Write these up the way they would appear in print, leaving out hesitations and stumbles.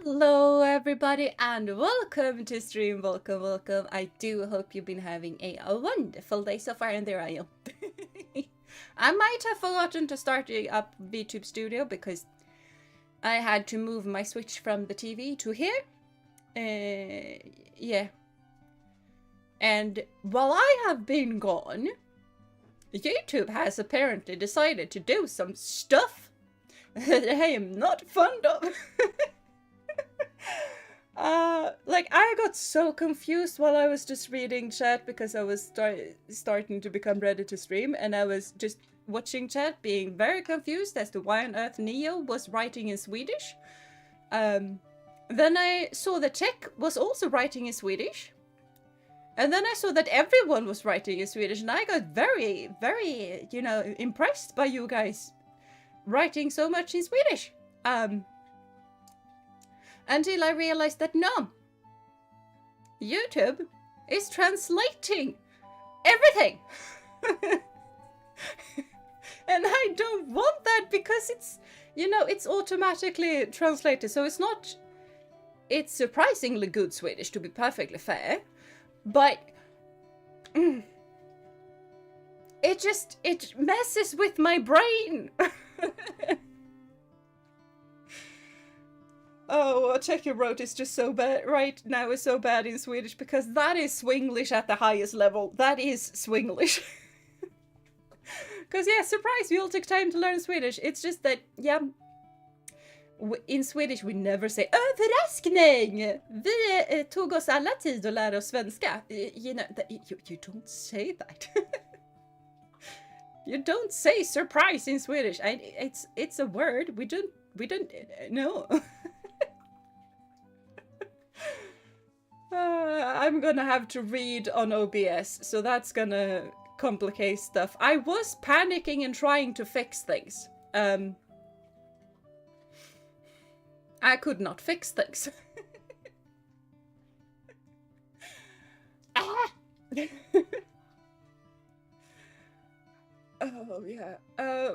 Hello everybody and welcome to stream, welcome. I do hope you've been having a wonderful day so far, and there I am. I might have forgotten to start up VTube Studio because I had to move my switch from the TV to here. Yeah. And while I have been gone, YouTube has apparently decided to do some stuff that I am not fond of. Like, I got so confused while I was just reading chat because I was starting to become ready to stream, and I was just watching chat being very confused as to why on earth Neo was writing in Swedish. Then I saw that Tech was also writing in Swedish. And then I saw that everyone was writing in Swedish, and I got very, very, impressed by you guys writing so much in Swedish. Until I realized that no, YouTube is translating everything. And I don't want that because it's, it's automatically translated. So it's surprisingly good Swedish, to be perfectly fair. But it messes with my brain. Oh, what Czechia wrote is just so bad right now, is so bad in Swedish, because that is Swinglish at the highest level. That is Swinglish. Because, yeah, surprise, we all took time to learn Swedish. It's just that, yeah, in Swedish we never say överraskning! Vi tog oss alla tid att lära oss svenska. You don't say that. You don't say surprise in Swedish. It's a word. We don't know. I'm gonna have to read on OBS, so that's gonna complicate stuff. I was panicking and trying to fix things. I could not fix things. Ah! Oh, yeah.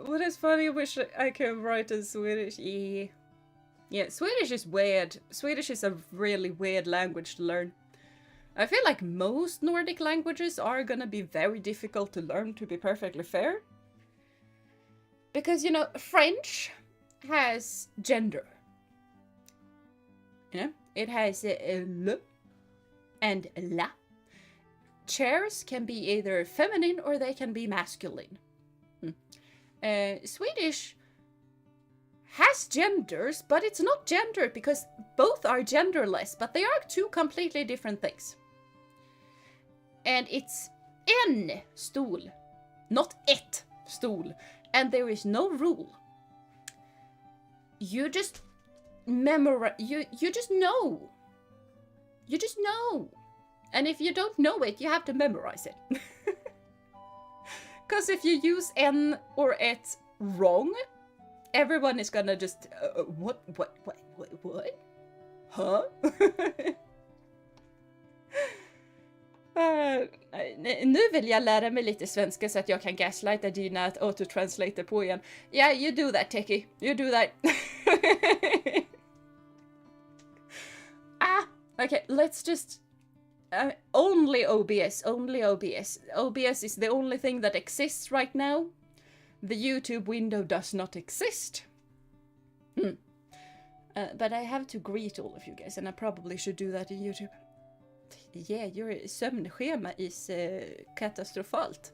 What is funny, I wish I could write in Swedish. Yeah, Swedish is weird. Swedish is a really weird language to learn. I feel like most Nordic languages are gonna be very difficult to learn, to be perfectly fair. Because, French has gender. It has le and la. Chairs can be either feminine or they can be masculine. Swedish has genders, but it's not gendered because both are genderless, but they are two completely different things. And it's en stol, not ett stol, and there is no rule. You just memorize, you just know. You just know. And if you don't know it, you have to memorize it. Because if you use en or et wrong, everyone is gonna just, what? Huh? Nu vill jag lära mig lite svenska så att jag kan gaslighta Jeena att autotranslate på igen. Yeah, you do that, Techie. You do that. Okay, let's just... only OBS. OBS is the only thing that exists right now. The YouTube window does not exist. But I have to greet all of you guys, and I probably should do that in YouTube. Yeah, your sömnschema is katastrofalt.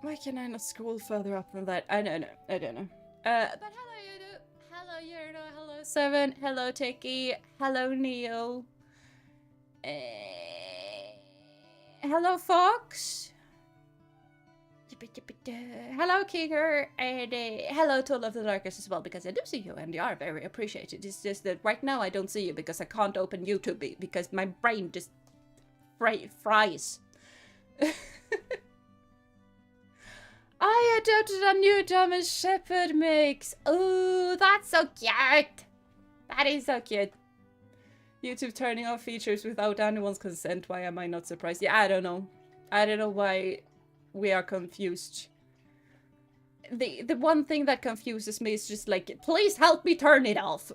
Why can I not scroll further up than that? I don't know. But hello, Yudu. Hello, Yurdo. Hello, Seven. Hello, Techie. Hello, Neo. Hello, Fox. Hello, Kicker. And hello to all of the Darkest as well, because I do see you and you are very appreciated. It's just that right now I don't see you because I can't open YouTube because my brain just fries. I downloaded a new German Shepherd mix. Oh, that's so cute. That is so cute. YouTube turning off features without anyone's consent. Why am I not surprised? Yeah, I don't know. I don't know why we are confused. The one thing that confuses me is just like, please help me turn it off.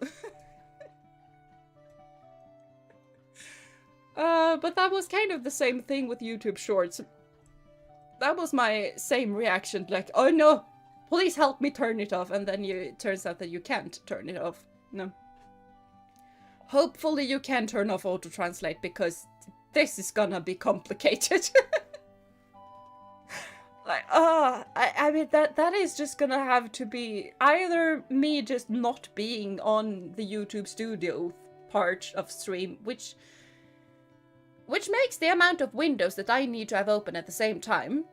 But that was kind of the same thing with YouTube Shorts. That was my same reaction, like, oh no, please help me turn it off, and then it turns out that you can't turn it off. No. Hopefully you can turn off auto-translate, because this is gonna be complicated. Like, I mean, that is just gonna have to be either me just not being on the YouTube Studio part of stream, which makes the amount of windows that I need to have open at the same time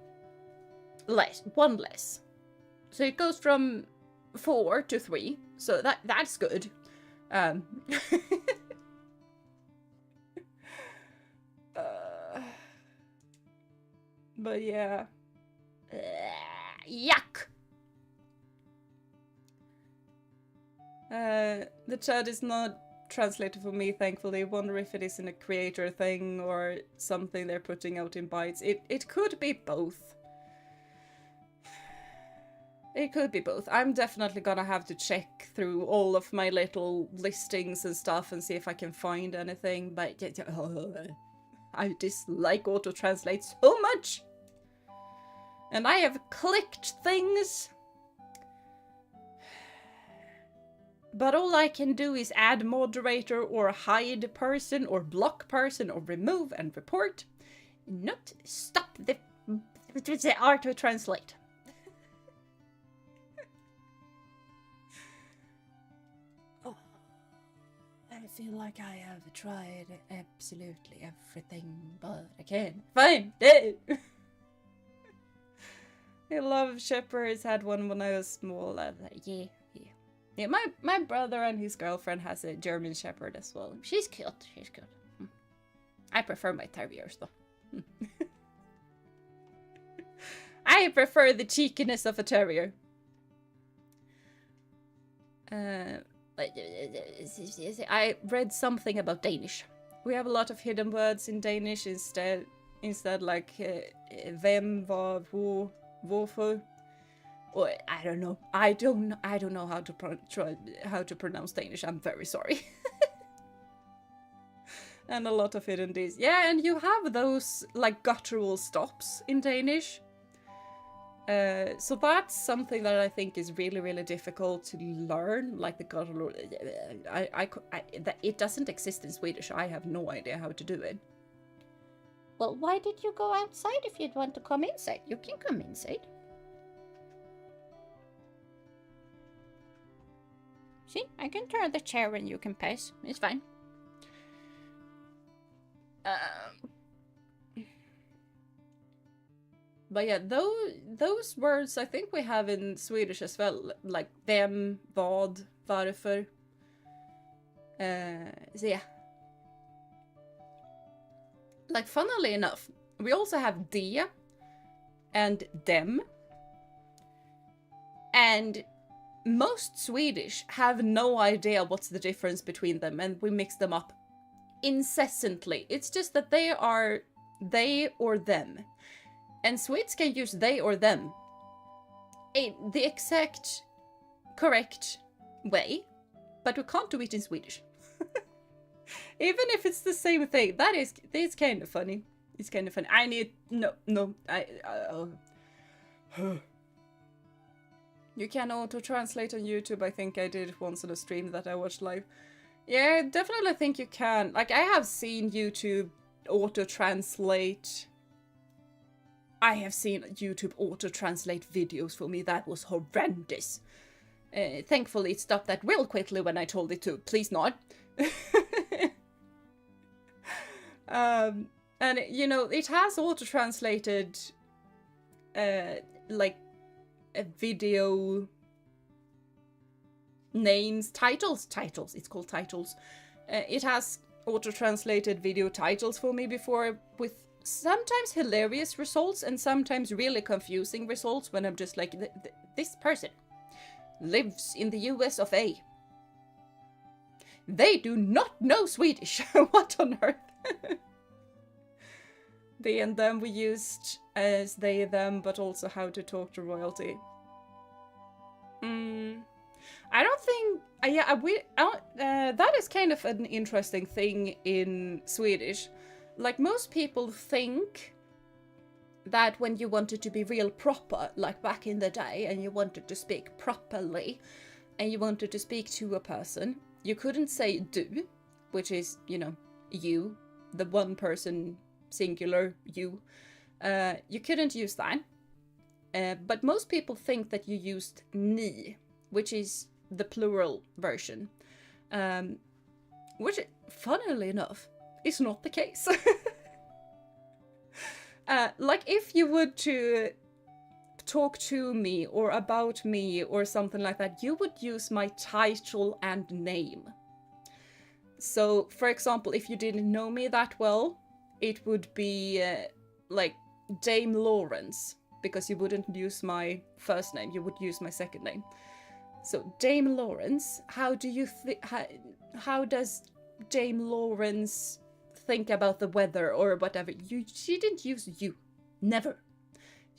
one less. So it goes from 4 to 3, so that's good. But yeah. Yuck! The chat is not translated for me, thankfully. Wonder if it is in a creator thing or something they're putting out in bytes. It could be both. It could be both. I'm definitely gonna have to check through all of my little listings and stuff and see if I can find anything, but I dislike auto-translate so much! And I have clicked things, but all I can do is add moderator or hide person or block person or remove and report, not stop the auto-translate. I feel like I have tried absolutely everything, but I can't find it. I love shepherds. Had one when I was small. Yeah. My brother and his girlfriend has a German shepherd as well. She's cute. She's cute. I prefer my terriers though. I prefer the cheekiness of a terrier. I read something about Danish. We have a lot of hidden words in Danish instead like hvem, hvor, hvorfor. Or I don't know. I don't know how to pronounce Danish. I'm very sorry. And a lot of hidden Ds. Yeah, and you have those like guttural stops in Danish. So that's something that I think is really, really difficult to learn, like the guttural. It doesn't exist in Swedish. I have no idea how to do it. Well, why did you go outside if you'd want to come inside? You can come inside. See, I can turn the chair and you can pass. It's fine. But yeah, those words I think we have in Swedish as well, like vem, vad, varför. So yeah. Like, funnily enough, we also have de and dem. And most Swedish have no idea what's the difference between them, and we mix them up incessantly. It's just that they are they or them. And Swedes can use they or them in the exact correct way, but we can't do it in Swedish. Even if it's the same thing, it's kind of funny. It's kind of funny. You can auto-translate on YouTube. I think I did once on a stream that I watched live. Yeah, I definitely think you can. Like, I have seen YouTube auto-translate. I have seen YouTube auto-translate videos for me. That was horrendous. Thankfully, it stopped that real quickly when I told it to. Please not. And, you know, it has auto-translated, like, video names, titles, it's called titles. It has auto-translated video titles for me before with sometimes hilarious results and sometimes really confusing results when I'm just like, this person lives in the US of A. They do not know Swedish. What on earth? They and them we used as they, them, but also how to talk to royalty. I don't think... that is kind of an interesting thing in Swedish. Like, most people think that when you wanted to be real proper, like back in the day, and you wanted to speak properly, and you wanted to speak to a person, you couldn't say du, which is, you know, you, the one person, singular, you. You couldn't use that. But most people think that you used ni, which is the plural version. Which, funnily enough, is not the case. Like, if you were to talk to me or about me or something like that, you would use my title and name. So, for example, if you didn't know me that well, it would be like Dame Lawrence, because you wouldn't use my first name, you would use my second name. So, Dame Lawrence, how does Dame Lawrence think about the weather or whatever? She didn't use you. Never.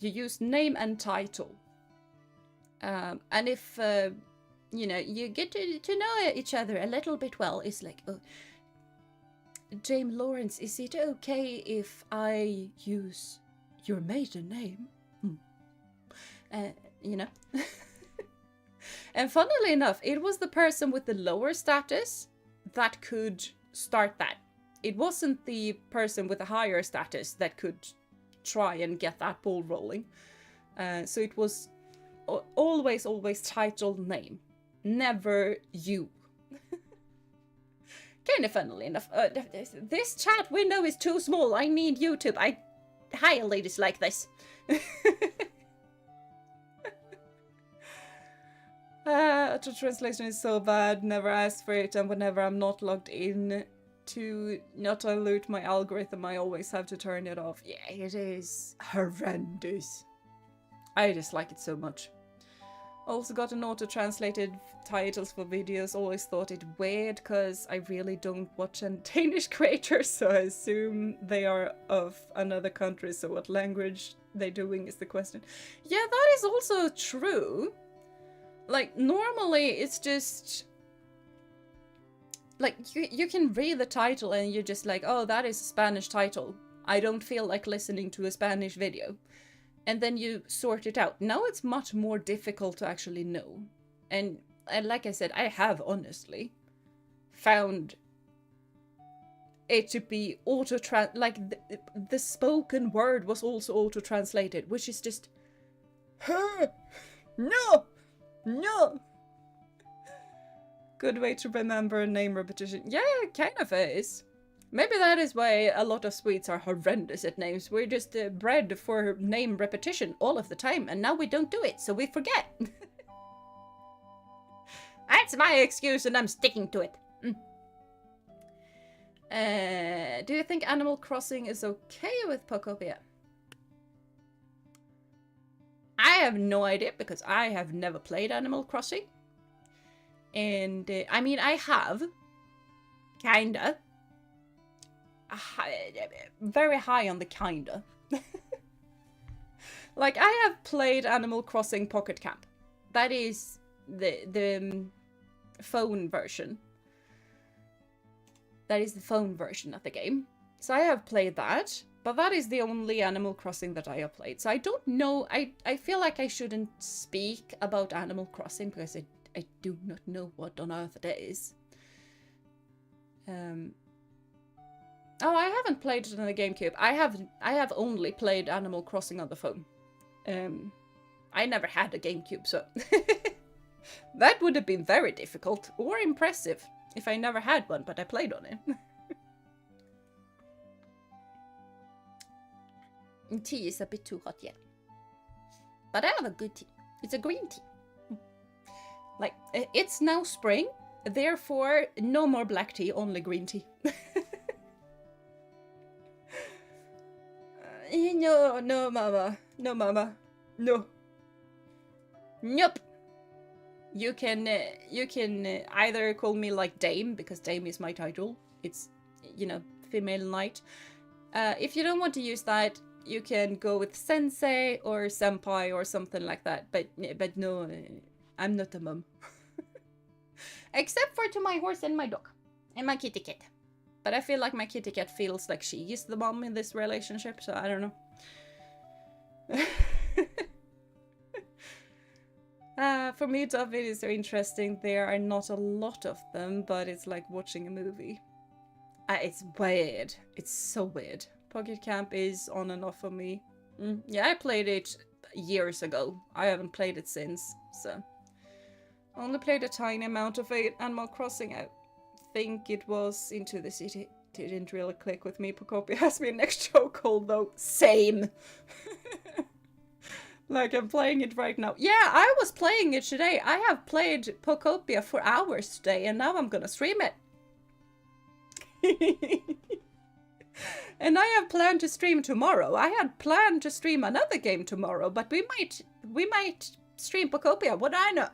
You used name and title. And if, you know, you get to know each other a little bit well, it's like, oh, Dame Lawrence, is it okay if I use your maiden name? You know? And funnily enough, it was the person with the lower status that could start that. It wasn't the person with a higher status that could try and get that ball rolling. So it was always title name, never you. Kind of funnily enough. This chat window is too small. I need YouTube. I highly dislike this. The translation is so bad. Never ask for it, and whenever I'm not logged in to not dilute my algorithm, I always have to turn it off. Yeah, it is horrendous. I dislike it so much. Also got an auto-translated titles for videos. Always thought it weird because I really don't watch Danish creators, so I assume they are of another country, so what language they're doing is the question. Yeah, that is also true. Like, normally it's just... like, you can read the title and you're just like, oh, that is a Spanish title. I don't feel like listening to a Spanish video. And then you sort it out. Now it's much more difficult to actually know. And like I said, I have honestly found it to be like the spoken word was also auto-translated, which is just... No! No! Good way to remember name repetition. Yeah, it kind of is. Maybe that is why a lot of Swedes are horrendous at names. We're just bred for name repetition all of the time, and now we don't do it, so we forget. That's my excuse, and I'm sticking to it. Do you think Animal Crossing is okay with Pokopia? I have no idea, because I have never played Animal Crossing. And, I mean, I have. Kinda. Very high on the kinda. Like, I have played Animal Crossing Pocket Camp. That is the phone version. That is the phone version of the game. So I have played that. But that is the only Animal Crossing that I have played. So I don't know. I feel like I shouldn't speak about Animal Crossing because I do not know what on earth it is. Oh, I haven't played it on the GameCube. I have only played Animal Crossing on the phone. I never had a GameCube, so that would have been very difficult or impressive if I never had one, but I played on it. Tea is a bit too hot yet. But I have a good tea. It's a green tea. Like, it's now spring, therefore no more black tea, only green tea. No, no, mama. No, mama. No. Nope. You can either call me like Dame, because Dame is my title. It's, you know, female knight. If you don't want to use that, you can go with sensei or senpai or something like that. But no, I'm not a mom. Except for to my horse and my dog. And my kitty cat. But I feel like my kitty cat feels like she is the mom in this relationship, so I don't know. For me, dog videos are interesting. There are not a lot of them, but it's like watching a movie. It's weird. It's so weird. Pocket Camp is on and off for me. Yeah, I played it years ago. I haven't played it since, so. Only played a tiny amount of it. Animal Crossing, I think it was Into the City. Didn't really click with me. Pokopia has me next chokehold though. Same. Like, I'm playing it right now. Yeah, I was playing it today. I have played Pokopia for hours today, and now I'm gonna stream it. And I have planned to stream tomorrow. I had planned to stream another game tomorrow, but we might stream Pokopia. What do I know?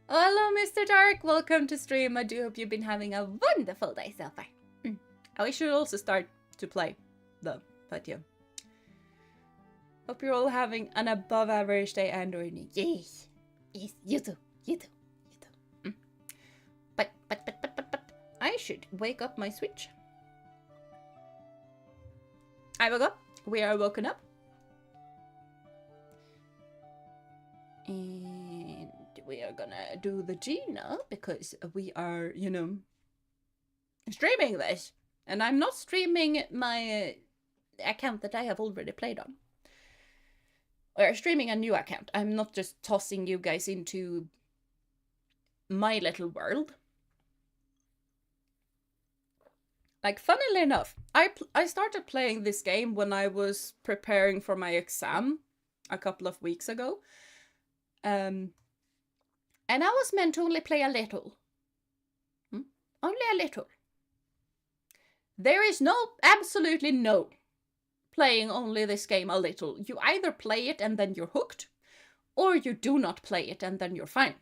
Hello, Mr. Dark. Welcome to stream. I do hope you've been having a wonderful day so far. I should also start to play, though. But yeah. Hope you're all having an above average day and or yes. Yes, you too. You too. You too. But I should wake up my Switch. I woke up. We are woken up. And we are gonna do the Jeena because we are, you know, streaming this. And I'm not streaming my account that I have already played on. Or streaming a new account. I'm not just tossing you guys into my little world. Like, funnily enough, I started playing this game when I was preparing for my exam a couple of weeks ago. And I was meant to only play a little. Only a little. There is absolutely no playing only this game a little. You either play it and then you're hooked, or you do not play it and then you're fine.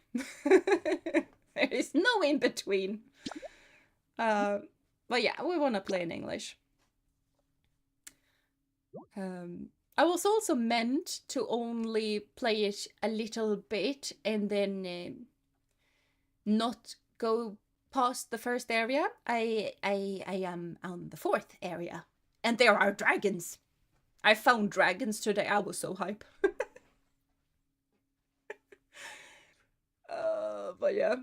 There is no in between. But yeah, we want to play in English. I was also meant to only play it a little bit and then not go past the first area. I am on the fourth area. And there are dragons. I found dragons today. I was so hype. But yeah.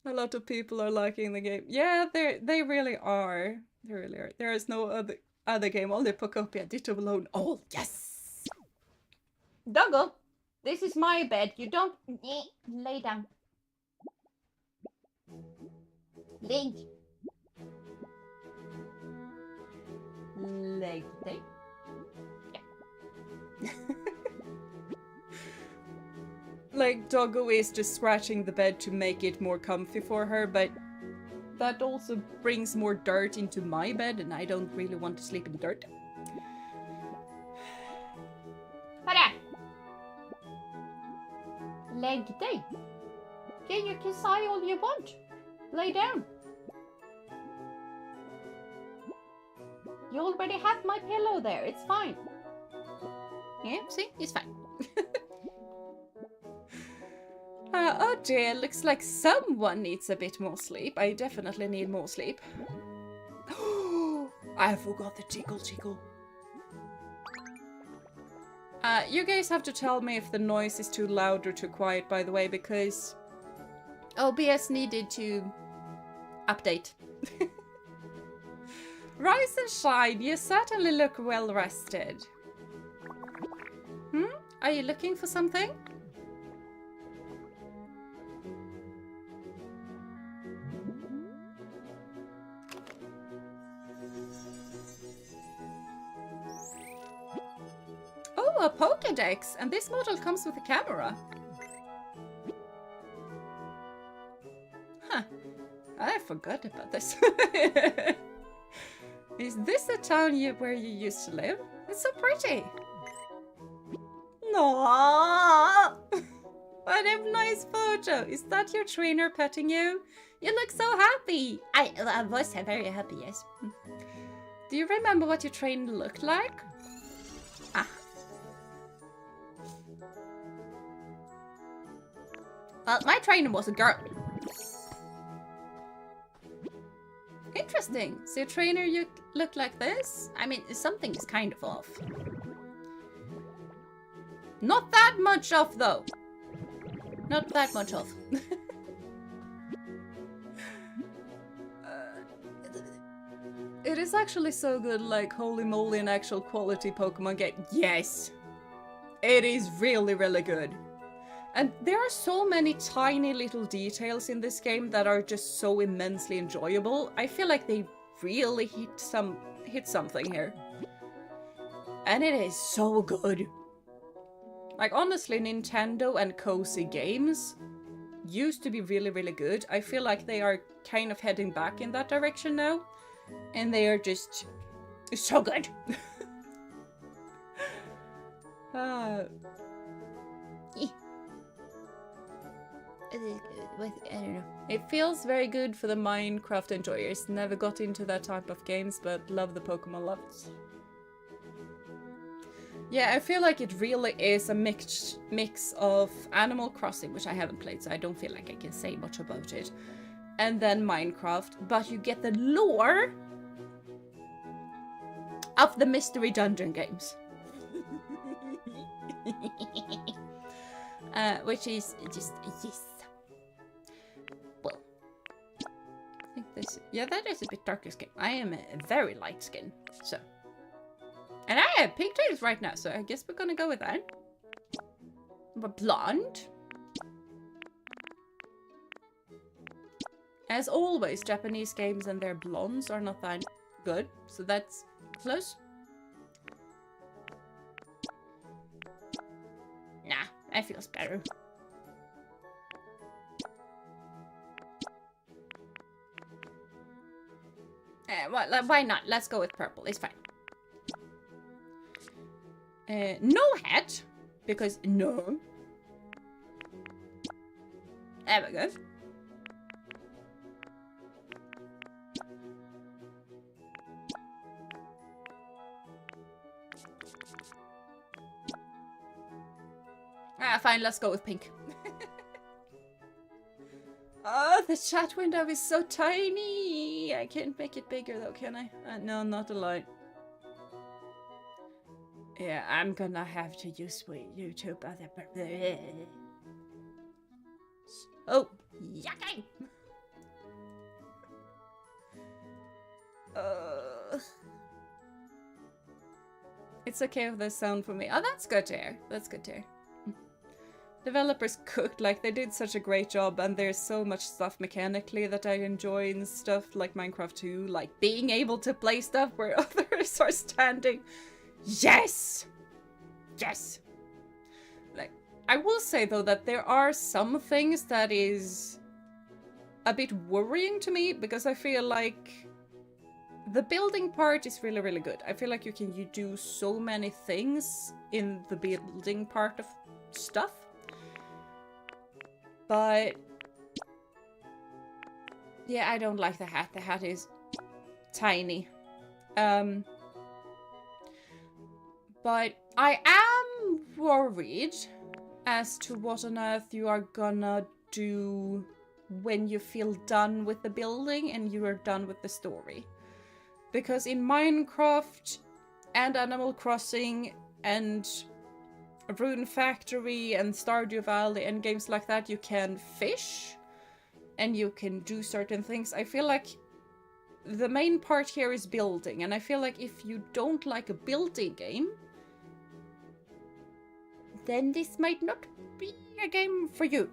A lot of people are liking the game. Yeah, they really are. They really are. There is no other game, only Pokopia, Ditto alone. Oh, yes! Doggo, this is my bed. You don't... lay down. Link. Leg day. Yeah. Like, Doggo is just scratching the bed to make it more comfy for her, but that also brings more dirt into my bed, and I don't really want to sleep in dirt. Hurra! Leg day. Yeah, you can sigh all you want. Lay down. You already have my pillow there. It's fine. Yeah, see? It's fine. Oh dear, looks like someone needs a bit more sleep. I definitely need more sleep. I forgot the tickle. You guys have to tell me if the noise is too loud or too quiet, by the way, because OBS needed to update. Rise and shine, you certainly look well rested. Are you looking for something? Oh, a Pokédex! And this model comes with a camera. Huh. I forgot about this. Is this the town where you used to live? It's so pretty. No. What a nice photo. Is that your trainer petting you? You look so happy. I was very happy, yes. Do you remember what your trainer looked like? Ah. Well, my trainer was a girl. Interesting. So your trainer, you look like this? I mean, something is kind of off. Not that much off, though. Not that much off. It is actually so good, like, holy moly, an actual quality Pokemon game. Yes! It is really, really good. And there are so many tiny little details in this game that are just so immensely enjoyable. I feel like they really hit something here. And it is so good. Like, honestly, Nintendo and cozy games used to be really, really good. I feel like they are kind of heading back in that direction now. And they are just so good. I don't know. It feels very good for the Minecraft enjoyers. Never got into that type of games, but love the Pokemon loves. Yeah, I feel like it really is a mix of Animal Crossing, which I haven't played, so I don't feel like I can say much about it. And then Minecraft, but you get the lore of the Mystery Dungeon games. Which is just, yes. Well, I think this, yeah, that is a bit darker skin. I am a very light skin, so. And I have pigtails right now, so I guess we're gonna go with that. But blonde. As always, Japanese games and their blondes are not that good, so that's close. Nah, that feels better. Well, why not? Let's go with purple, it's fine. No hat, because no. There we go. Fine, let's go with pink. Oh, the chat window is so tiny. I can't make it bigger though, can I? No, not a lot. Yeah, I'm gonna have to use YouTube. Oh, yucky! It's okay with the sound for me. Oh, that's good to hear. That's good to hear. Developers cooked, like, they did such a great job, and there's so much stuff mechanically that I enjoy and stuff, like Minecraft 2, like being able to play stuff where others are standing. Yes! Yes! Like, I will say, though, that there are some things that is a bit worrying to me, because I feel like the building part is really, really good. I feel like you do so many things in the building part of stuff. But yeah, I don't like the hat. The hat is tiny. But I am worried as to what on earth you are gonna do when you feel done with the building and you are done with the story. Because in Minecraft and Animal Crossing and Rune Factory and Stardew Valley and games like that, you can fish and you can do certain things. I feel like the main part here is building, and I feel like if you don't like a building game, then this might not be a game for you.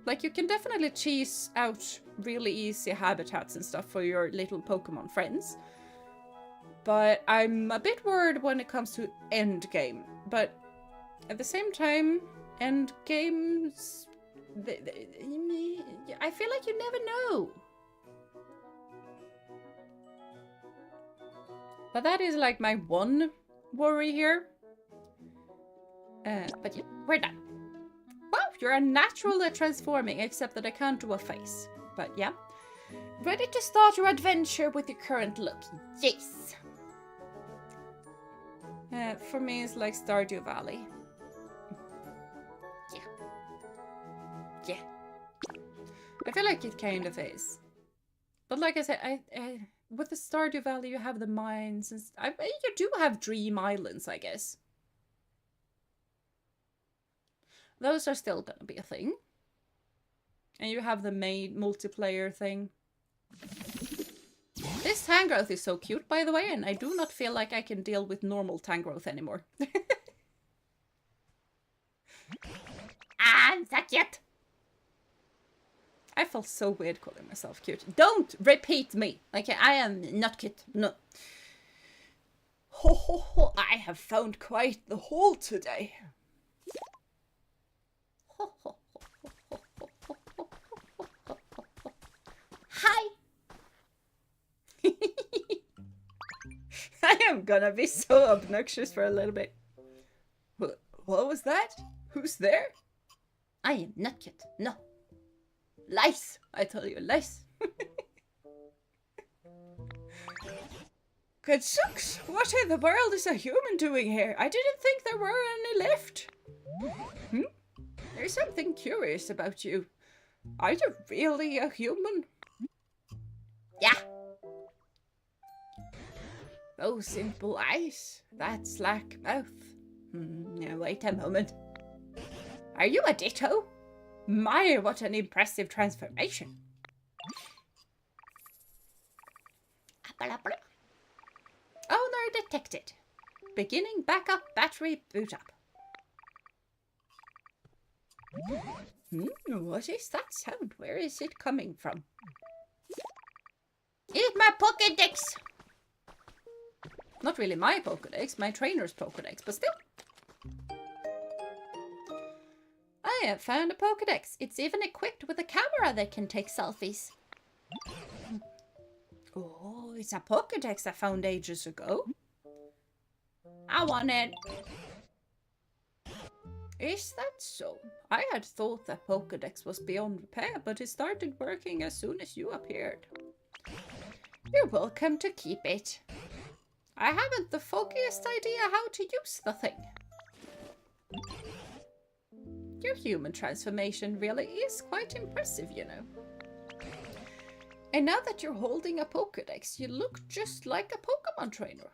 Like, you can definitely cheese out really easy habitats and stuff for your little Pokemon friends, but I'm a bit worried when it comes to endgame. But at the same time, end games, I feel like you never know. But that is like my one worry here. But yeah, we're done. Wow, you're a natural at transforming, except that I can't do a face. But yeah. Ready to start your adventure with your current look? Yes! For me, it's like Stardew Valley. Yeah. Yeah. I feel like it kind of is. But like I said, with the Stardew Valley, you have the mines. And you do have dream islands, I guess. Those are still gonna be a thing. And you have the main multiplayer thing. This Tangrowth is so cute, by the way, and I do not feel like I can deal with normal Tangrowth anymore. I'm so cute! I felt so weird calling myself cute. Don't repeat me! Okay, I am not cute. No. Ho ho ho, I have found quite the haul today. Ho ho ho ho ho ho ho ho ho ho. Hi! I am gonna be so obnoxious for a little bit. What was that? Who's there? I am not cute. No. Lies! I tell you, lies. Good sucks. What in the world is a human doing here? I didn't think there were any left. There's something curious about you. Are you really a human? Yeah. Those simple eyes, that slack mouth. Now wait a moment. Are you a ditto? My, what an impressive transformation. Owner detected. Beginning backup battery boot up. What is that sound? Where is it coming from? It's my Pokédex! Not really my Pokédex, my trainer's Pokédex, but still. I have found a Pokédex. It's even equipped with a camera that can take selfies. Oh, it's a Pokédex I found ages ago. I want it. Is that so? I had thought that Pokédex was beyond repair, but it started working as soon as you appeared. You're welcome to keep it. I haven't the foggiest idea how to use the thing. Your human transformation really is quite impressive, you know. And now that you're holding a Pokédex, you look just like a Pokemon trainer.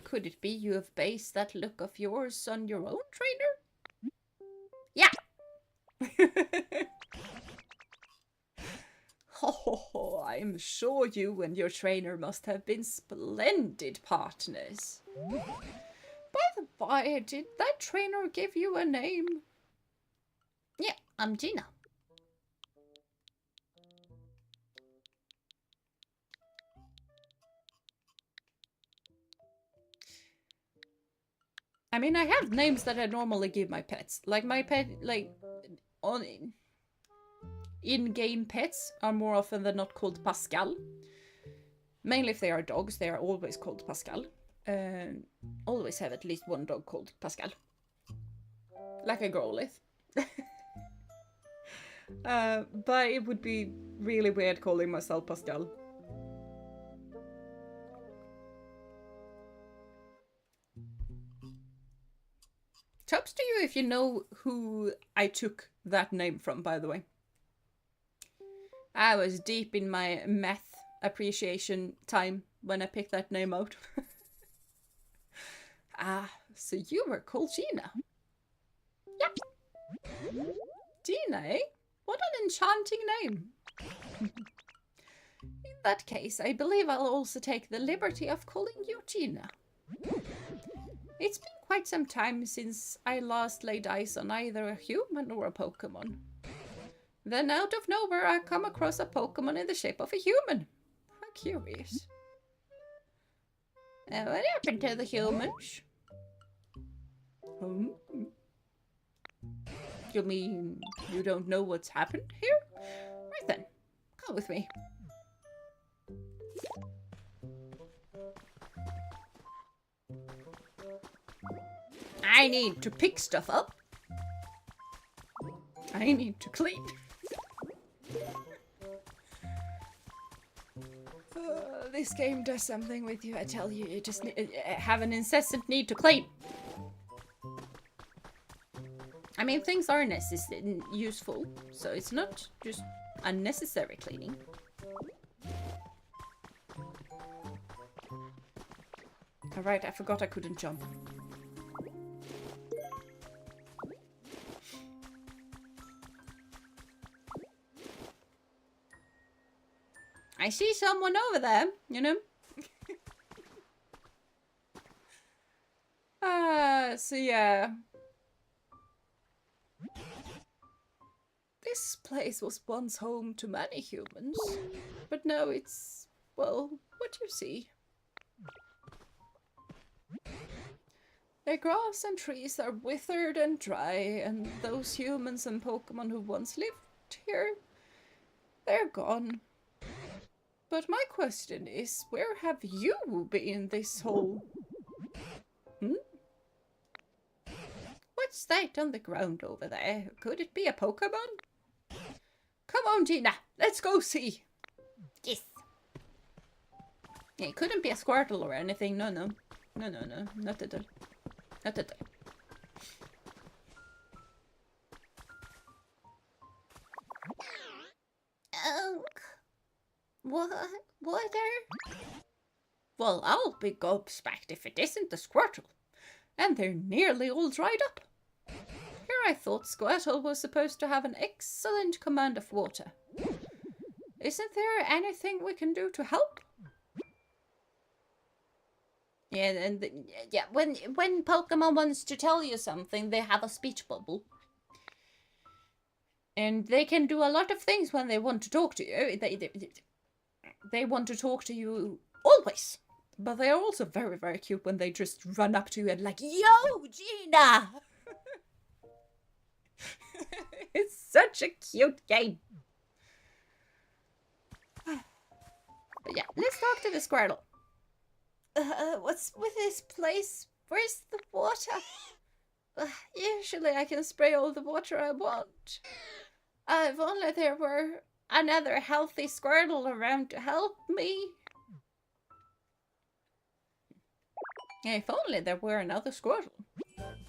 Could it be you have based that look of yours on your own trainer? Yeah! Oh, I'm sure you and your trainer must have been splendid partners. By the by, did that trainer give you a name? Yeah, I'm Jeena. I mean, I have names that I normally give my pets. Like my pet, like, in-game pets are more often than not called Pascal. Mainly if they are dogs, they are always called Pascal. Always have at least one dog called Pascal. Like a Growlithe. But it would be really weird calling myself Pascal. Tops to you if you know who I took that name from, by the way. I was deep in my math appreciation time when I picked that name out. Ah, so you were called Jeena. Yep. Jeena, eh? What an enchanting name. In that case, I believe I'll also take the liberty of calling you Jeena. It's been quite some time since I last laid eyes on either a human or a Pokemon. Then out of nowhere I come across a Pokemon in the shape of a human. How curious. What happened to the humans? You mean you don't know what's happened here? Right then, come with me. I need to pick stuff up. I need to clean. This game does something with you, I tell you. You just have an incessant need to clean. I mean, things are useful, so it's not just unnecessary cleaning. Alright, I forgot I couldn't jump. I see someone over there, you know? So yeah. This place was once home to many humans, but now it's, well, what you see. The grass and trees are withered and dry, and those humans and Pokemon who once lived here, they're gone. But my question is, where have you been this whole... What's that on the ground over there? Could it be a Pokemon? Come on, Jeena, let's go see. Yes. It couldn't be a Squirtle or anything, no, no. No, no, no, not at all. Not at all. Water? Well, I'll be gobsmacked if it isn't the Squirtle. And they're nearly all dried up. Here I thought Squirtle was supposed to have an excellent command of water. Isn't there anything we can do to help? Yeah, and yeah, when Pokemon wants to tell you something, they have a speech bubble. And they can do a lot of things when they want to talk to you. They want to talk to you always. But they are also very, very cute when they just run up to you and like, yo, Jeena! It's such a cute game. But yeah, let's talk to the Squirtle. What's with this place? Where's the water? Usually I can spray all the water I want. If only there were another healthy Squirtle around to help me. If only there were another Squirtle.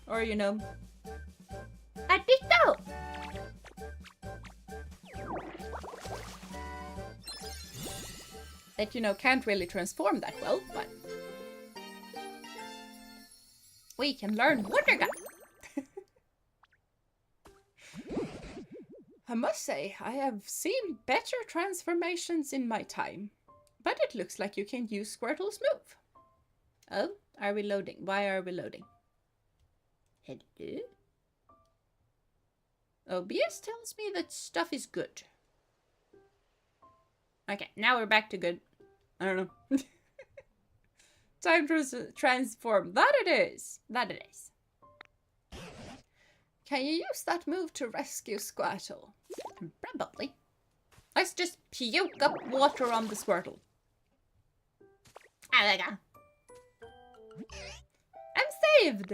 Or, you know, a Ditto! That, you know, can't really transform that well, but we can learn Water Gun. I must say, I have seen better transformations in my time, but it looks like you can use Squirtle's move. Oh, are we loading? Why are we loading? Hello? OBS tells me that stuff is good. Okay, now we're back to good. I don't know. Time to transform. That it is. That it is. Can you use that move to rescue Squirtle? Probably. Let's just puke up water on the Squirtle. Ah, there we go. I'm saved!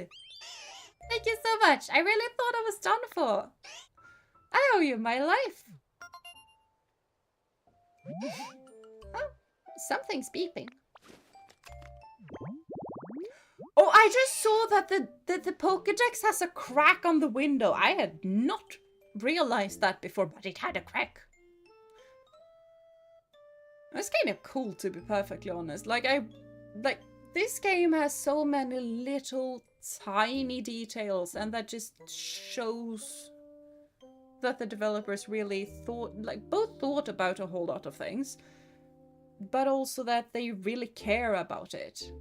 Thank you so much. I really thought I was done for. I owe you my life. Oh, something's beeping. Oh, I just saw that the Pokédex has a crack on the window. I had not realized that before, but it had a crack. It's kind of cool, to be perfectly honest. Like, this game has so many little tiny details, and that just shows that the developers really both thought about a whole lot of things, but also that they really care about it.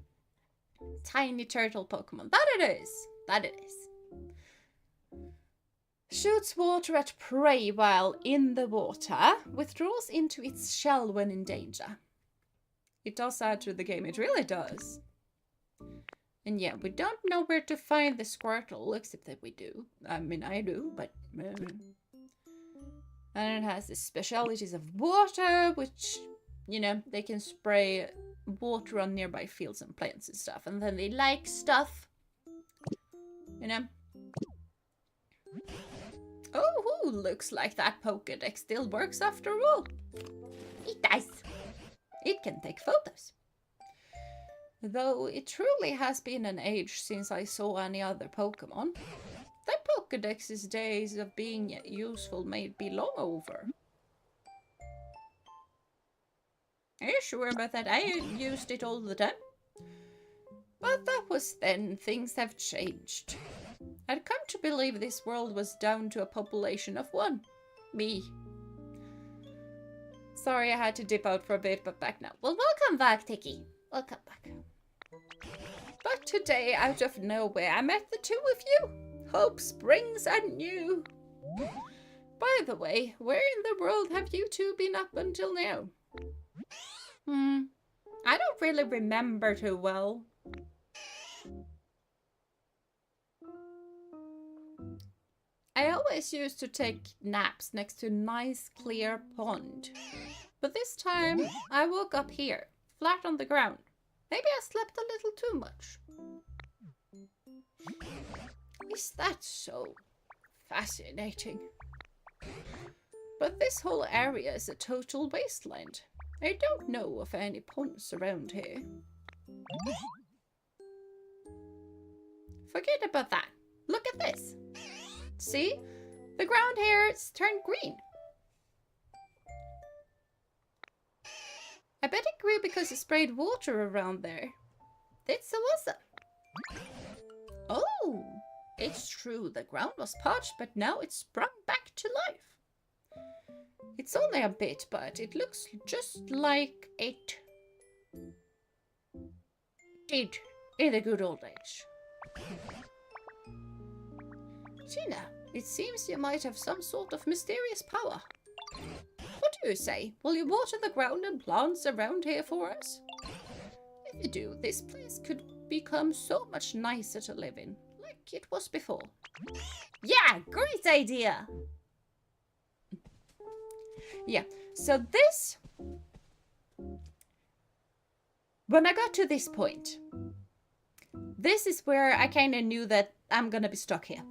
Tiny turtle Pokemon. That it is. That it is. Shoots water at prey while in the water. Withdraws into its shell when in danger. It does add to the game. It really does. And yeah, we don't know where to find the Squirtle, except that we do. I mean, I do, but... And it has the specialities of water, which, you know, they can spray water on nearby fields and plants and stuff. And then they like stuff. you know. Oh, looks like that Pokédex still works after all. It does. It can take photos. Though it truly has been an age since I saw any other Pokemon. The Pokédex's days of being useful may be long over. Are you sure about that? I used it all the time. But that was then. Things have changed. I'd come to believe this world was down to a population of 1. Me. Sorry I had to dip out for a bit, but back now. Well, welcome back, Tiki. Welcome back. But today, out of nowhere, I met the 2 of you. Hope springs anew. By the way, where in the world have you 2 been up until now? I don't really remember too well. I always used to take naps next to a nice clear pond. But this time, I woke up here, flat on the ground. Maybe I slept a little too much. Is that so? Fascinating. But this whole area is a total wasteland. I don't know of any ponds around here. Forget about that. Look at this. See? The ground here is turned green. I bet it grew because it sprayed water around there. That's so awesome. Oh, it's true. The ground was parched, but now it's sprung back to life. It's only a bit, but it looks just like it did in the good old age. Jeena, it seems you might have some sort of mysterious power. What do you say? Will you water the ground and plants around here for us? If you do, this place could become so much nicer to live in, like it was before. Yeah, great idea! Yeah, so this... When I got to this point, this is where I kind of knew that I'm gonna be stuck here,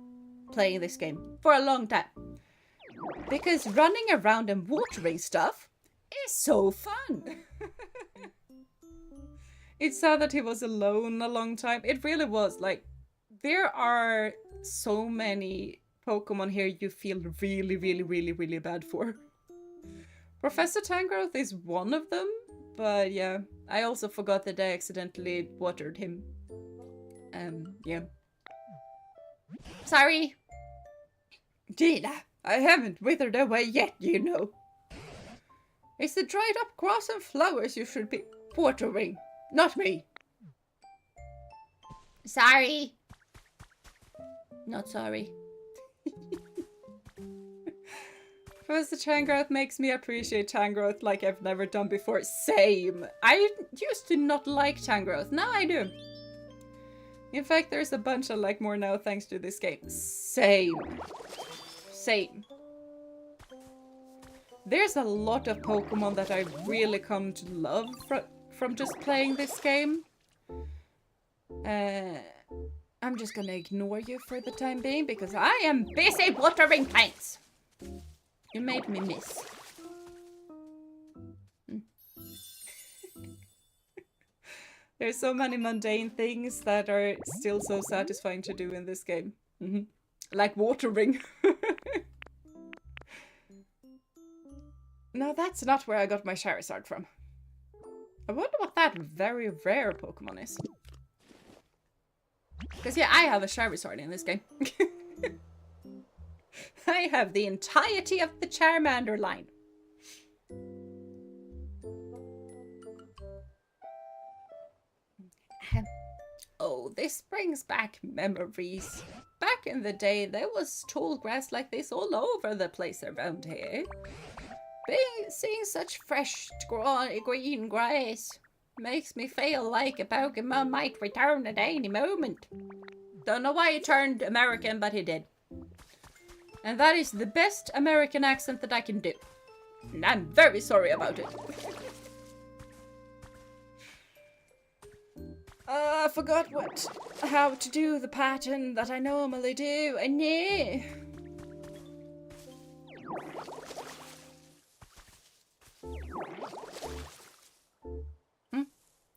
playing this game, for a long time. Because running around and watering stuff is so fun! It's sad that he was alone a long time. It really was. Like, there are so many Pokemon here you feel really, really, really, really bad for. Professor Tangrowth is one of them, but yeah. I also forgot that I accidentally watered him. Yeah. Sorry! Jeena, I haven't withered away yet, you know. It's the dried up grass and flowers you should be watering, not me. Sorry. Not sorry. Professor Tangrowth makes me appreciate Tangrowth like I've never done before. Same. I used to not like Tangrowth. Now I do. In fact, there's a bunch I like more now thanks to this game. Same. Same. There's a lot of Pokemon that I've really come to love from just playing this game. I'm just gonna ignore you for the time being because I am busy watering plants. You made me miss. There's so many mundane things that are still so satisfying to do in this game. Like watering. No, that's not where I got my Charizard from. I wonder what that very rare Pokemon is. Because yeah, I have a Charizard in this game. I have the entirety of the Charmander line. Oh, this brings back memories. Back in the day, there was tall grass like this all over the place around here. Seeing such fresh green grass makes me feel like a Pokemon might return at any moment. Don't know why he turned American, but he did. And that is the best American accent that I can do. And I'm very sorry about it. I forgot how to do the pattern that I normally do, and yeah.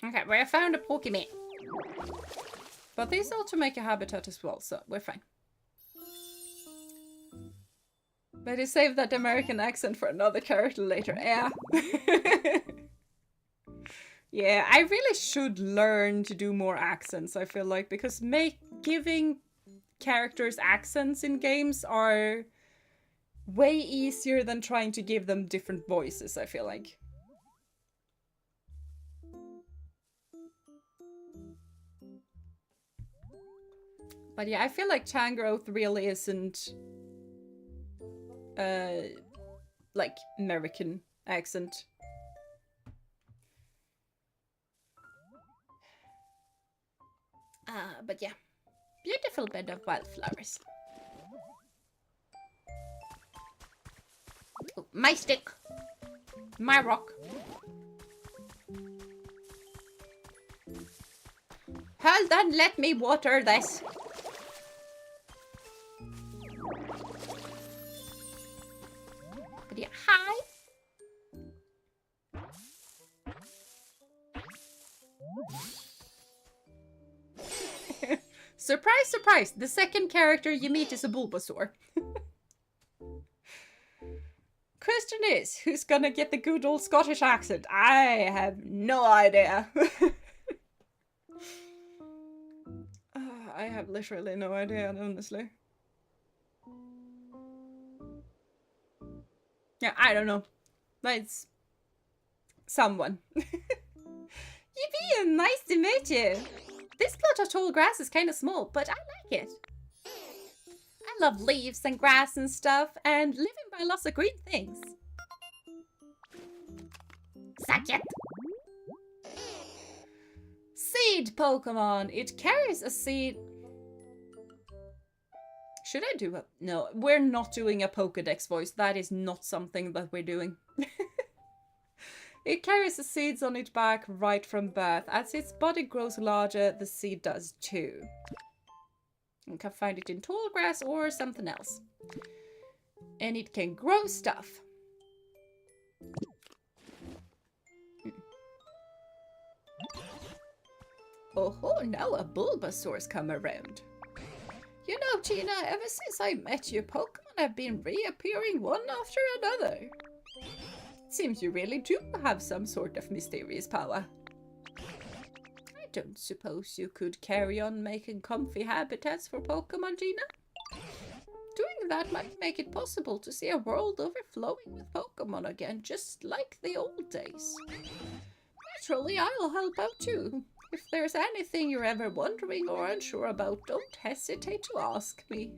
Okay, well, I found a Pokemon. But these also make a habitat as well, so we're fine. But I saved that American accent for another character later. Yeah. Yeah, I really should learn to do more accents, I feel like, because giving characters accents in games are way easier than trying to give them different voices, I feel like. But yeah, I feel like Tangrowth really isn't like American accent. But yeah, beautiful bed of wildflowers. Oh, my stick, my rock. Hold on, let me water this. But yeah, hi. Surprise, surprise! The second character you meet is a Bulbasaur. Question is, who's gonna get the good old Scottish accent? I have no idea. I have literally no idea, honestly. Yeah, I don't know. It's someone. Yippee, nice to meet you. This plot of tall grass is kind of small, but I like it. I love leaves and grass and stuff, and living by lots of green things. Suck it. Seed Pokemon. It carries a seed. Should I do a... No, we're not doing a Pokedex voice. That is not something that we're doing. It carries the seeds on its back right from birth. As its body grows larger, the seed does too. You can find it in tall grass or something else. And it can grow stuff. Oh, now a Bulbasaur's come around. You know, Jeena, ever since I met you, Pokemon have been reappearing one after another. Seems you really do have some sort of mysterious power. I don't suppose you could carry on making comfy habitats for Pokemon, Jeena? Doing that might make it possible to see a world overflowing with Pokemon again, just like the old days. Naturally, I'll help out too. If there's anything you're ever wondering or unsure about, don't hesitate to ask me.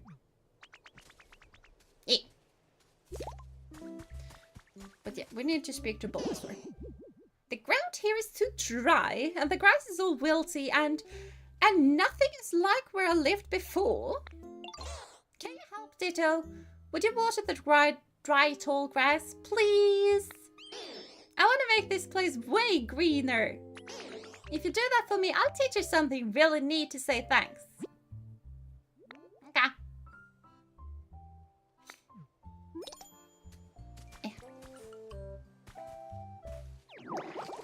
But yeah, we need to speak to Bulbasaur. The ground here is too dry, and the grass is all wilty, and nothing is like where I lived before. Can you help, Ditto? Would you water the dry tall grass, please? I want to make this place way greener. If you do that for me, I'll teach you something really neat to say thanks. Okay.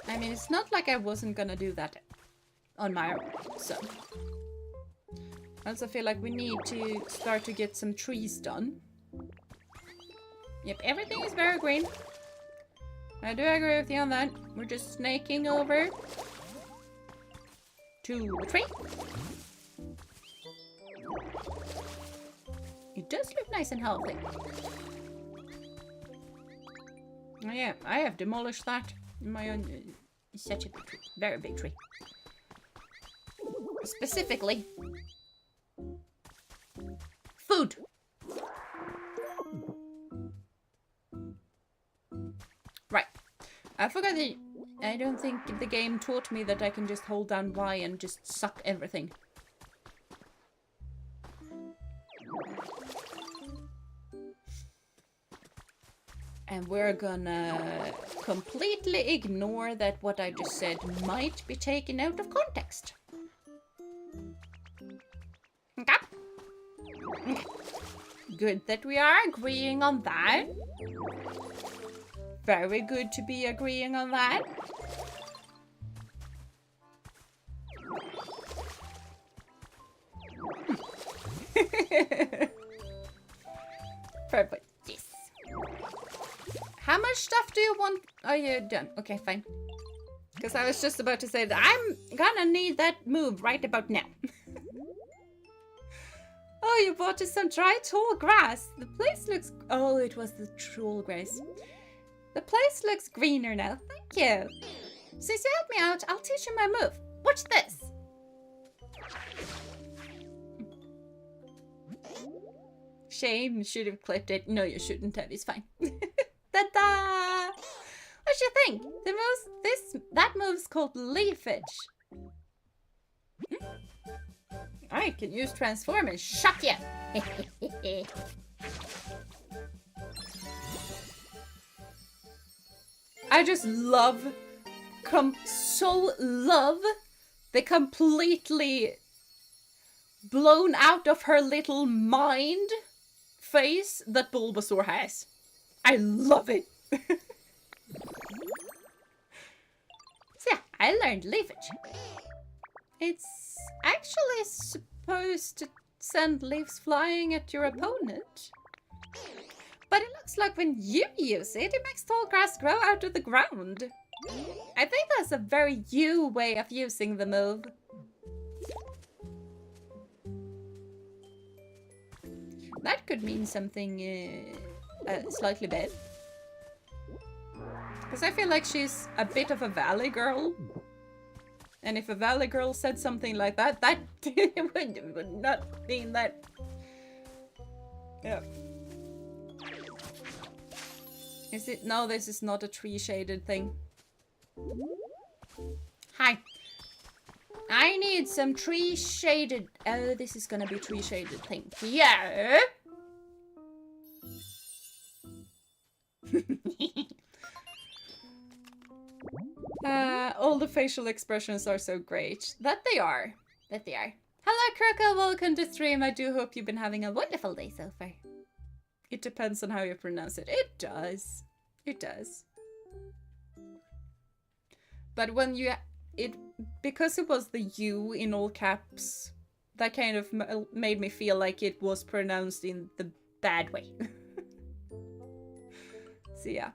I mean, it's not like I wasn't gonna do that on my own, so. I also feel like we need to start to get some trees done. Yep, everything is very green. I do agree with you on that. We're just snaking over to a tree. It does look nice and healthy. Oh yeah, I have demolished that in my own... It's such a big tree. Very big tree. Specifically... food! Right. I forgot that... I don't think the game taught me that I can just hold down Y and just suck everything. And we're gonna completely ignore that what I just said might be taken out of context. Good that we are agreeing on that. Very good to be agreeing on that. Perfect. Yes. How much stuff do you want? Are you done? Okay, fine. Because I was just about to say that I'm gonna need that move right about now. Oh, you bought us some dry tall grass. The place looks... Oh, it was the tall grass. The place looks greener now. Thank you. Since you helped me out, I'll teach you my move. Watch this. Shame, should have clipped it. No, you shouldn't have. It's fine. Ta-da! What you think? That move's called leafage. I can use transform and shock you. I just love, love the completely blown out of her little mind face that Bulbasaur has. I love it. So yeah, I learned leafage. It's actually supposed to send leaves flying at your opponent. But it looks like when you use it, it makes tall grass grow out of the ground. I think that's a very you way of using the move. That could mean something slightly bad. Because I feel like she's a bit of a valley girl. And if a valley girl said something like that, that would not mean that. Yeah. Is it? No, this is not a tree shaded thing. Hi. I need some tree shaded. Oh, this is gonna be tree shaded thing. Yeah. All the facial expressions are so great. That they are. That they are. Hello, Kirko. Welcome to stream. I do hope you've been having a wonderful day so far. It depends on how you pronounce it. It does. It does. But when you... because it was the U in all caps, that kind of made me feel like it was pronounced in the bad way. So yeah.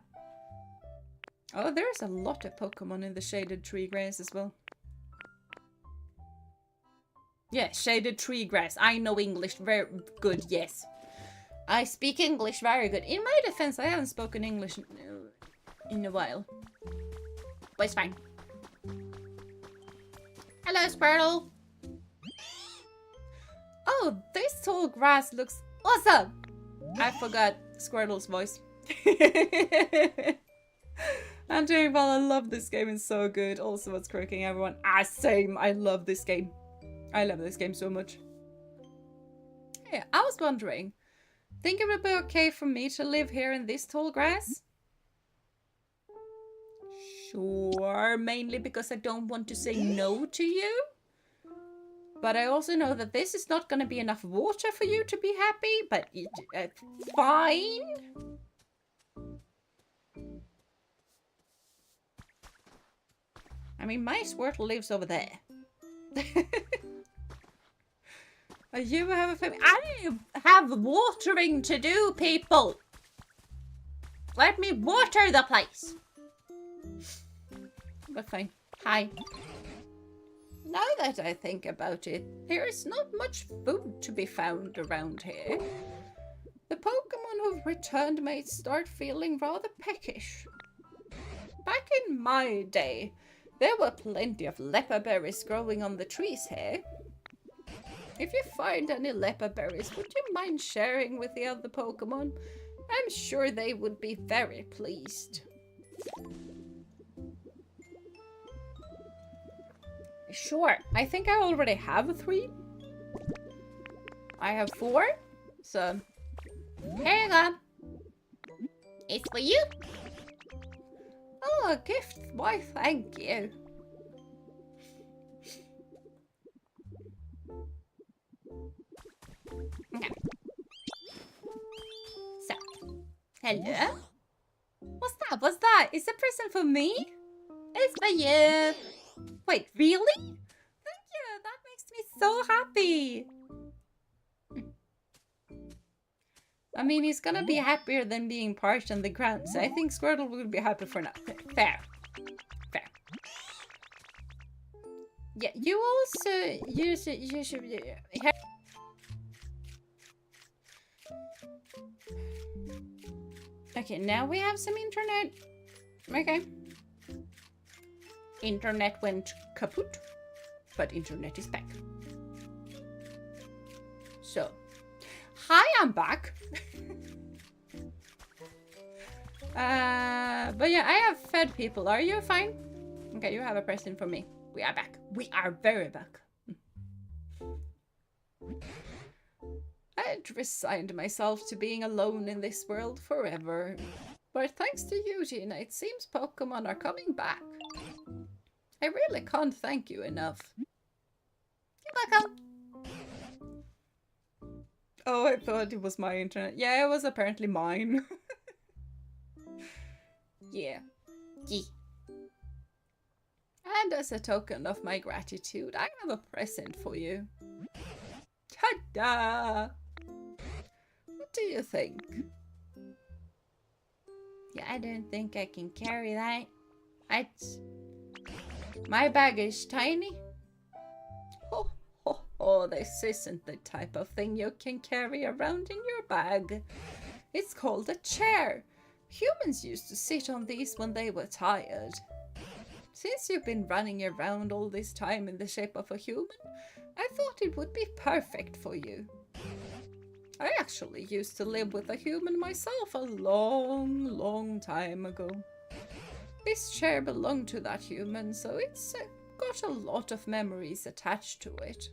Oh, there's a lot of Pokemon in the shaded tree grass as well. Yeah, shaded tree grass. I know English very good, yes. I speak English very good. In my defense, I haven't spoken English in a while. But it's fine. Hello, Squirtle. Oh, this tall grass looks awesome. I forgot Squirtle's voice. I'm doing well. I love this game. It's so good. Also, what's cracking everyone? Ah, same. I love this game. I love this game so much. Yeah, I was wondering. Think it would be okay for me to live here in this tall grass? Sure, mainly because I don't want to say no to you. But I also know that this is not going to be enough water for you to be happy, but it's fine. I mean, my Squirtle lives over there. You have a family. I have watering to do, people. Let me water the place. But fine. Hi. Now that I think about it, there is not much food to be found around here. The Pokemon who've returned may start feeling rather peckish. Back in my day, there were plenty of leper berries growing on the trees here. If you find any leper berries, would you mind sharing with the other Pokemon? I'm sure they would be very pleased. Sure. I think I already have 3. I have 4. So, here you go. It's for you. Oh, a gift. Why, thank you. Okay. Hello? What's that? What's that? Is a present for me? It's for you. Wait, really? Thank you. That makes me so happy. I mean, he's gonna be happier than being parched on the ground, so I think Squirtle will be happy for now. Fair. Fair. Yeah, you also... You should... Okay, now we have some internet. Okay. Internet went kaput, but internet is back. So, hi, I'm back. But yeah, I have fed people. Are you fine? Okay, you have a present for me. We are back. We are very back. I had resigned myself to being alone in this world forever. But thanks to you, Jeena, it seems Pokemon are coming back. I really can't thank you enough. You're welcome. Oh, I thought it was my internet. Yeah, it was apparently mine. Yeah. Yeah. And as a token of my gratitude, I have a present for you. Ta-da! What do you think? Yeah, I don't think I can carry that. My bag is tiny. Oh, this isn't the type of thing you can carry around in your bag. It's called a chair. Humans used to sit on these when they were tired. Since you've been running around all this time in the shape of a human, I thought it would be perfect for you. I actually used to live with a human myself a long time ago. This chair belonged to that human, so it's got a lot of memories attached to it.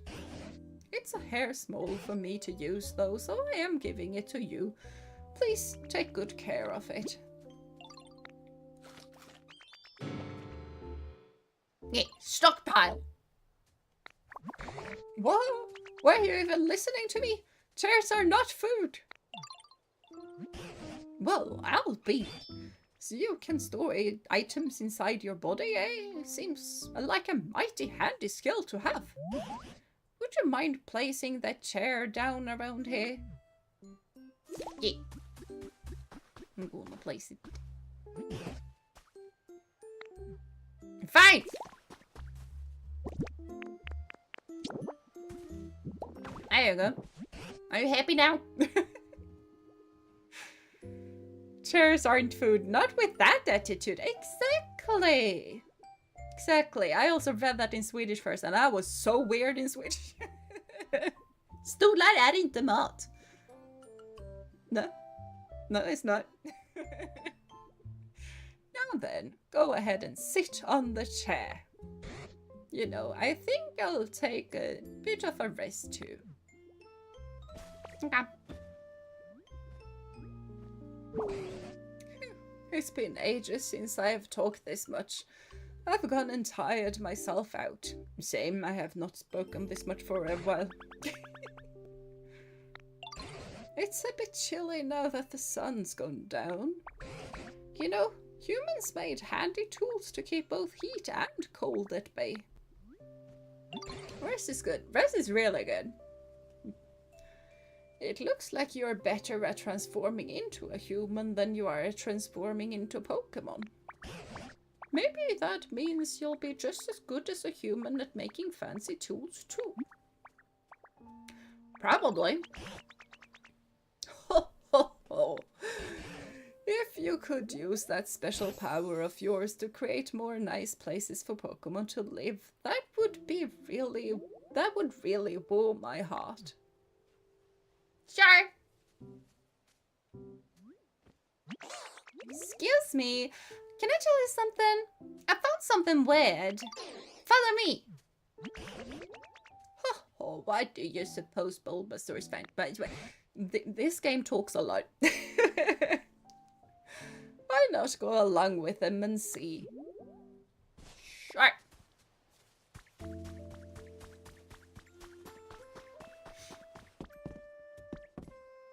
It's a hair small for me to use though, so I am giving it to you. Please take good care of it. Yeah, stockpile! What? Were you even listening to me? Chairs are not food! Well, I'll be. So you can store items inside your body, eh? Seems like a mighty handy skill to have. Would you mind placing that chair down around here? Yeah. I'm gonna place it. Fine! There you go. Are you happy now? Chairs aren't food. Not with that attitude. Exactly. Exactly. I also read that in Swedish first and I was so weird in Swedish. Stolar är inte mat. No. No, it's not. Now then, go ahead and sit on the chair. You know, I think I'll take a bit of a rest too. Okay. It's been ages since I have talked this much. I've gone and tired myself out. Same, I have not spoken this much for a while. It's a bit chilly now that the sun's gone down. You know, humans made handy tools to keep both heat and cold at bay. Rest is good. Rest is really good. It looks like you're better at transforming into a human than you are at transforming into Pokemon. Maybe that means you'll be just as good as a human at making fancy tools too. Probably. Ho ho ho. If you could use that special power of yours to create more nice places for Pokemon to live, that would really warm my heart. Sure. Excuse me, can I tell you something? I found something weird. Follow me. Oh, what do you suppose Bulbasaur's found? But this game talks a lot. Why not go along with him and see? Sure.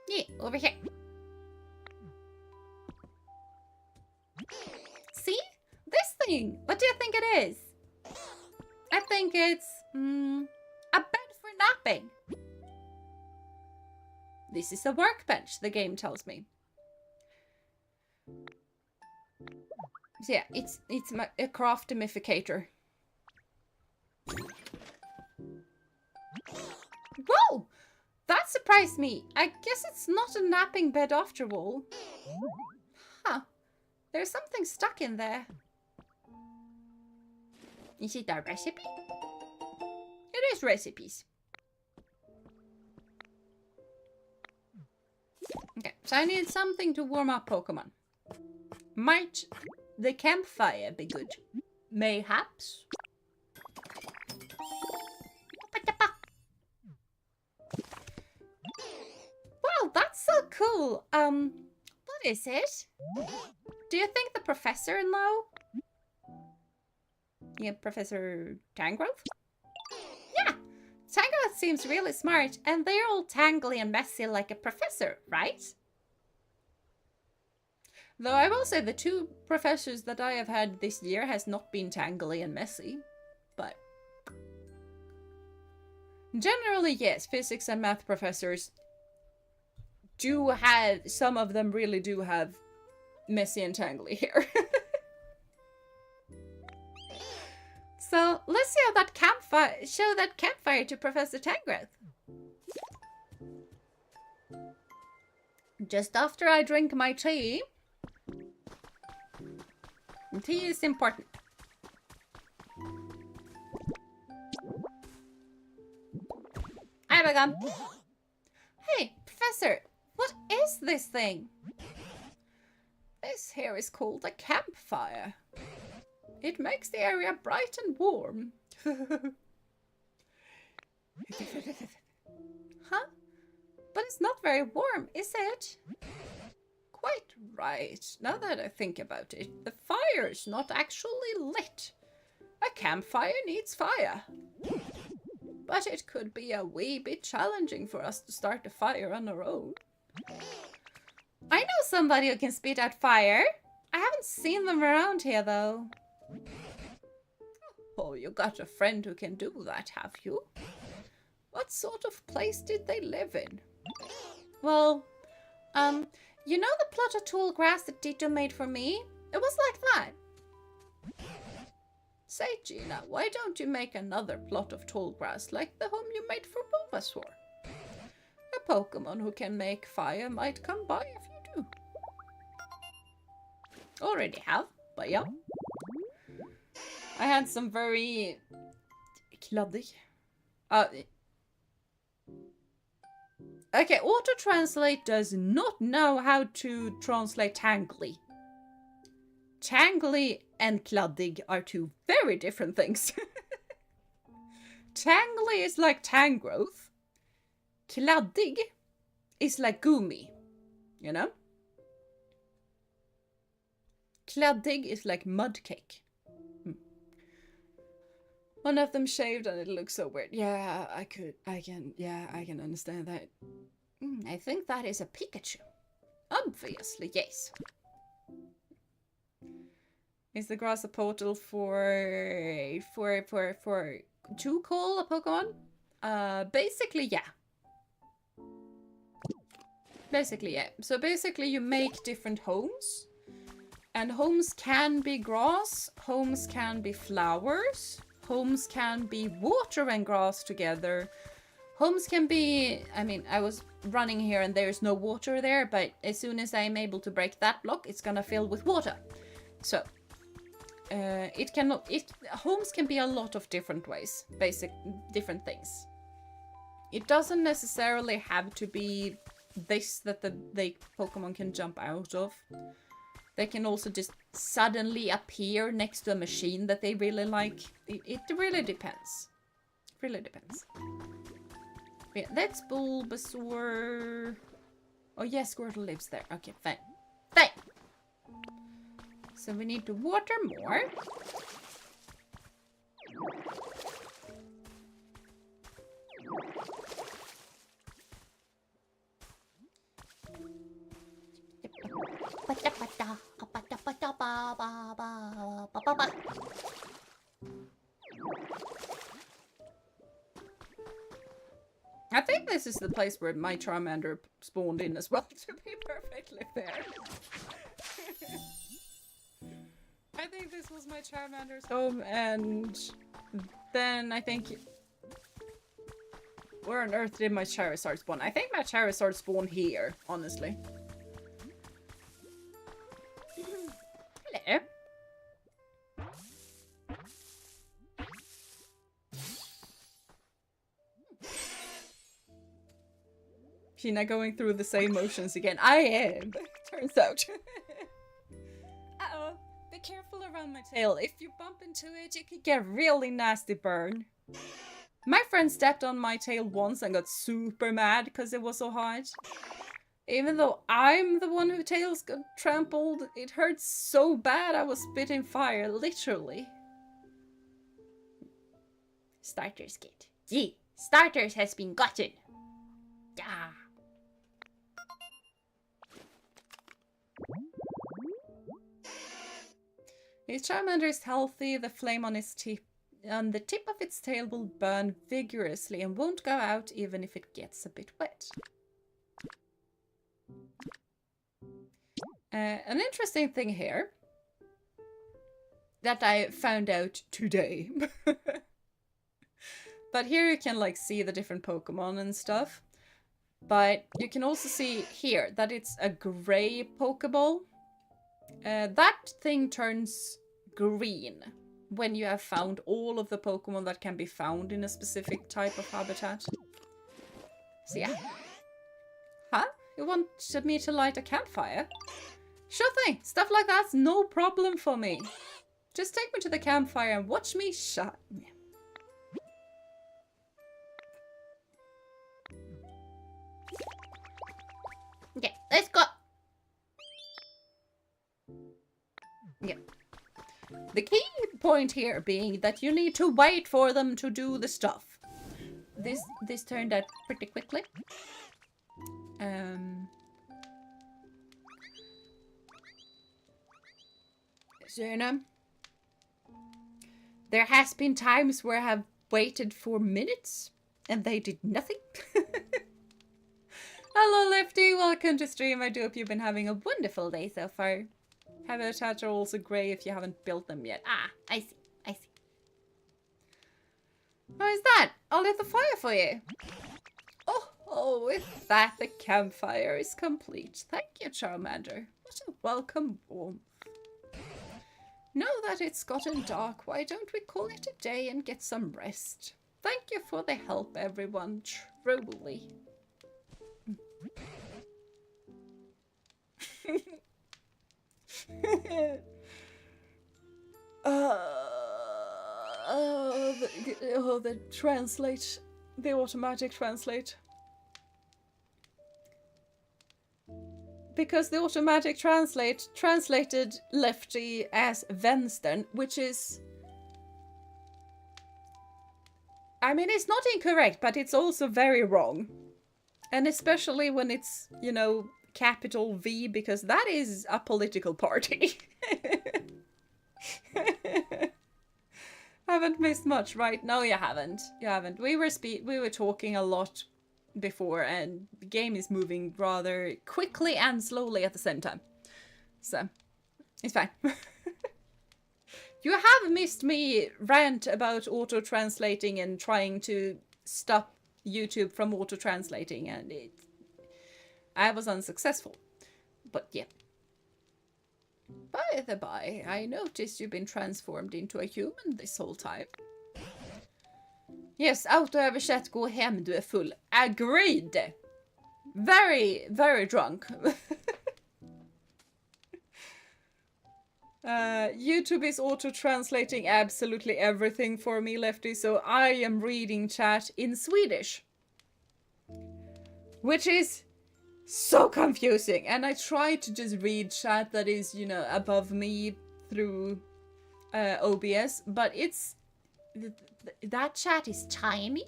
Yeah, over here. think it's a bed for napping. This is a workbench, the game tells me. So yeah, it's a craftimificator. Whoa! That surprised me. I guess it's not a napping bed after all. Huh. There's something stuck in there. Is it a recipe? It is recipes. Okay, so I need something to warm up Pokemon. Might the campfire be good? Mayhaps? Wow, that's so cool. What is it? Do you think the professor know? Yeah, Professor Tangrowth? Yeah, Tangrowth seems really smart, and they're all tangly and messy like a professor, right? Though I will say the 2 professors that I have had this year has not been tangly and messy, but... Generally, yes, physics and math professors do have, some of them really do have messy and tangly hair. So let's see how that campfire, show that campfire to Professor Tangrowth. Just after I drink my tea. Tea is important. Hi, Begum. Hey, Professor, what is this thing? This here is called a campfire. It makes the area bright and warm. Huh? But it's not very warm, is it? Quite right. Now that I think about it, the fire's not actually lit. A campfire needs fire. But it could be a wee bit challenging for us to start a fire on our own. I know somebody who can spit out fire. I haven't seen them around here, though. Oh, you got a friend who can do that, have you? What sort of place did they live in? Well, you know the plot of tall grass that Tito made for me? It was like that. Say, Jeena, why don't you make another plot of tall grass like the home you made for Bulbasaur? A Pokemon who can make fire might come by if you do. Already have, but yeah. I had some very kladdig. Okay, auto-translate does not know how to translate tangly. Tangly and kladdig are 2 very different things. Tangly is like Tangrowth. Kladdig is like Gumi. You know? Kladdig is like Mudcake. One of them shaved and it looks so weird. Yeah, I can understand that. I think that is a Pikachu. Obviously, yes. Is the grass a portal to call a Pokemon? Basically, yeah. Basically, yeah. So basically you make different homes. And homes can be grass, homes can be flowers. Homes can be water and grass together. Homes can be... I mean, I was running here and there's no water there, but as soon as I'm able to break that block, it's gonna fill with water. So, homes can be a lot of different ways. Different things. It doesn't necessarily have to be this that the Pokemon can jump out of. They can also just suddenly appear next to a machine that they really like. It really depends. It really depends. Yeah, that's Bulbasaur. Oh yes, Squirtle lives there. Okay, fine. Fine! So we need to water more. I think this is the place where my Charmander spawned in as well, to be perfectly fair. I think this was my Charmander's home, and then I think... Where on earth did my Charizard spawn? I think my Charizard spawned here, honestly. Hello. Jeena going through the same motions again. I am, turns out. Uh-oh. Be careful around my tail. If you bump into it, you could get really nasty burn. My friend stepped on my tail once and got super mad because it was so hot. Even though I'm the one whose tails got trampled, it hurts so bad I was spitting fire, literally. Starters kit. Gee, starters has been gotten. Yeah. If Charmander is healthy, the flame on its tip, on the tip of its tail will burn vigorously and won't go out even if it gets a bit wet. An interesting thing here that I found out today. But here you can like see the different Pokemon and stuff. But you can also see here that it's a gray Pokeball. That thing turns green when you have found all of the Pokemon that can be found in a specific type of habitat. So yeah. Huh? You wanted me to light a campfire? Sure thing. Stuff like that's no problem for me. Just take me to the campfire and watch me shine. Okay, let's go. Yeah. The key point here being that you need to wait for them to do the stuff. This turned out pretty quickly. Jeena, there has been times where I have waited for minutes and they did nothing. Hello Lefty, welcome to stream. I do hope you've been having a wonderful day so far. Habitats are also grey if you haven't built them yet. Ah, I see, I see. How is that? I'll lit the fire for you. Oh, with that the campfire is complete. Thank you, Charmander. What a welcome warmth. Now that it's gotten dark, why don't we call it a day and get some rest? Thank you for the help, everyone. Truly. The translate, the automatic translate. Because the automatic translate translated Lefty as Vänstern, which is... I mean, it's not incorrect, but it's also very wrong. And especially when it's, you know, capital V, because that is a political party. Haven't missed much, right? No, you haven't. You haven't. We were talking a lot before, and the game is moving rather quickly and slowly at the same time. So, it's fine. You have missed me rant about auto-translating and trying to stop YouTube from auto-translating, and I was unsuccessful. But yeah. By the by, I noticed you've been transformed into a human this whole time. Yes, auto-översätt, gå hem, du är full. Agreed! Very, very drunk. YouTube is auto-translating absolutely everything for me, Lefty, so I am reading chat in Swedish. Which is so confusing, and I try to just read chat that is, you know, above me through OBS, but it's... that chat is tiny.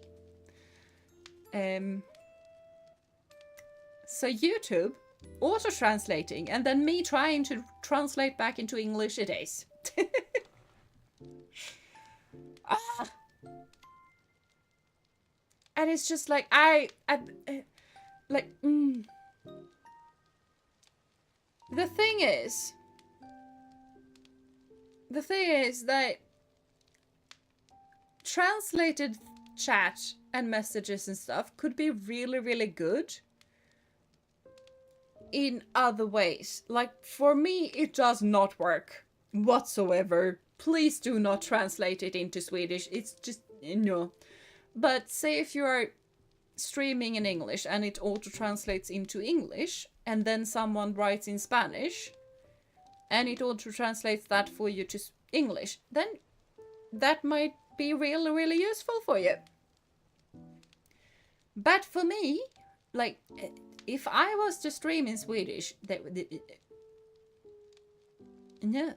So YouTube... auto-translating, and then me trying to translate back into English it is. Ah. And it's just like, like, The thing is that translated chat and messages and stuff could be really, really good in other ways. Like, for me, it does not work whatsoever. Please do not translate it into Swedish. It's just, no. But say if you are streaming in English and it auto-translates into English, and then someone writes in Spanish, and it auto-translates that for you to English, then that might be really, really useful for you. But for me, like, if I was to stream in Swedish, no.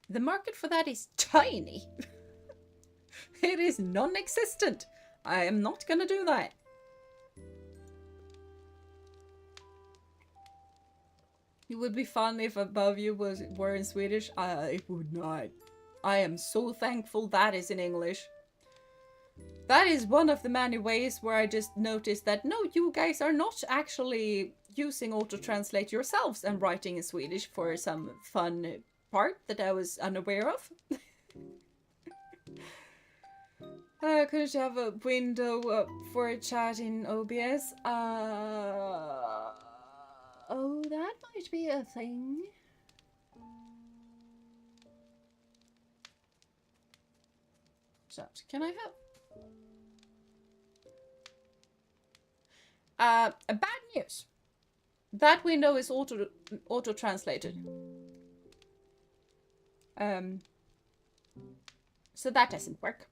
The market for that is tiny. It is non-existent. I am not gonna do that. It would be fun if above you were in Swedish. It would not. I am so thankful that is in English. That is one of the many ways where I just noticed that no, you guys are not actually using auto-translate yourselves and writing in Swedish for some fun part that I was unaware of. Couldn't you have a window for a chat in OBS? Oh, that might be a thing. Chat, can I have? Bad news. That window is auto-translated. So that doesn't work.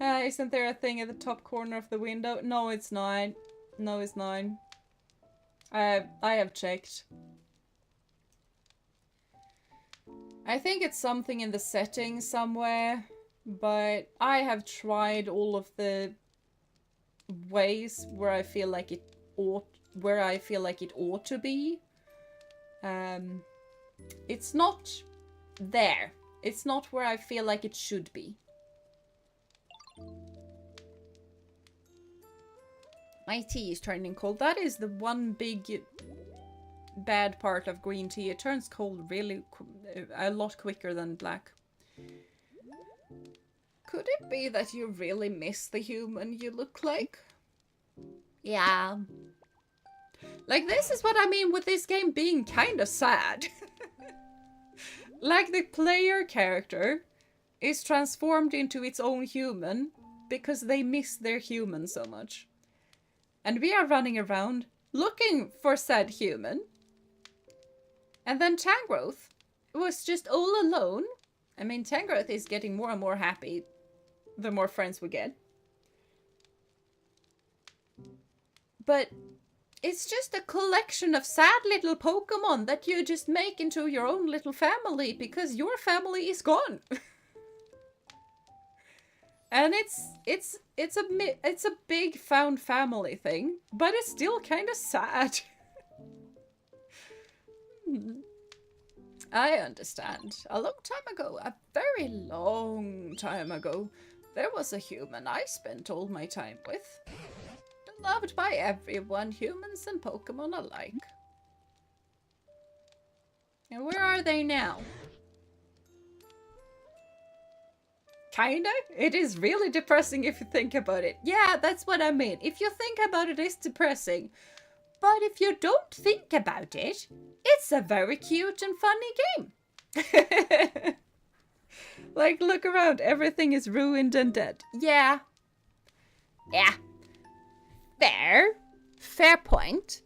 Isn't there a thing at the top corner of the window? No, it's not. No, it's not. I have checked. I think it's something in the settings somewhere, but I have tried all of the ways where I feel like it ought to be. It's not there. It's not where I feel like it should be. My tea is turning cold. That is the one big bad part of green tea. It turns cold really a lot quicker than black. Could it be that you really miss the human you look like? Yeah. Like, this is what I mean with this game being kind of sad. Like, the player character is transformed into its own human because they miss their human so much. And we are running around looking for said human. And then Tangrowth was just all alone. I mean, Tangrowth is getting more and more happy the more friends we get. But it's just a collection of sad little Pokemon that you just make into your own little family because your family is gone. And it's a big found family thing, but it's still kind of sad. I understand. A long time ago, a very long time ago, there was a human I spent all my time with. Loved by everyone, humans and Pokemon alike. And where are they now? Kinda. It is really depressing if you think about it. Yeah, that's what I mean. If you think about it, it's depressing. But if you don't think about it, it's a very cute and funny game. Like, look around. Everything is ruined and dead. Yeah. Yeah. Fair. Fair point.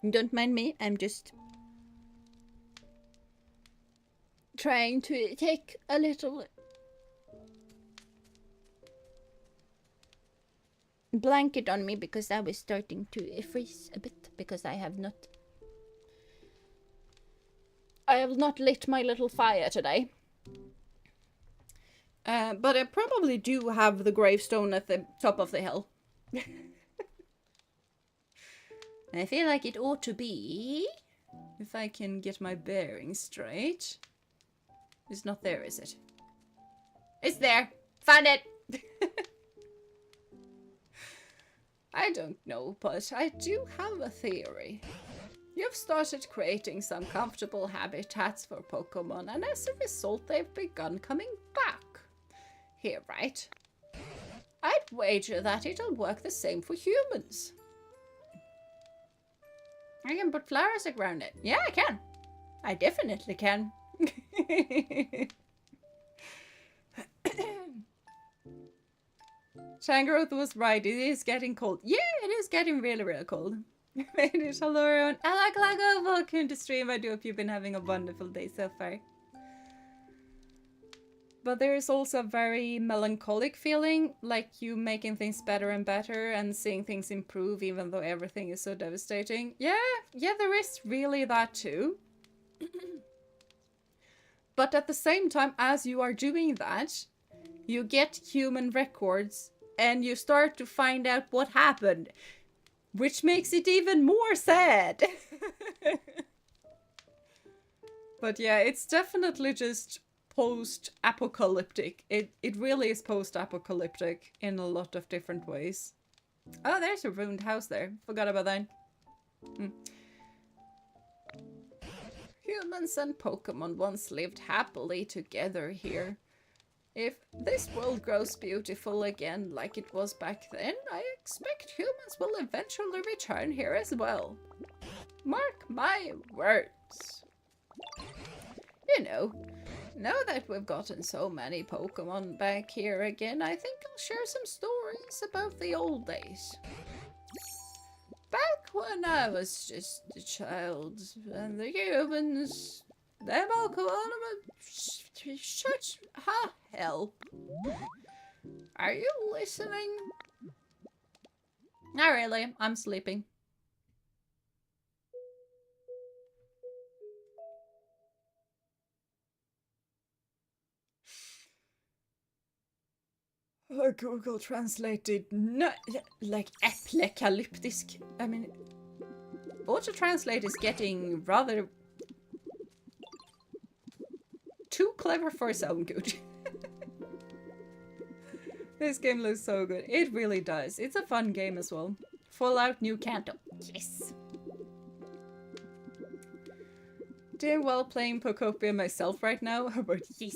Don't mind me. I'm just trying to take a little blanket on me because I was starting to freeze a bit because I have not lit my little fire today. But I probably do have the gravestone at the top of the hill. I feel like it ought to be, if I can get my bearings straight. It's not there, is it? It's there! Found it! I don't know, but I do have a theory. You've started creating some comfortable habitats for Pokemon, and as a result, they've begun coming back. Here, right? I'd wager that it'll work the same for humans. I can put flowers around it. Yeah, I can. I definitely can. Shangrowth was right. It is getting cold. Yeah, it is getting really, really cold. Hello, everyone. Alakalago, welcome to stream. I do hope you've been having a wonderful day so far. But there is also a very melancholic feeling, like you making things better and better and seeing things improve even though everything is so devastating. Yeah, there is really that too. But at the same time, as you are doing that, you get human records and you start to find out what happened, which makes it even more sad. But yeah, it's definitely just post-apocalyptic. It really is post-apocalyptic in a lot of different ways. Oh, there's a ruined house there. Forgot about that. Humans and Pokemon once lived happily together here. If this world grows beautiful again like it was back then, I expect humans will eventually return here as well. Mark my words. You know, now that we've gotten so many Pokemon back here again, I think I'll share some stories about the old days. Back when I was just a child, and the humans, them Pokemon, shut hell. Are you listening? Not really, I'm sleeping. Google translated like apocalyptic. I mean, auto-translate is getting rather too clever for its own good. This game looks so good. It really does. It's a fun game as well. Fallout New Kanto. Yes! Doing well playing Pokopia myself right now, but yes!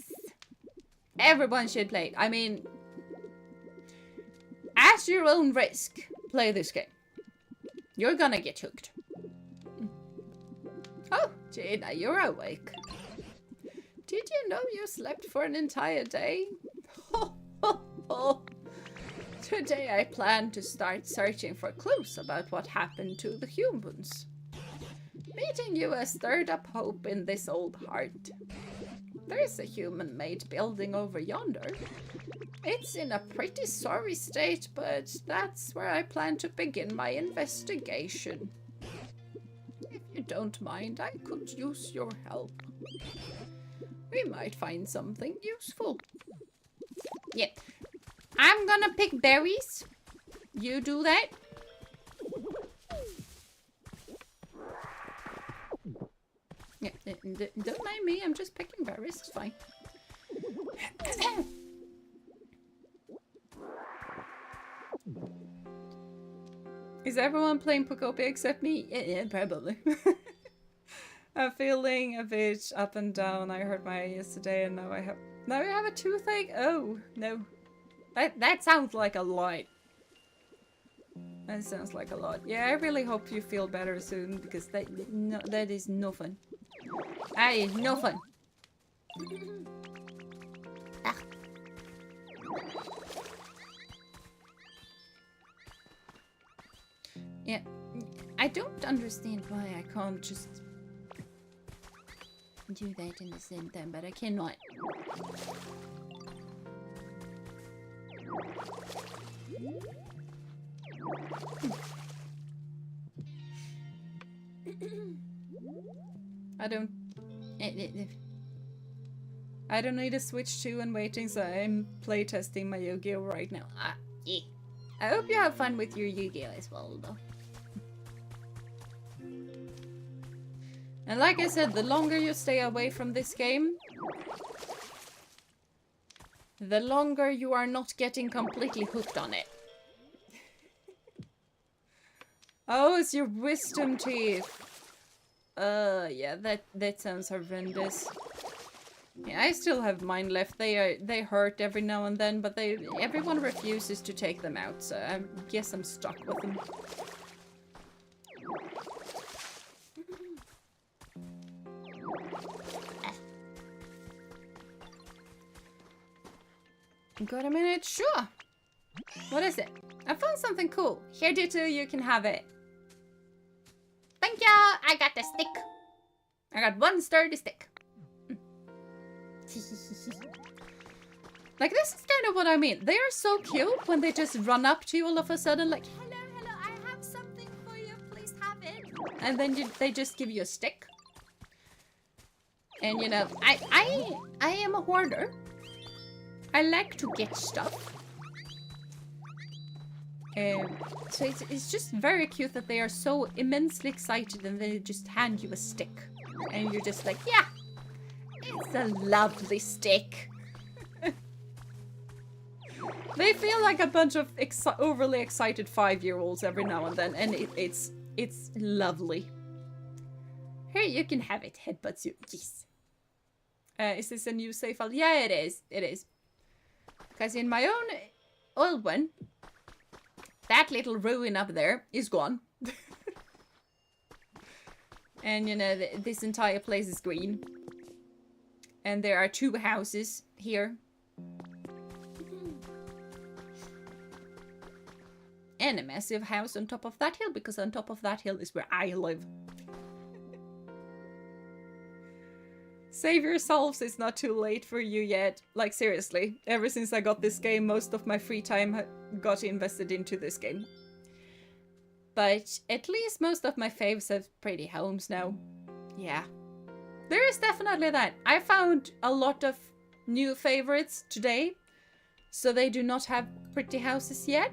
Everyone should play it. I mean, at your own risk, play this game. You're gonna get hooked. Oh, Jeena, you're awake. Did you know you slept for an entire day? Ho, ho, ho. Today I plan to start searching for clues about what happened to the humans. Meeting you has stirred up hope in this old heart. There's a human-made building over yonder. It's in a pretty sorry state, but that's where I plan to begin my investigation. If you don't mind, I could use your help. We might find something useful. Yeah. I'm gonna pick berries. You do that. Yeah, don't mind me, I'm just picking berries, it's fine. Is everyone playing Pokopia except me? Yeah, probably. I'm feeling a bit up and down. I hurt my eye yesterday and now I have a toothache. Oh, no. That sounds like a lot. That sounds like a lot. Yeah, I really hope you feel better soon because that is no fun. That is no fun. Ah. Yeah, I don't understand why I can't just do that in the same time, but I cannot. I don't need a Switch 2 and waiting, so I'm playtesting my Yu-Gi-Oh right now. Yeah. I hope you have fun with your Yu-Gi-Oh as well, though. And like I said, the longer you stay away from this game, the longer you are not getting completely hooked on it. Oh, it's your wisdom teeth. Yeah, that sounds horrendous. Yeah, I still have mine left. They hurt every now and then, but everyone refuses to take them out, so I guess I'm stuck with them. Got a minute? Sure. What is it? I found something cool. Here, you two, you can have it. Thank you! I got the stick. I got one sturdy stick. Like, this is kind of what I mean. They are so cute when they just run up to you all of a sudden, like, hello, hello, I have something for you, please have it. And then they just give you a stick. And you know, I am a hoarder. I like to get stuff. So it's just very cute that they are so immensely excited and they just hand you a stick. And you're just like, yeah, it's a lovely stick. They feel like a bunch of overly excited 5-year-olds every now and then, and it's lovely. Here, you can have it, headbutts you. Yes. Is this a new save file? Yeah, it is. It is. Because in my own old one, that little ruin up there is gone. And, you know, this entire place is green. And there are 2 houses here. And a massive house on top of that hill, because on top of that hill is where I live. Save yourselves, it's not too late for you yet. Like, seriously, ever since I got this game, most of my free time got invested into this game. But at least most of my faves have pretty homes now. Yeah. There is definitely that. I found a lot of new favorites today, so they do not have pretty houses yet.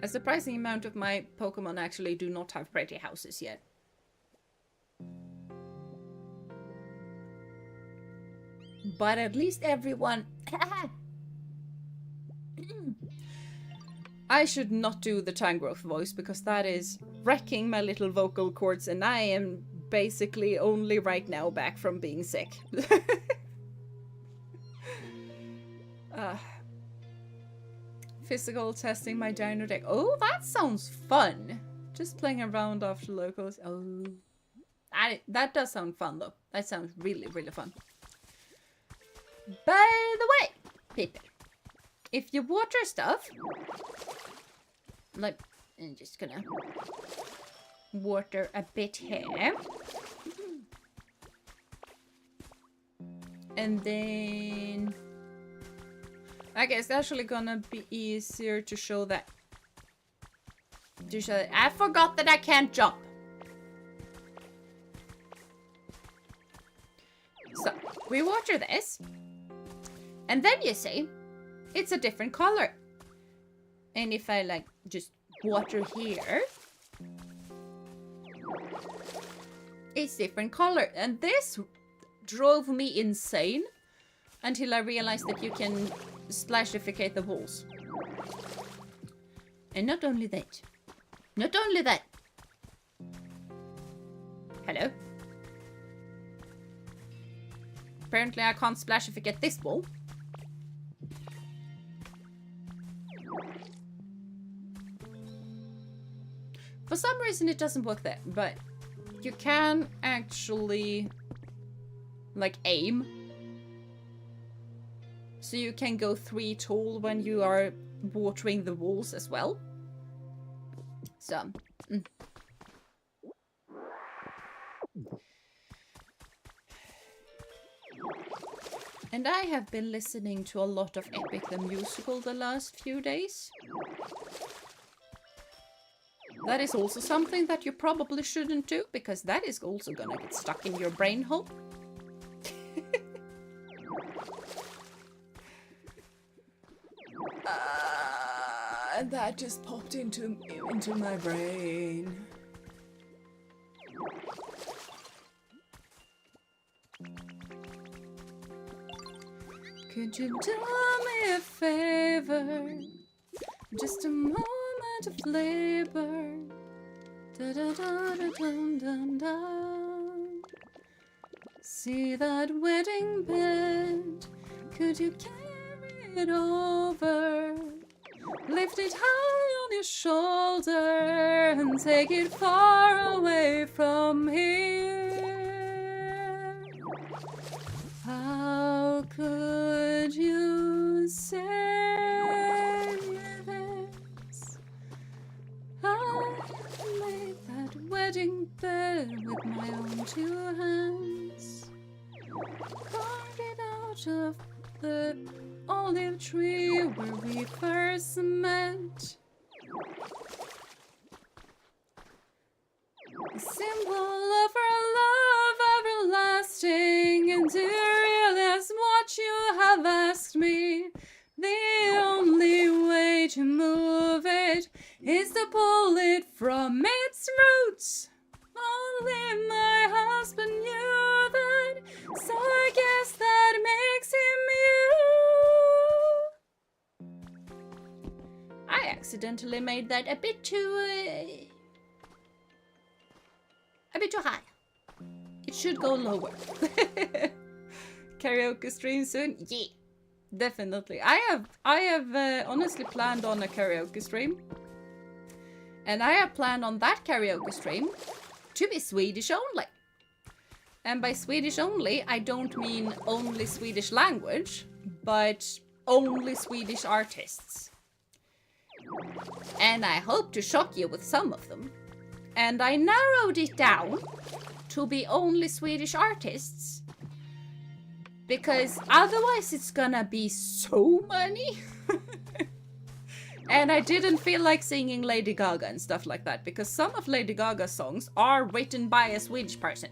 A surprising amount of my Pokemon actually do not have pretty houses yet. But at least everyone... I should not do the Tangrowth voice because that is wrecking my little vocal cords, and I am basically only right now back from being sick. Physical testing my dino deck. Oh, that sounds fun. Just playing around after locals. Oh, that does sound fun though. That sounds really, really fun. By the way, people, if you water stuff, like, I'm just gonna water a bit here. And then I guess it's actually gonna be easier to show that. I forgot that I can't jump. So we water this. And then you see, it's a different color. And if I like just water here, it's different color. And this drove me insane until I realized that you can splashificate the walls. And not only that. Not only that. Hello? Apparently I can't splashificate this wall. For some reason it doesn't work there, but you can actually like aim. So you can go 3 tall when you are watering the walls as well. So. And I have been listening to a lot of Epic the Musical the last few days. That is also something that you probably shouldn't do, because that is also gonna get stuck in your brain hole. And that just popped into my brain. Could you do me a favor? Just a moment of labor. Da da da da dum dum dum. See that wedding bed? Could you carry it over? Lift it high on your shoulder and take it far away from here. How could you say this? I made that wedding bed with my own 2 hands. Carved it out of the olive tree where we first met. A symbol of our love everlasting, and to realize what you have asked me, the only way to move it is to pull it from its roots. Only my husband knew that, so I guess that makes him you. I accidentally made that a bit too high. It should go lower. Karaoke stream soon? Yeah, definitely. I have honestly planned on a karaoke stream, and I have planned on that karaoke stream to be Swedish only. And by Swedish only, I don't mean only Swedish language, but only Swedish artists. And I hope to shock you with some of them. And I narrowed it down to be only Swedish artists, because otherwise it's gonna be so many. And I didn't feel like singing Lady Gaga and stuff like that, because some of Lady Gaga's songs are written by a Swedish person.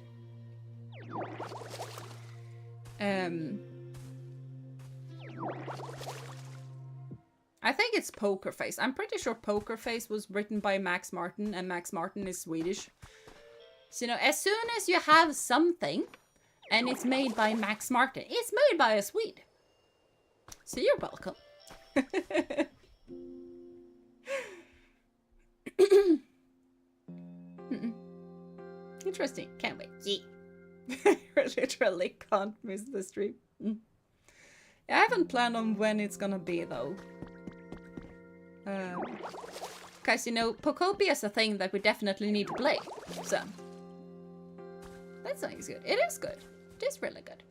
I think it's Poker Face. I'm pretty sure Poker Face was written by Max Martin, and Max Martin is Swedish. So, you know, as soon as you have something and it's made by Max Martin, it's made by a Swede. So you're welcome. Interesting. Can't wait. Yeah. I literally can't miss the stream. I haven't planned on when it's gonna be, though. Because, you know, Pokopia is a thing that we definitely need to play. So, that sounds good. It is good. It is really good.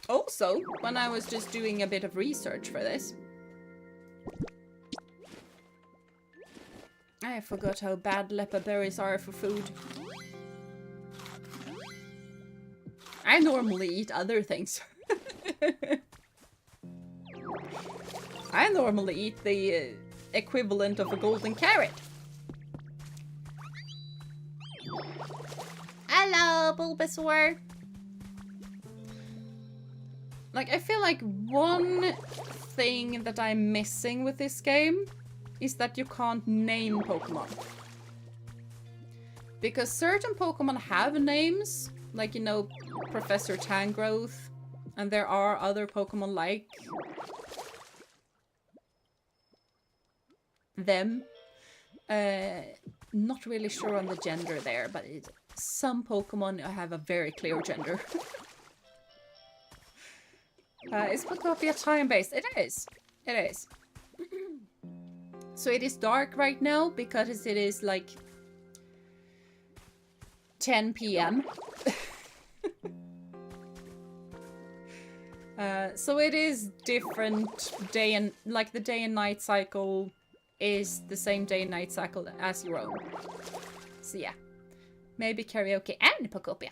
Also, when I was just doing a bit of research for this, I forgot how bad leopard berries are for food. I normally eat other things. I normally eat the equivalent of a golden carrot. Hello, Bulbasaur. Like, I feel like one thing that I'm missing with this game is that you can't name Pokemon. Because certain Pokemon have names, like, you know, Professor Tangrowth, and there are other Pokemon like them. Not really sure on the gender there, but some Pokemon have a very clear gender. Is Pokopia time-based? It is. It is. So it is dark right now because it is like 10 p.m. So it is different day and like the day and night cycle is the same day and night cycle as your own. So yeah, maybe karaoke and Pokopia.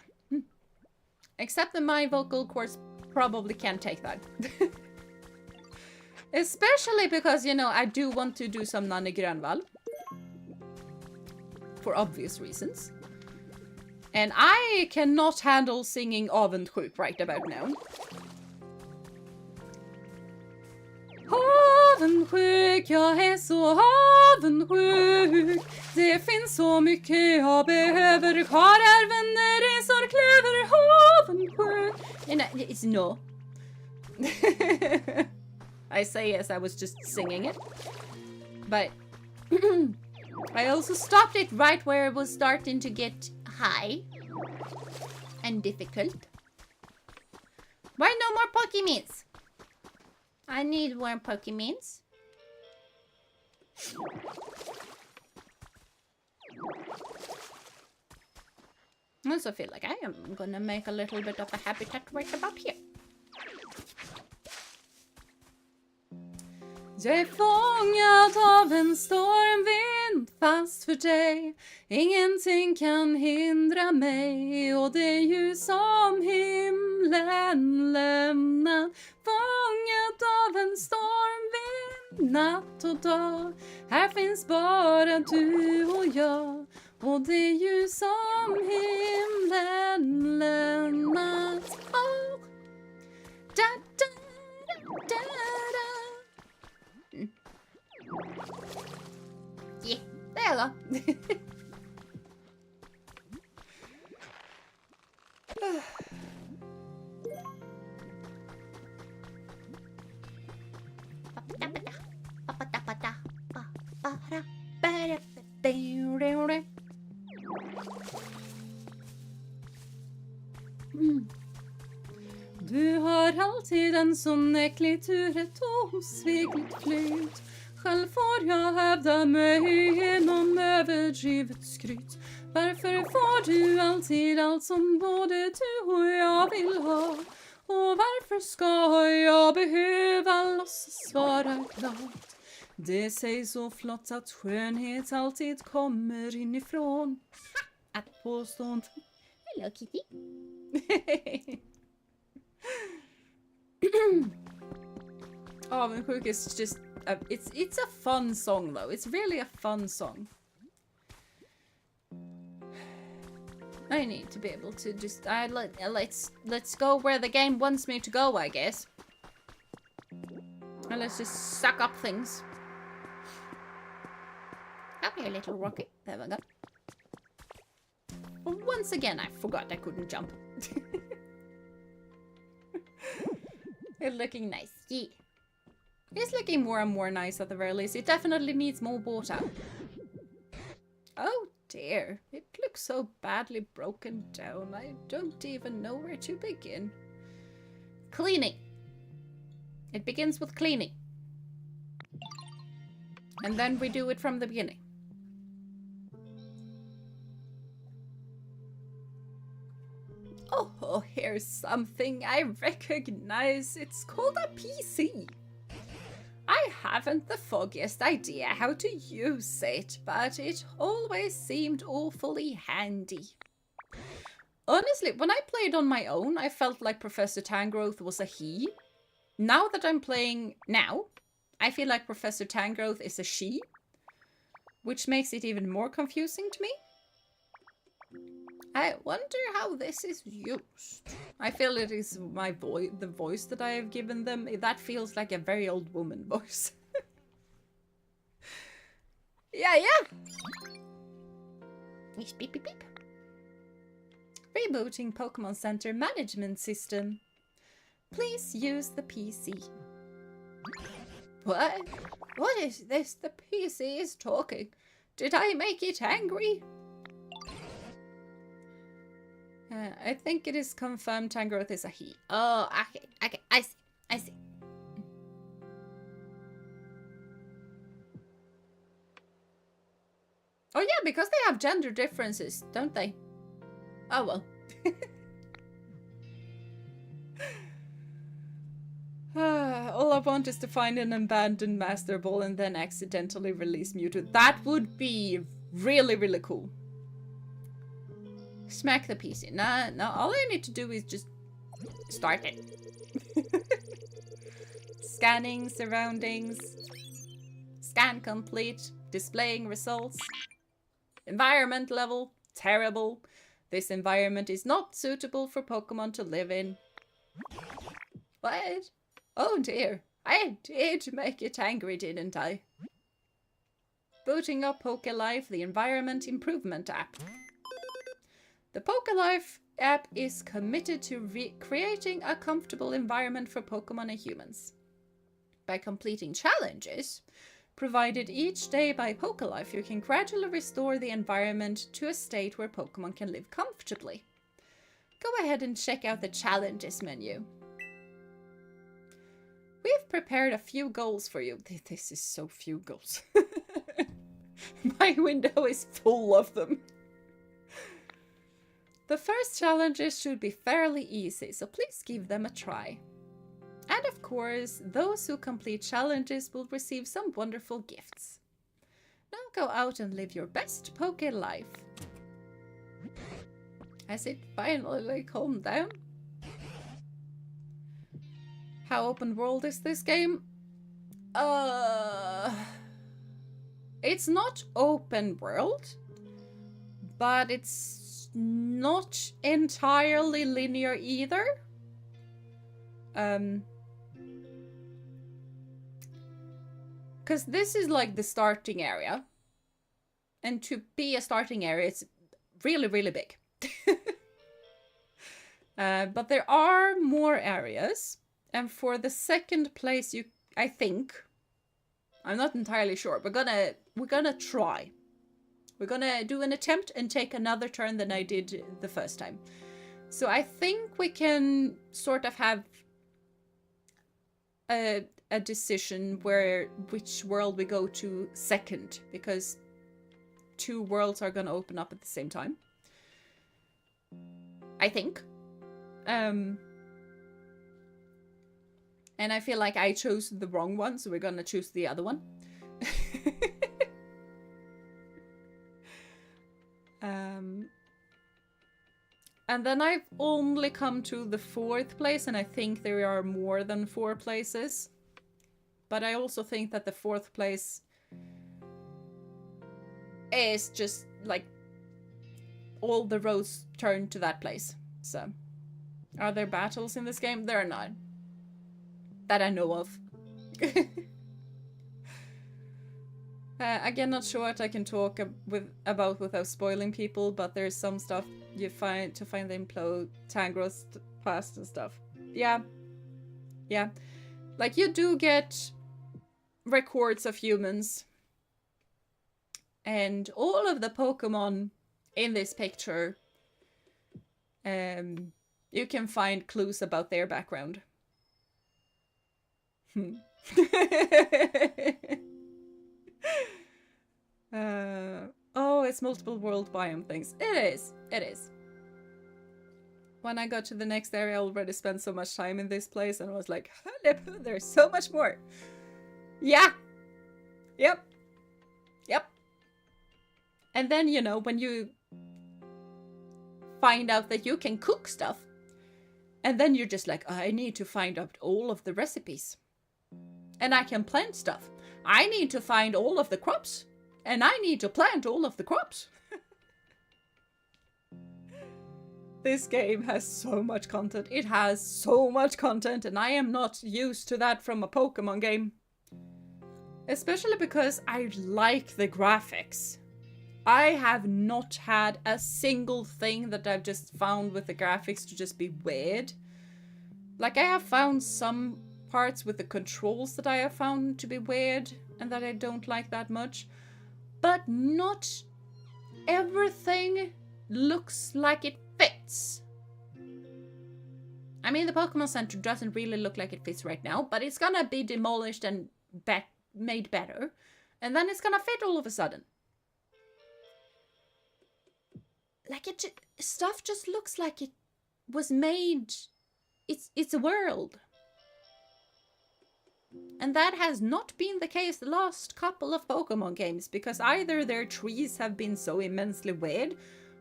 Except that my vocal cords probably can't take that. Especially because, you know, I do want to do some Nanne Grönvall. For obvious reasons. And I cannot handle singing Avundsjuk right about now. Avundsjuk, jag är så avundsjuk. Det finns så mycket jag behöver. Karlar, vänner, resor, klöver. Avundsjuk, You know, it's no. I say as I was just singing it. But I also stopped it right where it was starting to get high and difficult. Why no more Pokemins? I need more Pokemins. I also feel like I am gonna make a little bit of a habitat right about here. Jag är fångad av en stormvind fast för dig. Ingenting kan hindra mig och det är ju som himlen lämnat. Fångad av en stormvind natt och dag. Här finns bara du och jag. Och det är ju som himlen lämnat. Oh. Da, da, da, da. Yeah, there då. Du har alltid en sån äcklig tur, ett osvikligt flyt. Själv får jag hävda mig genom överdrivet skryt. Varför får du alltid allt som både du och jag vill ha? Och varför ska jag behöva låtsas vara glad? Det sägs så flott att skönhet alltid kommer inifrån. Att påstå... Hello Kitty. Avundsjuk is just... it's a fun song though. It's really a fun song. I need to be able to just... let's go where the game wants me to go, I guess. And let's just suck up things. Come here, little rocket. There we go. Once again, I forgot I couldn't jump. It's looking nice. Yeah. It's looking more and more nice at the very least. It definitely needs more water. Oh dear. It looks so badly broken down. I don't even know where to begin. Cleaning. It begins with cleaning. And then we do it from the beginning. Oh, here's something I recognize. It's called a PC. I haven't the foggiest idea how to use it, but it always seemed awfully handy. Honestly, when I played on my own, I felt like Professor Tangrowth was a he. Now that I'm playing now, I feel like Professor Tangrowth is a she, which makes it even more confusing to me. I wonder how this is used. I feel it is my the voice that I have given them. That feels like a very old woman voice. Yeah. Beep, beep, beep, beep. Rebooting Pokemon Center management system. Please use the PC. What? What is this? The PC is talking. Did I make it angry? I think it is confirmed Tangrowth is a he. Oh, okay, I see. Oh yeah, because they have gender differences, don't they? Oh well. All I want is to find an abandoned Master Ball and then accidentally release Mewtwo. That would be really, really cool. Smack the PC. No, all I need to do is just start it. Scanning surroundings. Scan complete. Displaying results. Environment level. Terrible. This environment is not suitable for Pokemon to live in. What? Oh dear. I did make it angry, didn't I? Booting up PokeLife, the Environment Improvement app. The PokeLife app is committed to creating a comfortable environment for Pokemon and humans. By completing challenges provided each day by Pokelife, you can gradually restore the environment to a state where Pokemon can live comfortably. Go ahead and check out the challenges menu. We've prepared a few goals for you. This is so few goals. My window is full of them. The first challenges should be fairly easy, so please give them a try. And of course, those who complete challenges will receive some wonderful gifts. Now go out and live your best Poke life. Has it finally calmed down? How open world is this game? It's not open world, but it's not entirely linear either. Because this is like the starting area. And to be a starting area, it's really, really big. But there are more areas. And for the second place, I think, I'm not entirely sure. We're gonna try. We're gonna do an attempt and take another turn than I did the first time. So I think we can sort of have a decision which world we go to second, because 2 worlds are gonna open up at the same time. I think. And I feel like I chose the wrong one, so we're gonna choose the other one. And then I've only come to the 4th place, and I think there are more than 4 places. But I also think that the 4th place is just like all the roads turn to that place. So, are there battles in this game? There are not. That I know of. Again, not sure what I can talk about without spoiling people, but there's some stuff you find to find the implode Tangrowth past and stuff. Yeah. Yeah. Like, you do get records of humans. And all of the Pokemon in this picture, you can find clues about their background. Oh, it's multiple world biome things. It is. It is. When I got to the next area, I already spent so much time in this place, and I was like, there's so much more. Yeah. Yep. Yep. And then, you know, when you find out that you can cook stuff, and then you're just like, I need to find out all of the recipes. And I can plant stuff. I need to find all of the crops. And I need to plant all of the crops. This game has so much content. It has so much content, and I am not used to that from a Pokemon game. Especially because I like the graphics. I have not had a single thing that I've just found with the graphics to just be weird. Like, I have found some parts with the controls that I have found to be weird and that I don't like that much. But not everything looks like it fits. I mean, the Pokemon Center doesn't really look like it fits right now, but it's gonna be demolished and made better. And then it's gonna fit all of a sudden. Like, stuff just looks like it was made. It's a world. And that has not been the case the last couple of Pokemon games, because either their trees have been so immensely weird,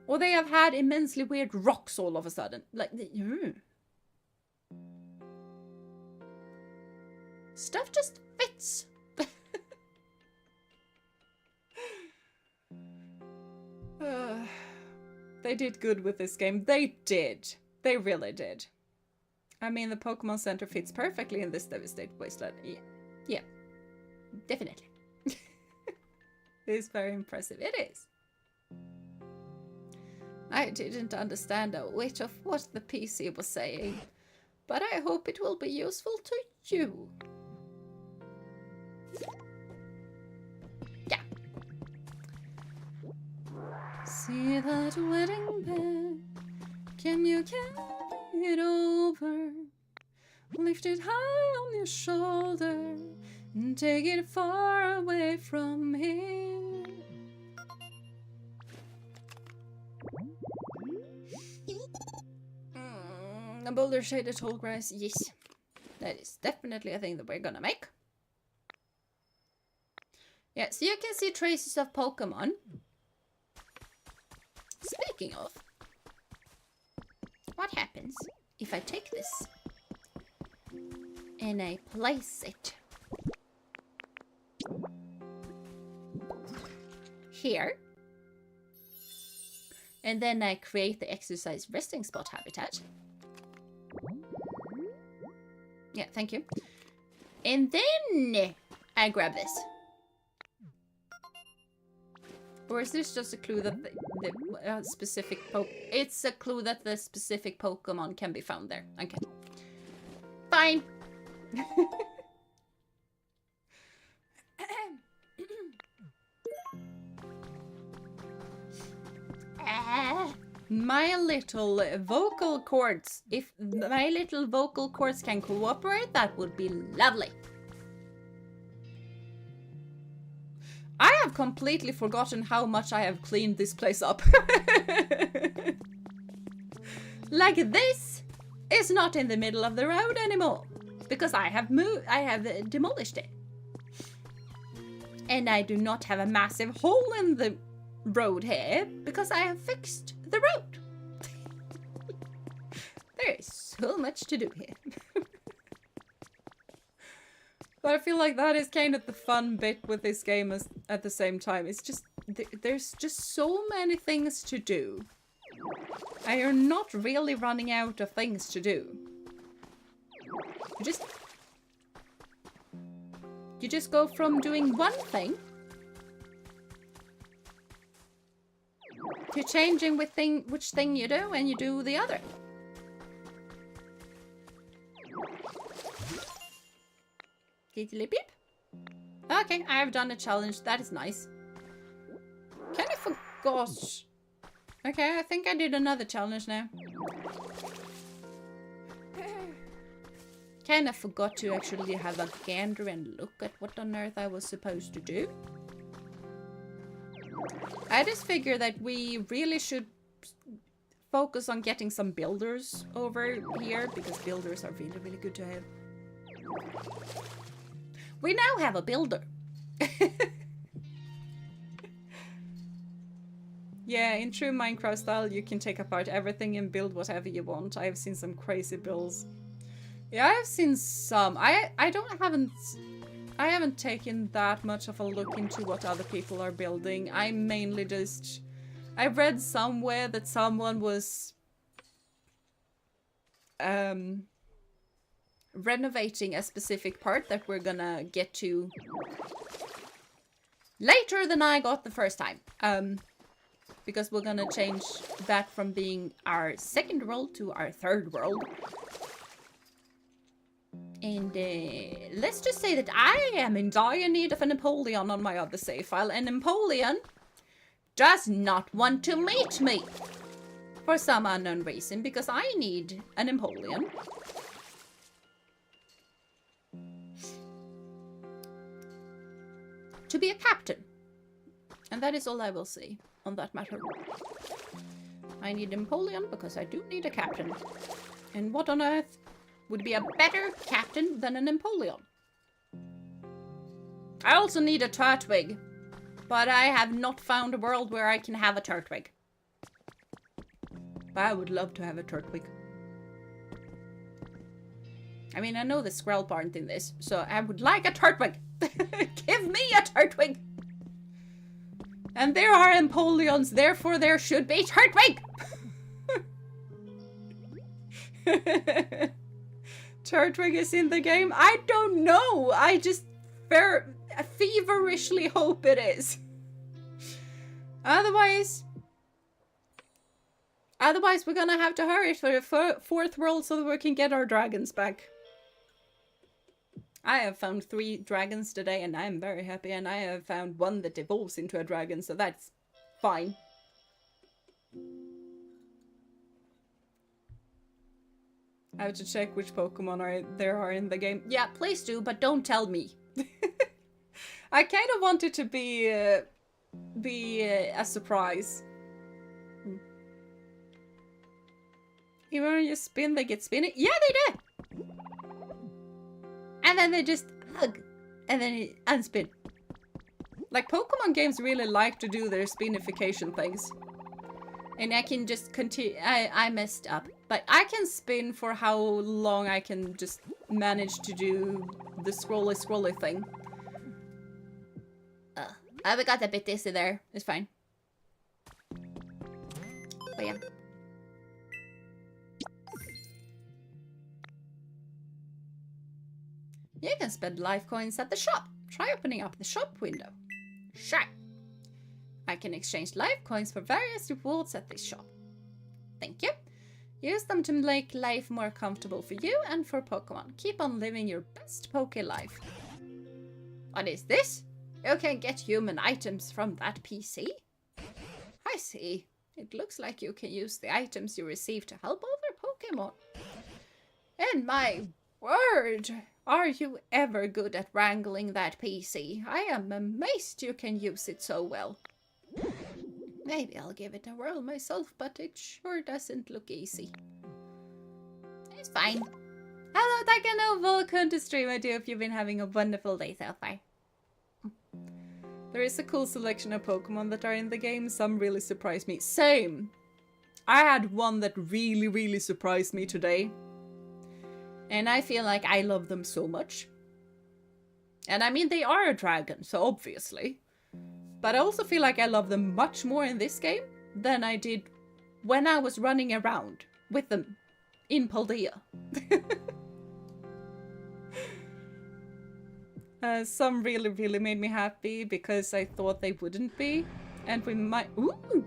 or they have had immensely weird rocks all of a sudden. Like, stuff just fits. They did good with this game. They did. They really did. I mean, the Pokemon Center fits perfectly in this devastated wasteland. Yeah. Definitely. It is very impressive. It is. I didn't understand a whit of what the PC was saying, but I hope it will be useful to you. Yeah. See that wedding band? Can you carry it over? Lift it high on your shoulder and take it far away from here. A boulder shaded tall grass, yes. That is definitely a thing that we're gonna make. Yeah, so you can see traces of Pokemon. Speaking of, what happens if I take this and I place it here, and then I create the exercise resting spot habitat. Yeah, thank you. And then I grab this. Or is this just a clue that the specific it's a clue that the specific Pokemon can be found there. Okay. Fine. My little vocal cords. If my little vocal cords can cooperate, that would be lovely. I have completely forgotten how much I have cleaned this place up. Like, this is not in the middle of the road anymore because I have demolished it. And I do not have a massive hole in the road here because I have fixed the road. There is so much to do here. But I feel like that is kind of the fun bit with this game at the same time. It's just, there's just so many things to do. And you're not really running out of things to do. You just go from doing one thing to changing which thing you do, and you do the other. Diddly beep. Okay, I have done a challenge. That is nice. Kinda forgot. Okay, I think I did another challenge now. Kinda forgot to actually have a gander and look at what on earth I was supposed to do. I just figure that we really should focus on getting some builders over here, because builders are really, really good to have. We now have a builder. Yeah, in true Minecraft style, you can take apart everything and build whatever you want. I've seen some crazy builds. Yeah, I've seen some. I haven't taken that much of a look into what other people are building. I mainly just... I read somewhere that someone was renovating a specific part that we're gonna get to later than I got the first time. Because we're gonna change that from being our second world to our third world. And let's just say that I am in dire need of a Napoleon on my other save file, and Napoleon does not want to meet me for some unknown reason, because I need a Napoleon. To be a captain. And that is all I will say on that matter. I need Napoleon because I do need a captain. And what on earth would be a better captain than a Napoleon? I also need a Turtwig, but I have not found a world where I can have a Turtwig. But I would love to have a Turtwig. I mean, I know the Skrelp aren't in this, so I would like a Turtwig. Give me a Turtwig! And there are Napoleons, therefore there should be Turtwig! Turtwig is in the game? I don't know! I just feverishly hope it is. Otherwise, Otherwise, we're gonna have to hurry for the fourth world so that we can get our dragons back. I have found 3 dragons today and I am very happy, and I have found 1 that evolves into a dragon, so that's fine. I have to check which Pokemon there are in the game. Yeah, please do, but don't tell me. I kind of want it to be a surprise. Even when you spin, they get spinning. Yeah, they do! And then they just hug. And then unspin. Like, Pokemon games really like to do their spinification things. And I can just continue. I messed up. But I can spin for how long I can just manage to do the scrolly thing. I got a bit dizzy there. It's fine. But yeah. You can spend life coins at the shop. Try opening up the shop window. Sure. I can exchange life coins for various rewards at this shop. Thank you. Use them to make life more comfortable for you and for Pokemon. Keep on living your best Poke life. What is this? You can get human items from that PC? I see. It looks like you can use the items you receive to help other Pokemon. And my word! Are you ever good at wrangling that PC? I am amazed you can use it so well. Maybe I'll give it a whirl myself, but it sure doesn't look easy. It's fine. Hello, Takano. Welcome to stream. I do hope you've been having a wonderful day so far. There is a cool selection of Pokemon that are in the game. Some really surprised me. Same. I had one that really surprised me today. And I feel like I love them so much. And I mean, they are a dragon, so obviously. But I also feel like I love them much more in this game than I did when I was running around with them in Paldea. Some really made me happy because I thought they wouldn't be. And we might... Ooh!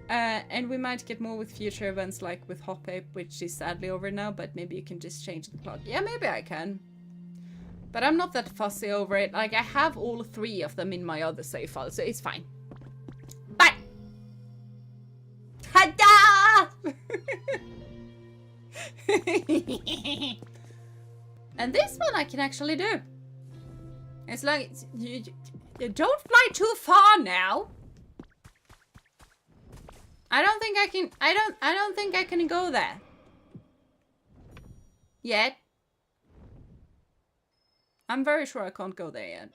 And we might get more with future events like with Hoppe, which is sadly over now, but maybe you can just change the plot. Yeah, maybe I can. But I'm not that fussy over it. Like, I have all 3 of them in my other save file, so it's fine. Bye! Tada! And this one I can actually do. It's like, you don't fly too far now. I don't think I can, I don't think I can go there. Yet. I'm very sure I can't go there yet.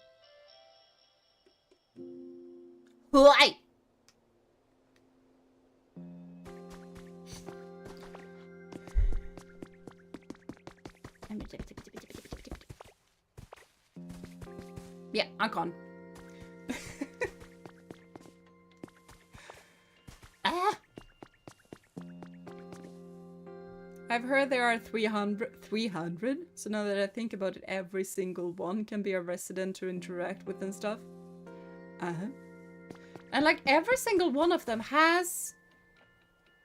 Why? Yeah, I can't. I've heard there are 300? So now that I think about it, every single one can be a resident to interact with and stuff. And like every single one of them has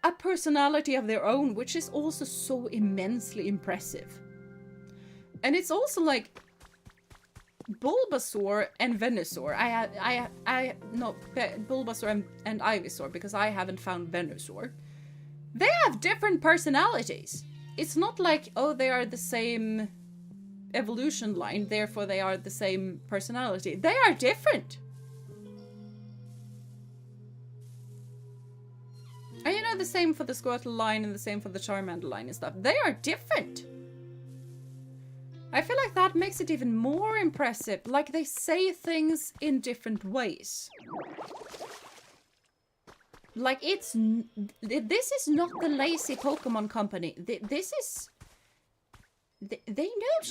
a personality of their own, which is also so immensely impressive. And it's also like Bulbasaur and Venusaur. No, Bulbasaur and Ivysaur, because I haven't found Venusaur. They have different personalities. It's not like, oh, they are the same evolution line, therefore they are the same personality. They are different. And you know, the same for the Squirtle line and the same for the Charmander line and stuff. They are different. I feel like that makes it even more impressive. Like, they say things in different ways. Like, it's... This is not the lazy Pokemon Company. This is... They know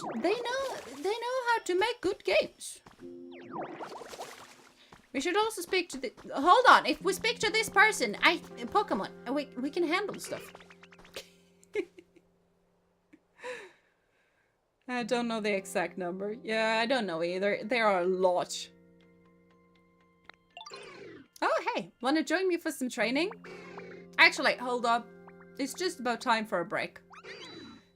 how to make good games. We should also speak to the... Hold on, if we speak to this person, Pokemon, we can handle stuff. I don't know the exact number. Yeah, I don't know either. There are a lot. Oh, hey, wanna join me for some training? Actually, hold up. It's just about time for a break.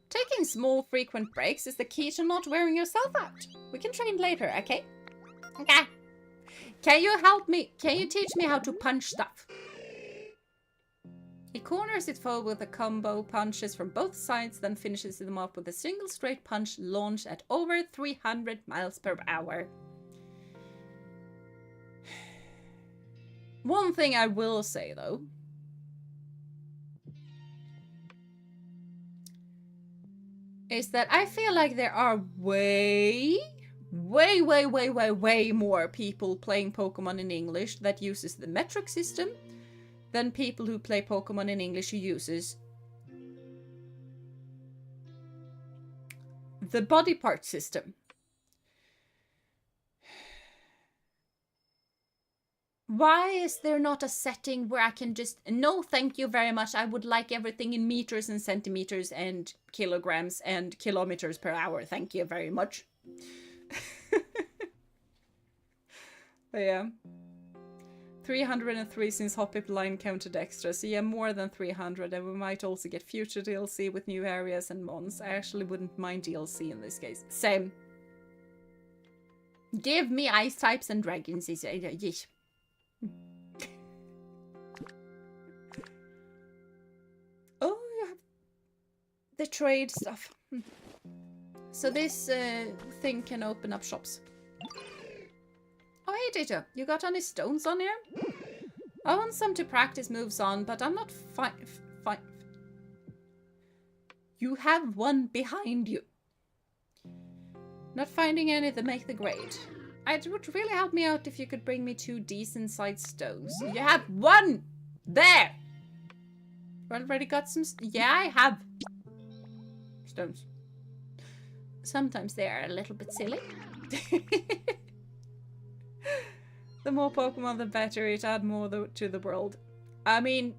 Taking small, frequent breaks is the key to not wearing yourself out. We can train later, okay? Okay. Can you help me? Can you teach me how to punch stuff? He corners his foe with a combo, punches from both sides, then finishes them off with a single straight punch launched at over 300 miles per hour. One thing I will say, though, is that I feel like there are way more people playing Pokemon in English that uses the metric system than people who play Pokemon in English who uses the body part system. Why is there not a setting where I can just, no thank you very much, I would like everything in meters and centimeters and kilograms and kilometers per hour, thank you very much. But yeah. 303 since Hoppip line counted extra, so yeah, more than 300, and we might also get future DLC with new areas and mons. I actually wouldn't mind DLC in this case. Same. Give me ice types and dragons. Yeesh. Oh, you have the trade stuff. So this thing can open up shops. Oh, hey, Data. You got any stones on here? I want some to practice moves on, but I'm not fine. You have one behind you. Not finding any that make the grade. It would really help me out if you could bring me 2 decent-sized stones. You have one! There! Already got some... Yeah, I have stones. Sometimes they are a little bit silly. The more Pokemon, the better. It adds more to the world. I mean...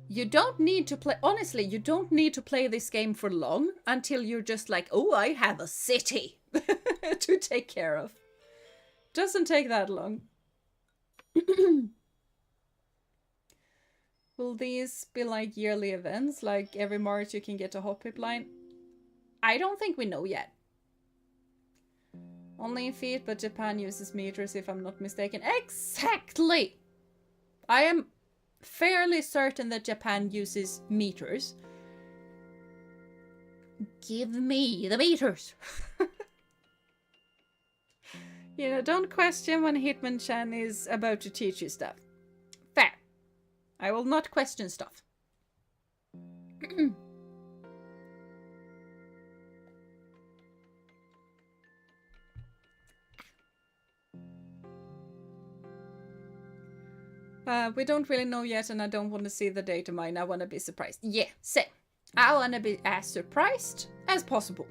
You don't need to play... Honestly, you don't need to play this game for long until you're just like, oh, I have a city to take care of. Doesn't take that long. Will these be like yearly events? Like every March you can get a Hoppip line? I don't think we know yet. Only in feet, but Japan uses meters if I'm not mistaken. Exactly! I am fairly certain that Japan uses meters. Give me the meters! You know, don't question when Hitmonchan is about to teach you stuff. Fair. I will not question stuff. We don't really know yet, and I don't want to see the data mine. I want to be surprised. Yeah, same. I want to be as surprised as possible.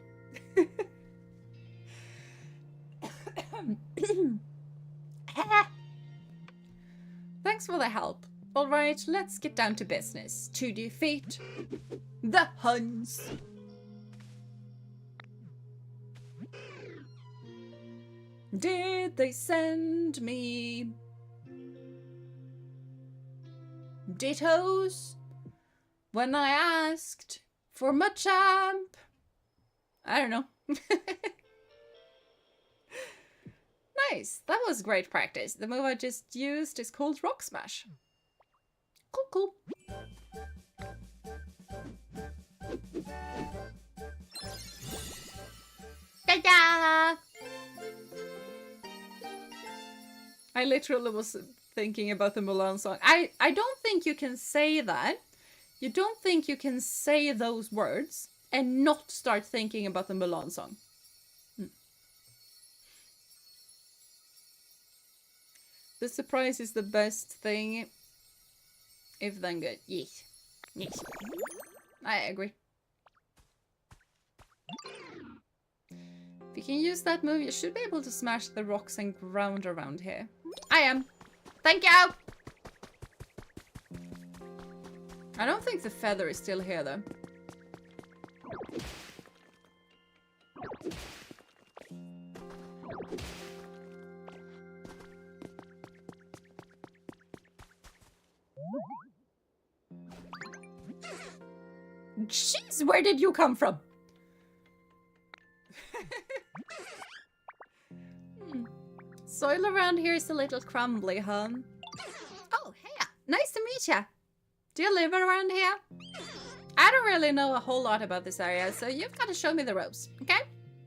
Thanks for the help. Alright, let's get down to business. To defeat the Huns. Did they send me dittos when I asked for Machamp? I don't know. Nice. That was great practice. The move I just used is called Rock Smash. Cool, cool. Ta-da! I literally was thinking about the Mulan song. I don't think you can say that. You don't think you can say those words and not start thinking about the Mulan song. The surprise is the best thing. If then good. Yes. Yes. I agree. If you can use that move, you should be able to smash the rocks and ground around here. I am. Thank you! I don't think the feather is still here though. Jeez, where did you come from? Soil around here is a little crumbly, huh? Oh, hey, nice to meet ya. Do you live around here? I don't really know a whole lot about this area, so you've got to show me the ropes, okay?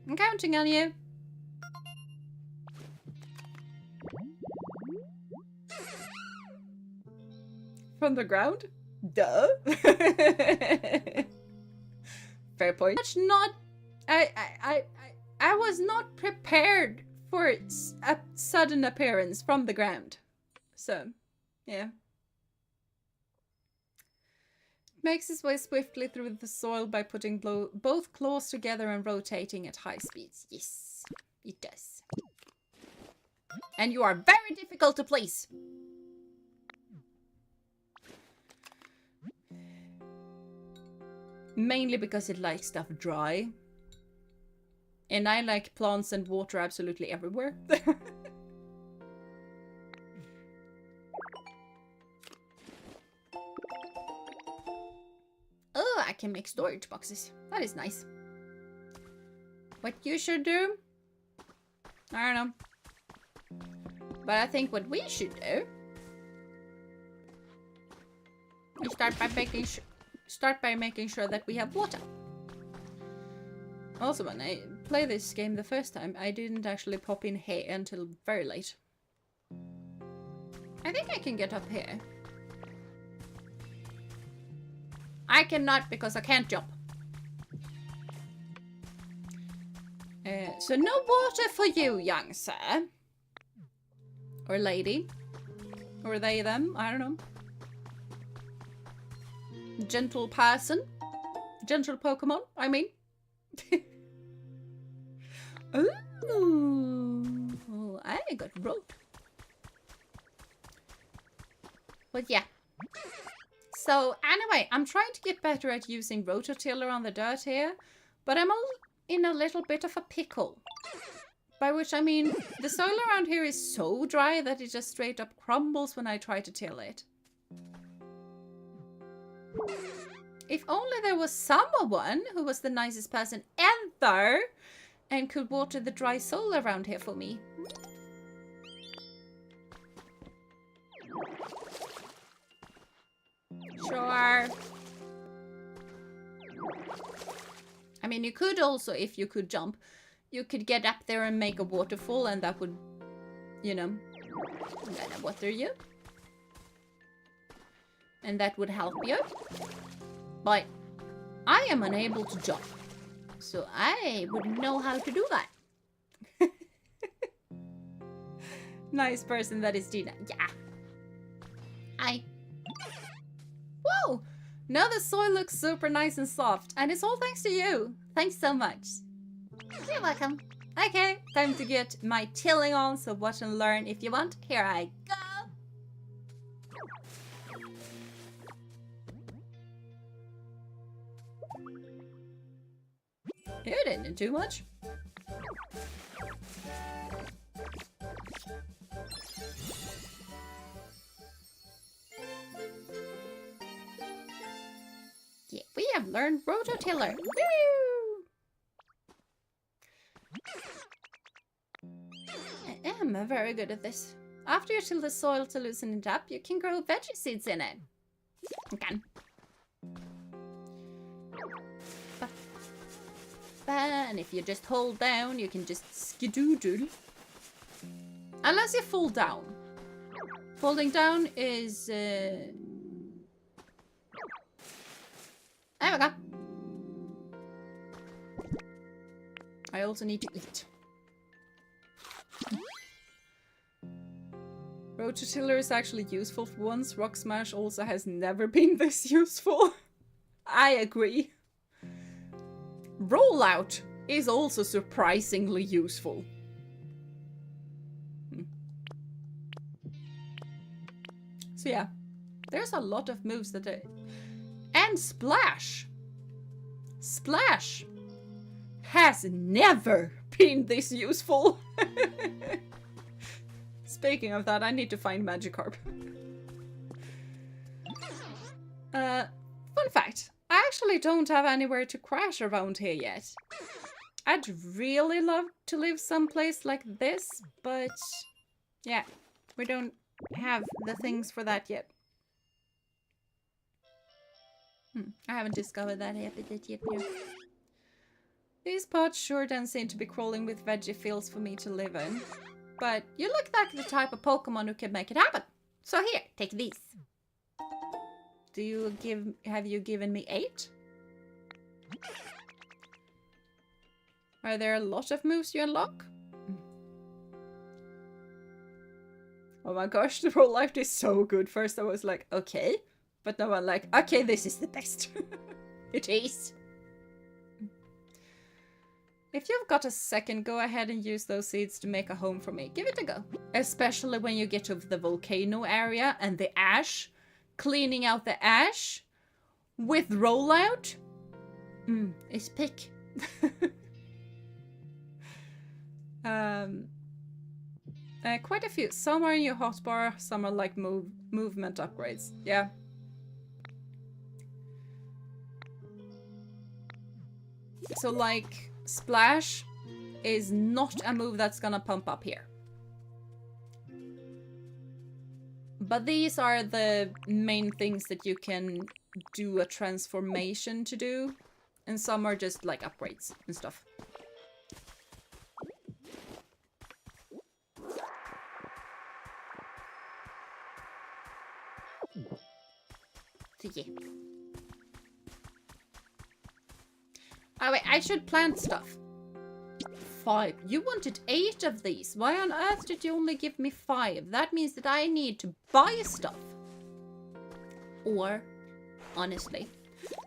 I'm counting on you. From the ground? Duh. Fair point. That's not... I was not prepared for a sudden appearance from the ground. So, yeah. Makes his way swiftly through the soil by putting both claws together and rotating at high speeds. Yes, it does. And you are very difficult to please. Mainly because it likes stuff dry. And I like plants and water absolutely everywhere. Oh, I can make storage boxes. That is nice. What you should do? I don't know. But I think what we should do is start by making sure that we have water. Also, when I played this game the first time, I didn't actually pop in hay until very late. I think I can get up here. I cannot because I can't jump. So no water for you, young sir. Or lady. Or they, them, I don't know. Gentle person. Gentle Pokemon, I mean. Ooh, I got rope. But yeah. So anyway, I'm trying to get better at using rototiller on the dirt here, but I'm in a little bit of a pickle. By which I mean, the soil around here is so dry that it just straight up crumbles when I try to till it. If only there was someone who was the nicest person ever and could water the dry soil around here for me. Sure. I mean, you could also, if you could jump, you could get up there and make a waterfall and that would, you know, water you. And that would help you. But I am unable to jump. So I wouldn't know how to do that. Nice person that is Jeena. Yeah. Hi. Whoa! Now the soil looks super nice and soft. And it's all thanks to you. Thanks so much. You're welcome. Okay, time to get my tilling on. So watch and learn if you want. Here I go. You didn't do much. Yeah, we have learned rototiller. Woo! I am very good at this. After you till the soil to loosen it up, you can grow veggie seeds in it. You can. And if you just hold down, you can just skidoodle. Unless you fall down. Falling down is... There we go. I also need to eat. Rototiller is actually useful for once. Rock Smash also has never been this useful. I agree. Rollout is also surprisingly useful. So yeah, there's a lot of moves that I... And Splash! Splash has never been this useful. Speaking of that, I need to find Magikarp. Fun fact. I actually don't have anywhere to crash around here yet. I'd really love to live someplace like this, but yeah, we don't have the things for that yet. I haven't discovered that habitat yet. No. These pods sure don't seem to be crawling with veggie fields for me to live in. But you look like the type of Pokemon who can make it happen. So here, take these. Have you given me 8? Are there a lot of moves you unlock? Oh my gosh, the roll life is so good. First I was like, okay. But now I'm like, okay, this is the best. It is. If you've got a second, go ahead and use those seeds to make a home for me. Give it a go. Especially when you get to the volcano area and the ash. Cleaning out the ash with rollout. It's pick. Quite a few. Some are in your hotbar, some are like movement upgrades. Yeah. So like Splash is not a move that's gonna pump up here. But these are the main things that you can do a transformation to do. And some are just like upgrades and stuff. So yeah. Oh wait, I should plant stuff. 5. You wanted 8 of these. Why on earth did you only give me 5? That means that I need to buy stuff. Or, honestly,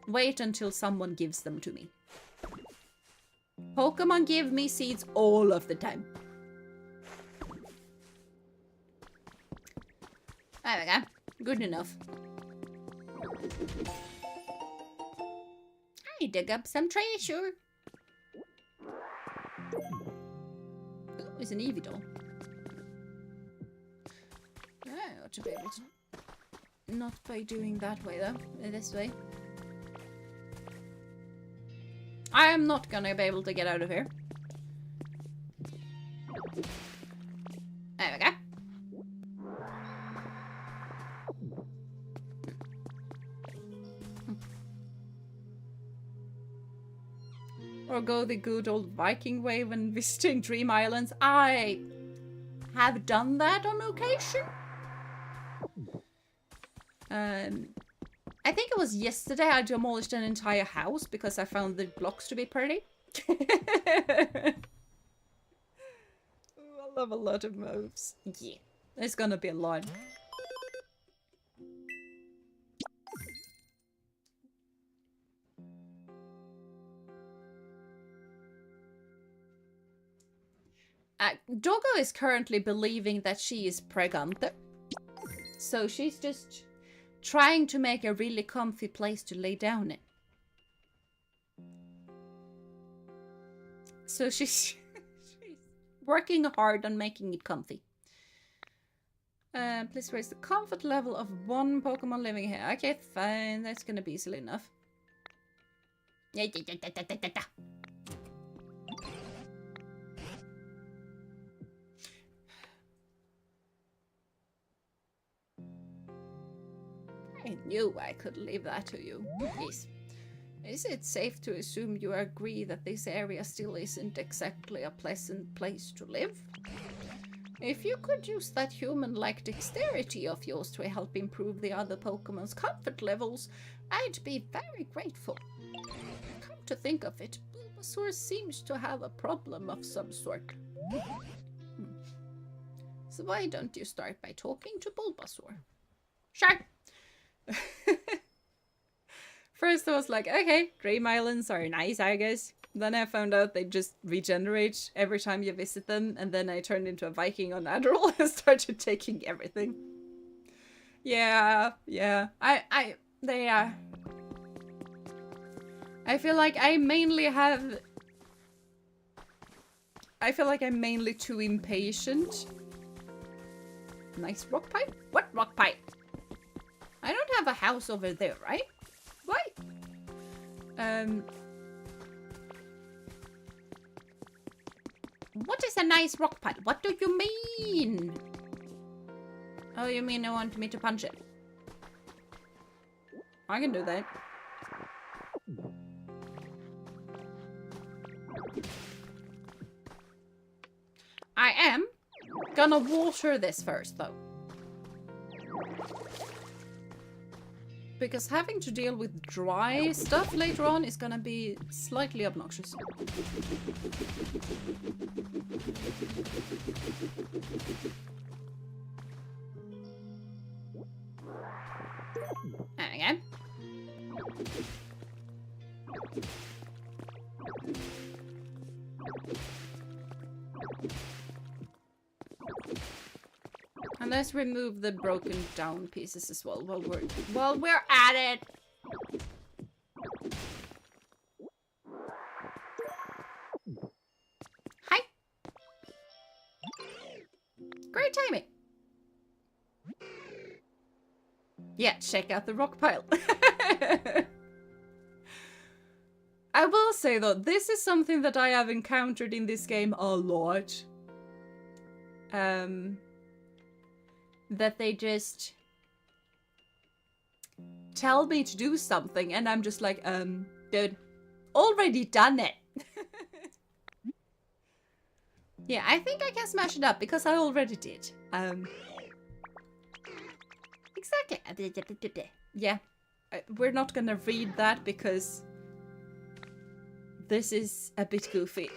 wait until someone gives them to me. Pokemon give me seeds all of the time. There we go. Good enough. I dug up some treasure. Oh, it's an Eevee. I ought to be able to... Not by doing that way though. This way. I am not gonna be able to get out of here. There we go. Or go the good old Viking way when visiting Dream Islands. I have done that on occasion. I think it was yesterday I demolished an entire house because I found the blocks to be pretty. I love a lot of moves. Yeah, there's gonna be a lot. Doggo is currently believing that she is pregnant. So she's just trying to make a really comfy place to lay down in. So she's working hard on making it comfy. Please raise the comfort level of 1 Pokemon living here. Okay, fine. That's gonna be easily enough. I knew I could leave that to you. Yes. Is it safe to assume you agree that this area still isn't exactly a pleasant place to live? If you could use that human-like dexterity of yours to help improve the other Pokemon's comfort levels, I'd be very grateful. Come to think of it, Bulbasaur seems to have a problem of some sort. So why don't you start by talking to Bulbasaur? Sure! First I was like, okay, Dream Islands are nice, I guess. Then I found out they just regenerate every time you visit them, and then I turned into a Viking on Adderall and started taking everything. Yeah. I feel like I'm mainly too impatient. Nice rock pipe? What rock pipe? I don't have a house over there, right? Why? What is a nice rock pile? What do you mean? Oh, you mean you want me to punch it? I can do that. I am gonna water this first, though. Because having to deal with dry stuff later on is gonna be slightly obnoxious. And again. And let's remove the broken down pieces as well while we're at it. Hi. Great timing. Yeah, check out the rock pile. I will say though, this is something that I have encountered in this game a lot. That they just tell me to do something and I'm just like, dude, already done it. Yeah, I think I can smash it up because I already did. Exactly. Yeah, we're not gonna read that because this is a bit goofy.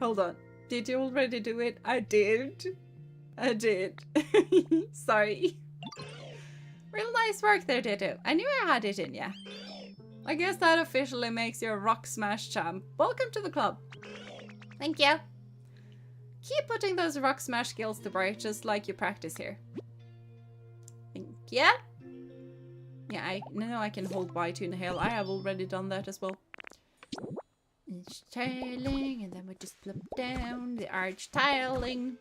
Hold on. Did you already do it? I did. I did. Sorry. Real nice work there, Ditto. I knew I had it in ya. I guess that officially makes you a rock smash champ. Welcome to the club. Thank you. Keep putting those rock smash skills to work just like you practice here. Thank you. Yeah, I know I can hold Y to inhale. I have already done that as well. It's tiling, and then we just flip down the arch tiling.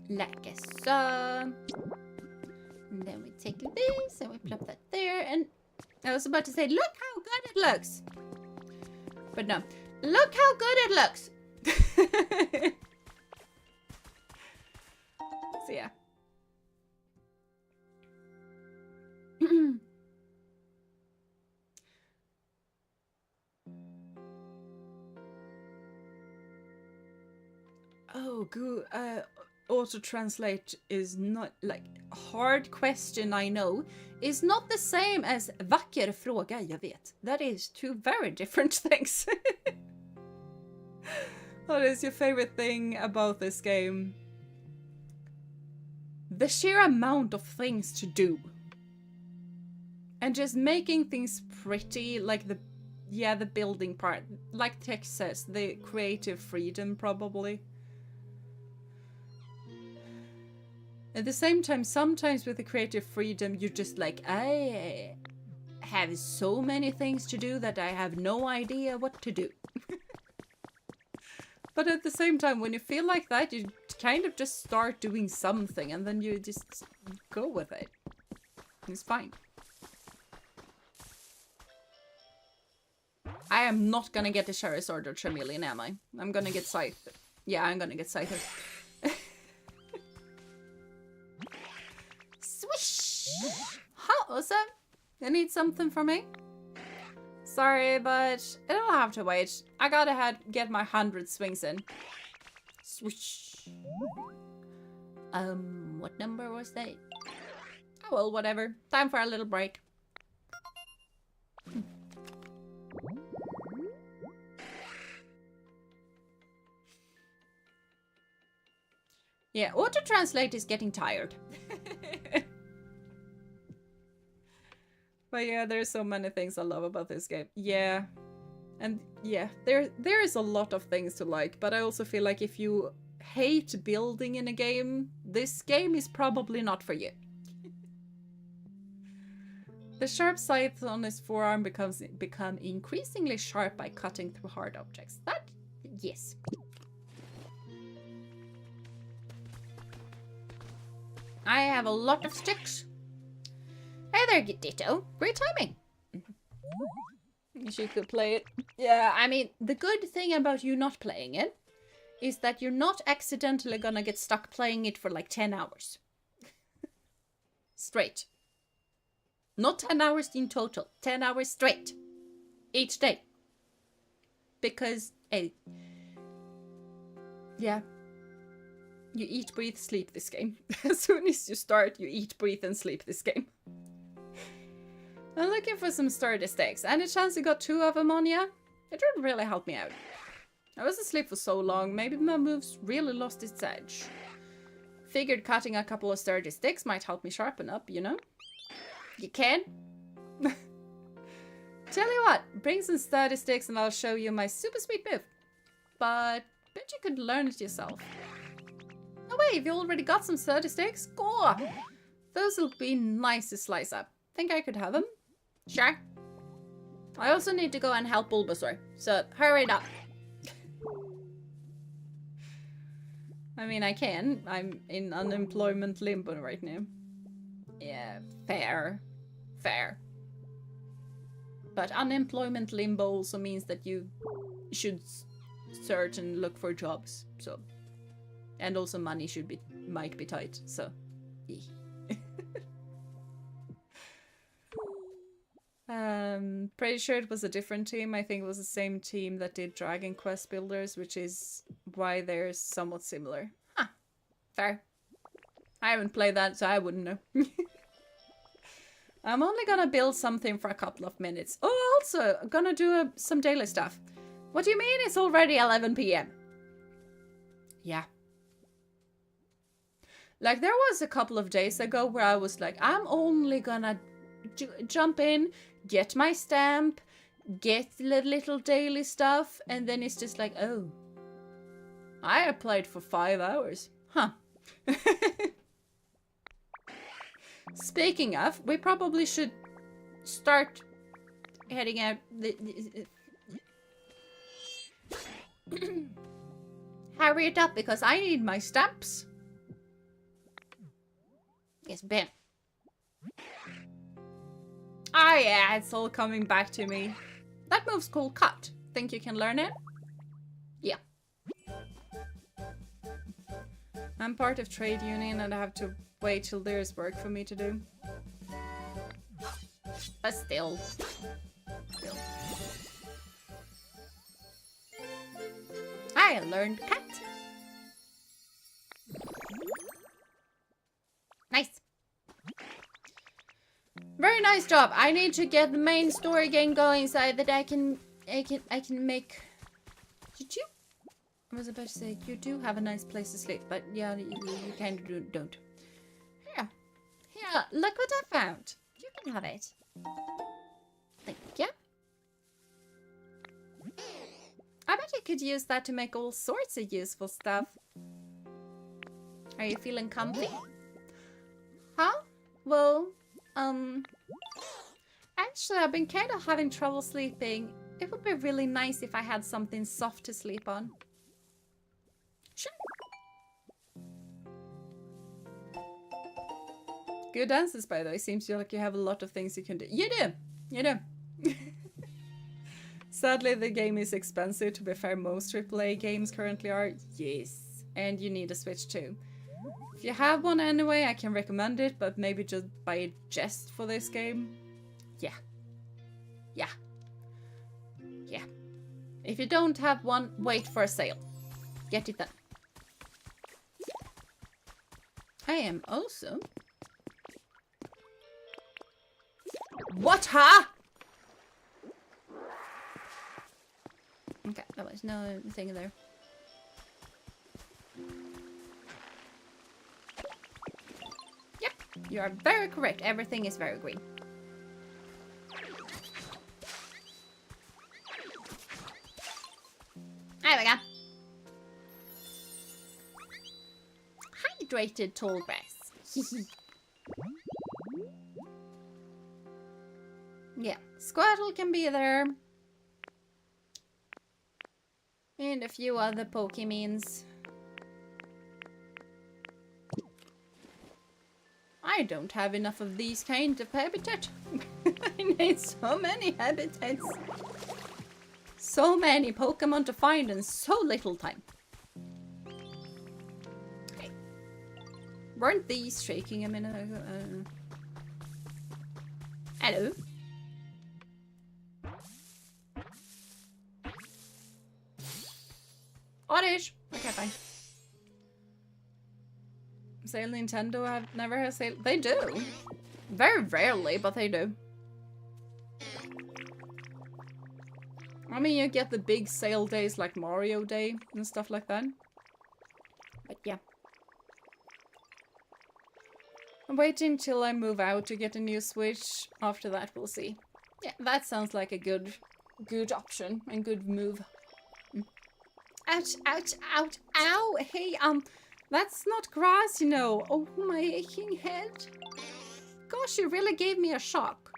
Like so. And then we take this and we plop that there. And I was about to say, look how good it looks. But no, look how good it looks. So yeah. Oh, good. Auto-translate is not, like, hard question, I know, is not the same as vacker fråga, jag vet. That is two very different things. What is your favorite thing about this game? The sheer amount of things to do. And just making things pretty, like the building part. Like Tex says, the creative freedom, probably. At the same time, sometimes with the creative freedom, you're just like, I have so many things to do that I have no idea what to do. But at the same time, when you feel like that, you kind of just start doing something and then you just go with it. It's fine. I am not gonna get the Charizard or Charmeleon, am I? I'm gonna get Scythe. Yeah, I'm gonna get Scythe. Swish! How was that? You need something from me? Sorry, but it'll have to wait. I gotta get my 100 swings in. Swish. What number was that? Oh well, whatever. Time for a little break. Yeah, auto-translate is getting tired. But yeah, there's so many things I love about this game. Yeah. And yeah, there is a lot of things to like, but I also feel like if you hate building in a game, this game is probably not for you. The sharp scythe on his forearm become increasingly sharp by cutting through hard objects. That, yes. I have a lot of sticks. Hey there, Ditto. Great timing. Wish you could play it. Yeah, I mean, the good thing about you not playing it is that you're not accidentally gonna get stuck playing it for like 10 hours. Straight. Not 10 hours in total. 10 hours straight. Each day. Because, hey. Yeah. You eat, breathe, sleep this game. As soon as you start, you eat, breathe, and sleep this game. I'm looking for some sturdy stakes. Any chance you got 2 of them on ya? It would really help me out. I was asleep for so long, maybe my moves really lost its edge. Figured cutting a couple of sturdy sticks might help me sharpen up, you know? You can? Tell you what, bring some sturdy sticks and I'll show you my super sweet move. But bet you could learn it yourself. No way, have you already got some sturdy sticks? Go! Those will be nice to slice up. Think I could have them? Sure. I also need to go and help Bulbasaur, so hurry it up. I mean, I can. I'm in unemployment limbo right now. Yeah, fair. Fair. But unemployment limbo also means that you should search and look for jobs, so. And also money might be tight, so. Pretty sure it was a different team. I think it was the same team that did Dragon Quest Builders, which is why they're somewhat similar. Huh. Fair. I haven't played that, so I wouldn't know. I'm only gonna build something for a couple of minutes. Oh, also, I'm gonna do some daily stuff. What do you mean it's already 11 PM? Yeah. Like, there was a couple of days ago where I was like, I'm only gonna jump in, get my stamp, get the little daily stuff, and then it's just like, oh. I applied for 5 hours. Huh. Speaking of, we probably should start heading out. Hurry it up, because I need my stamps. Yes, bam. Ah, yeah, it's all coming back to me. That move's called cut. Think you can learn it? Yeah. I'm part of trade union and I have to wait till there's work for me to do. But still. I learned cut. Nice. Very nice job. I need to get the main story game going so that I can make. Did you? I was about to say you do have a nice place to sleep, but yeah, you kind of don't. Here, look what I found. You can have it. Thank you. I bet you could use that to make all sorts of useful stuff. Are you feeling comfy? Huh? Well, actually, I've been kind of having trouble sleeping. It would be really nice if I had something soft to sleep on. Sure. Good answers, by the way. Seems like you have a lot of things you can do. You do! You do. Sadly, the game is expensive. To be fair, most AAA games currently are. Yes. And you need a Switch too. If you have one anyway, I can recommend it, but maybe just buy it just for this game. Yeah. Yeah. Yeah. If you don't have one, wait for a sale. Get it done. I am also... What, huh? Okay, that was no thing there. Yep, you are very correct. Everything is very green. There we go. Hydrated tall grass. Squirtle can be there. And a few other Pokemons. I don't have enough of these kind of habitat. I need so many habitats. So many Pokemon to find in so little time. Hey. Weren't these shaking a minute ago? Hello? Oddish! Okay, fine. Sale Nintendo have never had sale. They do. Very rarely, but they do. I mean, you get the big sale days like Mario Day and stuff like that. But yeah. I'm waiting till I move out to get a new Switch. After that, we'll see. Yeah, that sounds like a good option and good move. Ouch, ouch, ouch, ow! Hey, that's not grass, you know. Oh, my aching head. Gosh, you really gave me a shock.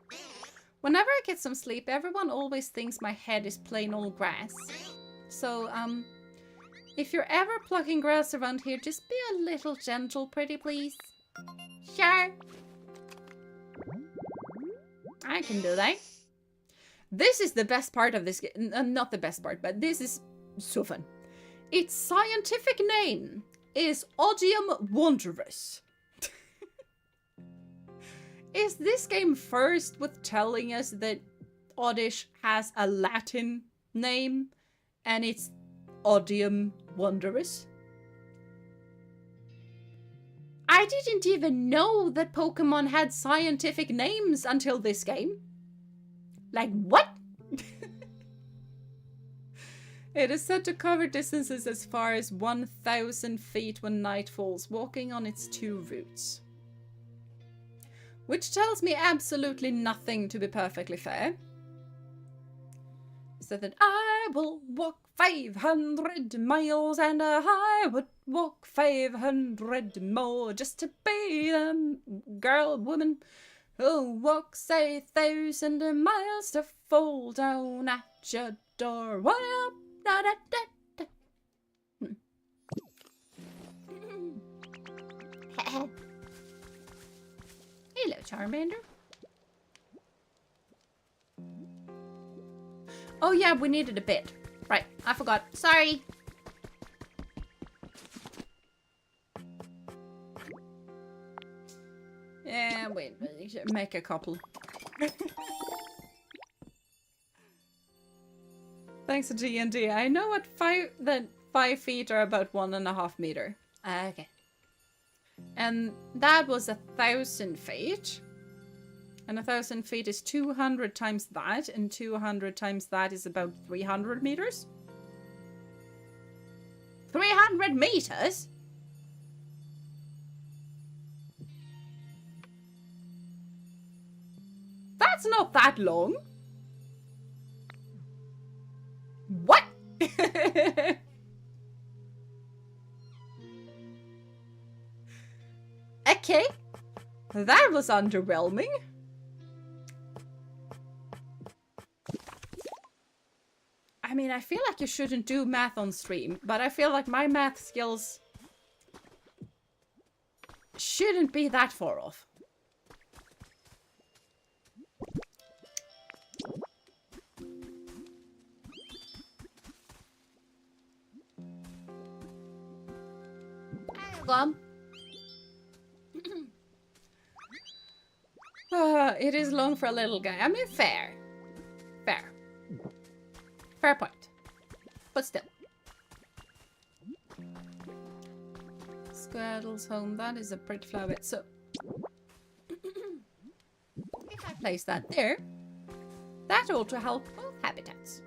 Whenever I get some sleep, everyone always thinks my head is plain old grass. So, if you're ever plucking grass around here, just be a little gentle, pretty please. Sure. I can do that. This is the best part of this game. Not the best part, but this is so fun. Its scientific name is Odium Wondrous. Is this game first with telling us that Oddish has a Latin name and it's Odium Wondrous? I didn't even know that Pokemon had scientific names until this game. Like, what? It is said to cover distances as far as 1,000 feet when night falls, walking on its two roots. Which tells me absolutely nothing, to be perfectly fair. So that I will walk 500 miles and I would walk 500 more just to be the woman who walks 1,000 miles to fall down at your door. Well, da, da, da, da. Hello, Charmander. Oh yeah, we needed a bit. Right, I forgot. Sorry. Yeah, wait, make a couple. Thanks to D&D. I know what 5 feet are about 1.5 meters. Okay. And that was 1,000 feet. And 1,000 feet is 200 times that, and 200 times that is about 300 meters. 300 meters? That's not that long. What? Okay. That was underwhelming. I mean, I feel like you shouldn't do math on stream, but I feel like my math skills shouldn't be that far off. It is long for a little guy. I mean, fair. Fair. Fair point. But still. Squirtle's home. That is a pretty flower. So, if I place that there, that ought to help both habitats.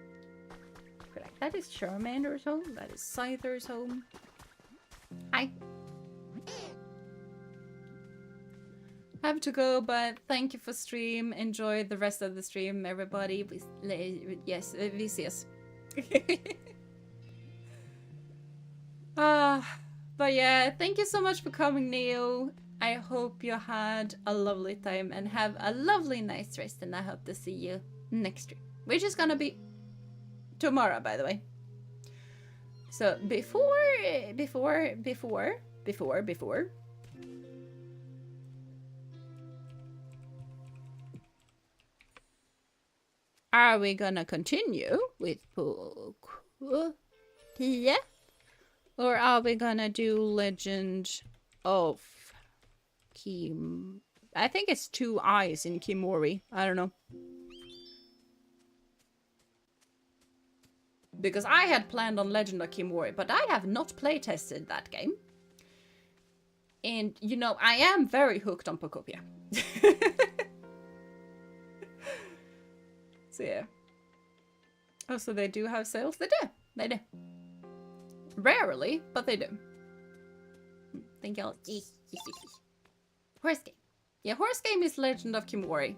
Like, that is Charmander's home. That is Scyther's home. Hi. I have to go, but thank you for stream. Enjoy the rest of the stream, everybody. Yes, we see us. But yeah, thank you so much for coming, Neo. I hope you had a lovely time and have a lovely night's rest, and I hope to see you next stream, which is gonna be tomorrow, by the way. So before, are we gonna continue with Pokopia? Or are we gonna do Legend of Kim? I think it's 2 eyes in Kimori. I don't know. Because I had planned on Legend of Kimori, but I have not playtested that game. And, you know, I am very hooked on Pokopia. So, yeah. Oh, so they do have sales? They do. They do. Rarely, but they do. Thank y'all. Horse game. Yeah, horse game is Legend of Kimori.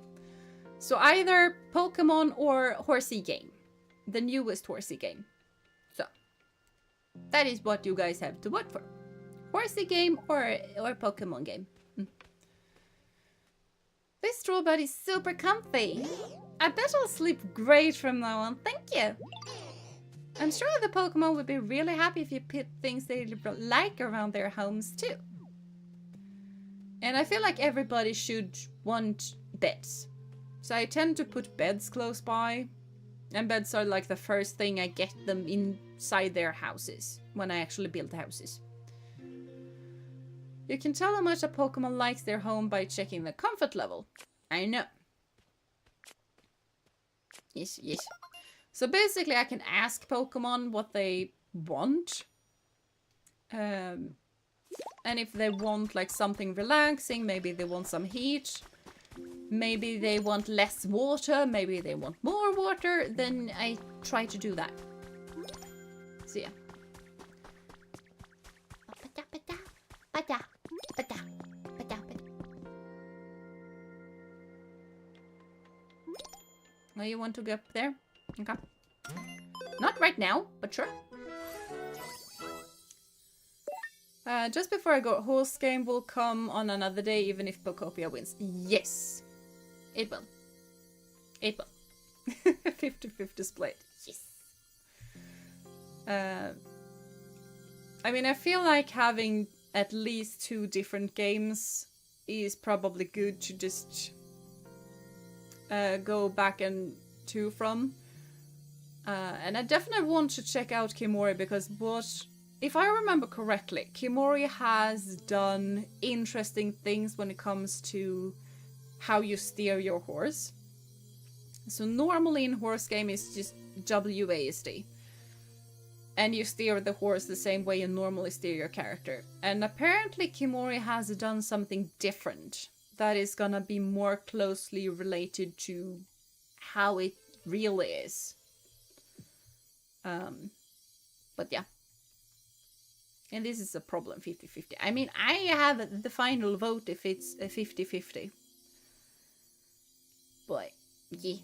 So either Pokemon or horsey game. The newest horsey game. So, that is what you guys have to vote for. Horsey game or Pokemon game. This straw bed is super comfy. I bet I'll sleep great from now on. Thank you. I'm sure the Pokemon would be really happy if you put things they like around their homes too. And I feel like everybody should want beds. So I tend to put beds close by. And beds are like the first thing I get them inside their houses. When I actually build houses. You can tell how much a Pokemon likes their home by checking the comfort level. I know. Yes, yes. So basically I can ask Pokemon what they want. And if they want like something relaxing, maybe they want some heat. Maybe they want less water, maybe they want more water, then I try to do that. So yeah. Oh, you want to go up there? Okay. Not right now, but sure. Just before I go, horse game will come on another day even if Pokopia wins. Yes. It will. It will. 50-50 split. Yes. I mean, I feel like having at least 2 different games is probably good to just go back and to from. And I definitely want to check out Kimori because if I remember correctly, Kimori has done interesting things when it comes to how you steer your horse. So normally in horse game it's just WASD. And you steer the horse the same way you normally steer your character. And apparently Kimori has done something different that is gonna be more closely related to how it really is. But yeah. And this is a problem, 50-50. I mean, I have the final vote if it's a 50-50. But, yeah.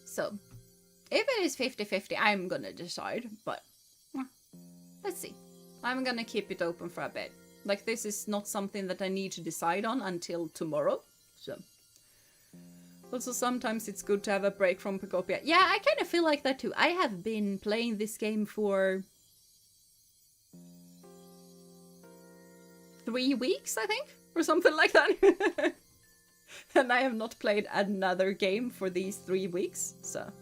So, if it is 50-50, I'm gonna decide. But, let's see. I'm gonna keep it open for a bit. Like, this is not something that I need to decide on until tomorrow. So. Also, sometimes it's good to have a break from Pokopia. Yeah, I kind of feel like that too. I have been playing this game for 3 weeks, I think? Or something like that. And I have not played another game for these 3 weeks, so.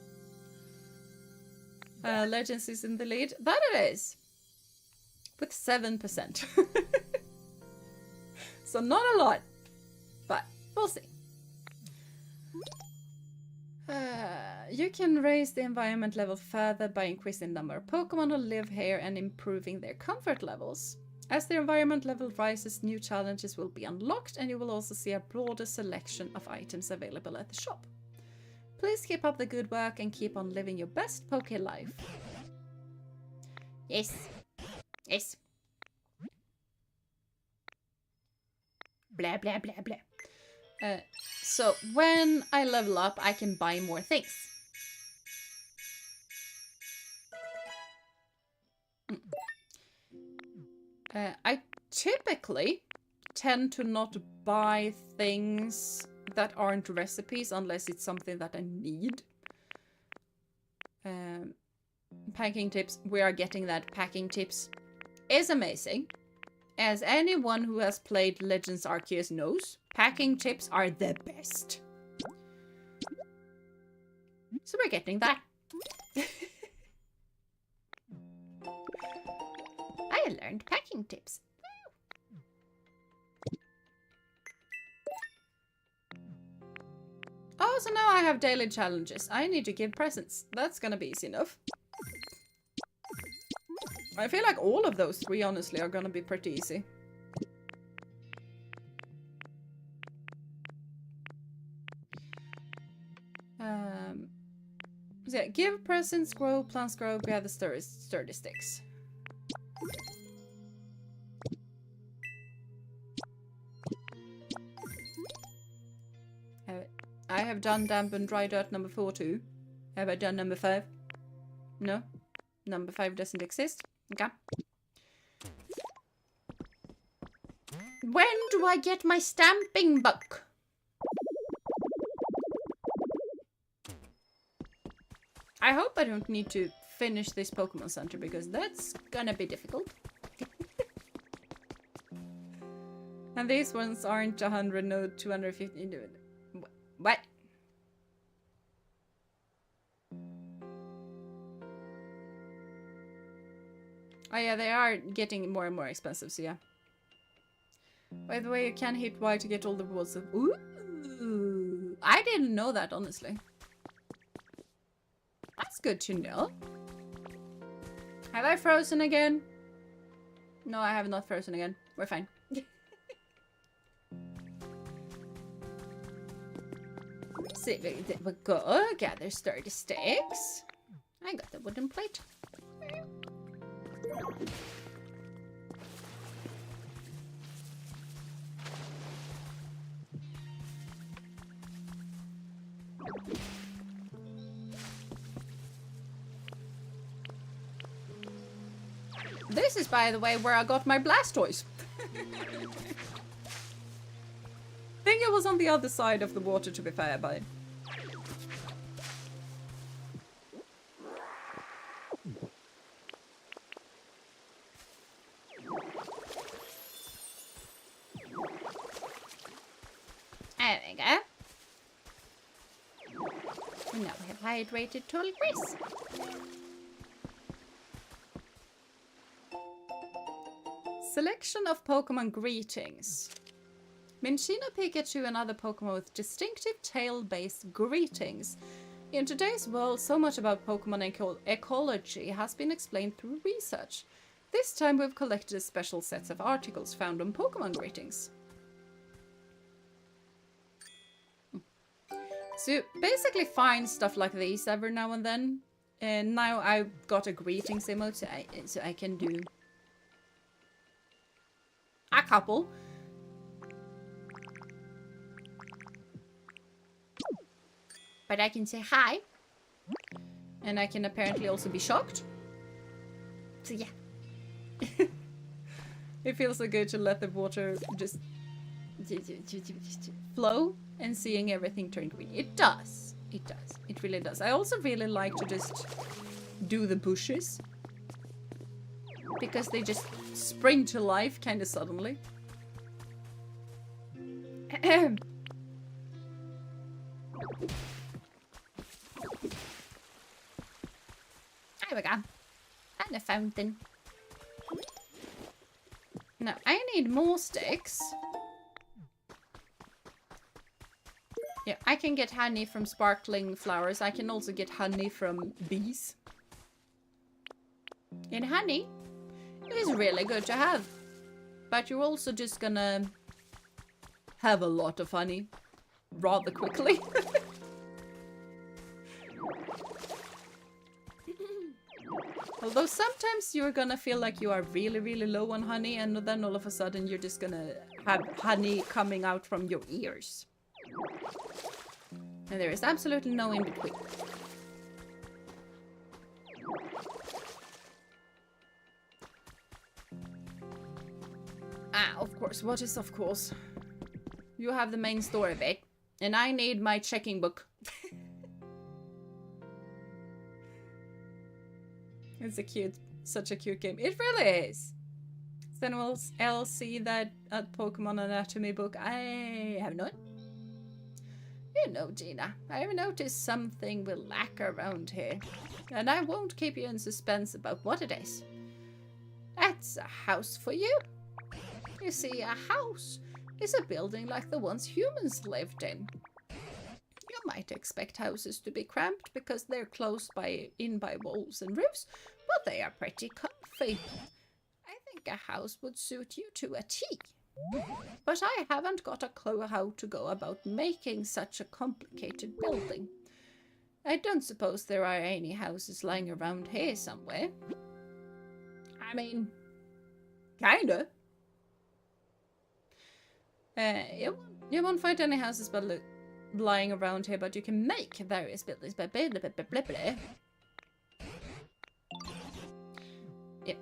Legends is in the lead. That it is! With 7%. So not a lot. But we'll see. You can raise the environment level further by increasing the number of Pokemon who live here and improving their comfort levels. As the environment level rises, new challenges will be unlocked and you will also see a broader selection of items available at the shop. Please keep up the good work and keep on living your best Poke life. Yes. Yes. Blah, blah, blah, blah. So when I level up, I can buy more things. I typically tend to not buy things that aren't recipes unless it's something that I need. Packing tips. We are getting that. Packing tips is amazing. As anyone who has played Legends Arceus knows, packing tips are the best. So we're getting that. I learned packing tips. Oh, so now I have daily challenges. I need to give presents. That's gonna be easy enough. I feel like all of those three, honestly, are gonna be pretty easy. So yeah, give presents, grow, plants grow, gather sturdy sticks. I have done damp and dry dirt number 4 too. Have I done number 5? No? Number 5 doesn't exist? Okay. When do I get my stamping book? I hope I don't need to finish this Pokemon Center because that's gonna be difficult. And these ones aren't 100, no 250. What? Oh yeah, they are getting more and more expensive, so yeah. By the way, you can hit Y to get all the rewards of... Ooh! I didn't know that, honestly. That's good to know. Have I frozen again? No, I have not frozen again. We're fine. See, we go. Gather sturdy sticks. I got the wooden plate. This is, by the way, where I got my Blastoise. I think it was on the other side of the water, to be fair, but... There we go. And now we have hydrated tall grass. Selection of Pokemon greetings. Minccino, Pikachu, and other Pokemon with distinctive tail-based greetings. In today's world, so much about Pokemon ecology has been explained through research. This time we've collected a special set of articles found on Pokemon greetings. So you basically find stuff like these every now and then. And now I've got a greetings emote, so I can do a couple. But I can say hi. And I can apparently also be shocked. So yeah. It feels so good to let the water just flow and seeing everything turn green. It does. It does. It really does. I also really like to just do the bushes. Because they just spring to life kind of suddenly. There we go. And a fountain. Now, I need more sticks. Yeah, I can get honey from sparkling flowers. I can also get honey from bees. And honey is really good to have. But you're also just gonna have a lot of honey rather quickly. Although sometimes you're gonna feel like you are really, really low on honey, and then all of a sudden you're just gonna have honey coming out from your ears. And there is absolutely no in between. Ah, of course. What is of course? You have the main story bit. And I need my checking book. It's such a cute game. It really is. Does anyone else see that Pokemon Anatomy book? I have not. You know, Jeena, I've noticed something will lack around here. And I won't keep you in suspense about what it is. That's a house for you. You see, a house is a building like the ones humans lived in. You might expect houses to be cramped because they're closed in by walls and roofs, but they are pretty comfy. I think a house would suit you to a T. But I haven't got a clue how to go about making such a complicated building. I don't suppose there are any houses lying around here somewhere. I mean, kinda. You won't find any houses lying around here, but you can make various buildings. Yeah.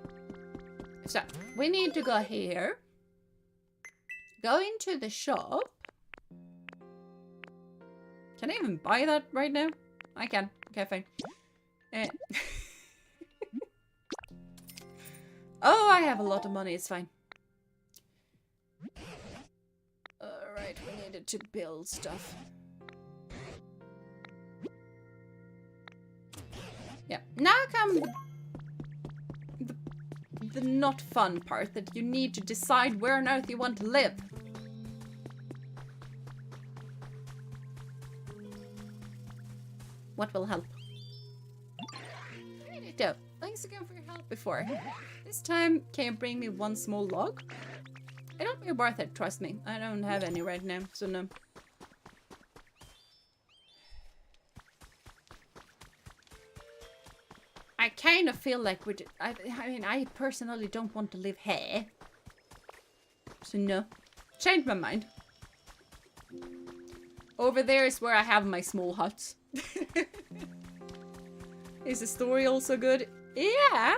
So, we need to go here. Go into the shop. Can I even buy that right now? I can. Okay, fine. Oh, I have a lot of money. It's fine. Alright, we needed to build stuff. Yeah. Now come the not fun part, that you need to decide where on earth you want to live. What will help? Righty-do. Thanks again for your help before. This time, can you bring me one small log? It'll be worth it, trust me. I don't have any right now, so no. I kind of feel like I mean, I personally don't want to live here. So no. Changed my mind. Over there is where I have my small huts. Is the story also good? Yeah.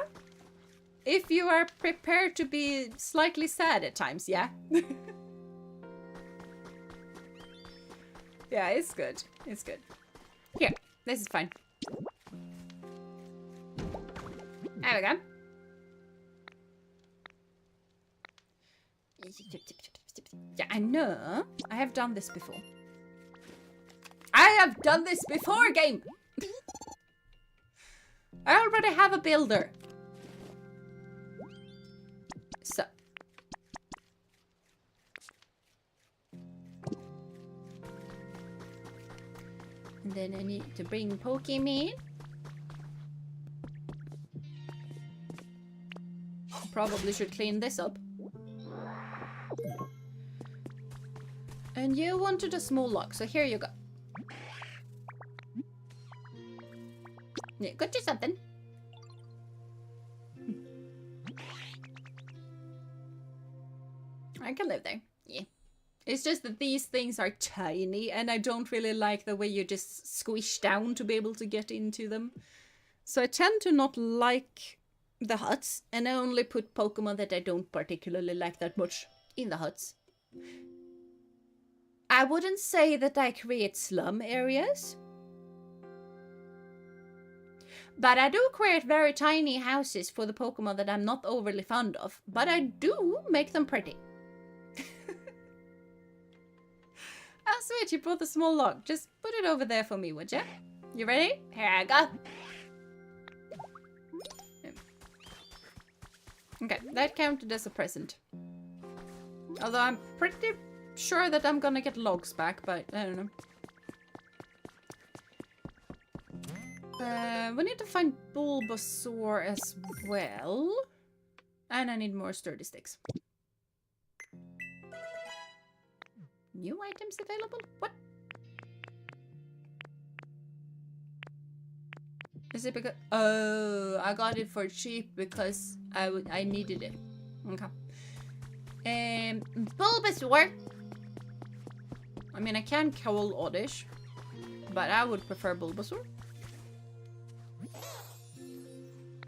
If you are prepared to be slightly sad at times, yeah. Yeah, it's good. It's good. Here, this is fine. There we go. Yeah, I know. I have done this before. I have done this before, game! I already have a builder. So. And then I need to bring Pokemon. Probably should clean this up. And you wanted a small log, so here you go. Yeah, got you something. I can live there. Yeah. It's just that these things are tiny and I don't really like the way you just squish down to be able to get into them. So I tend to not like the huts, and I only put Pokemon that I don't particularly like that much in the huts. I wouldn't say that I create slum areas, but I do create very tiny houses for the Pokemon that I'm not overly fond of, but I do make them pretty. Oh sweet, you brought a small log. Just put it over there for me, would you? You ready? Here I go. Okay, that counted as a present. Although I'm pretty sure that I'm gonna get logs back, but I don't know. We need to find Bulbasaur as well. And I need more sturdy sticks. New items available? What? Is it because... Oh, I got it for cheap because I needed it. Okay. Bulbasaur. I mean, I can call Oddish, but I would prefer Bulbasaur.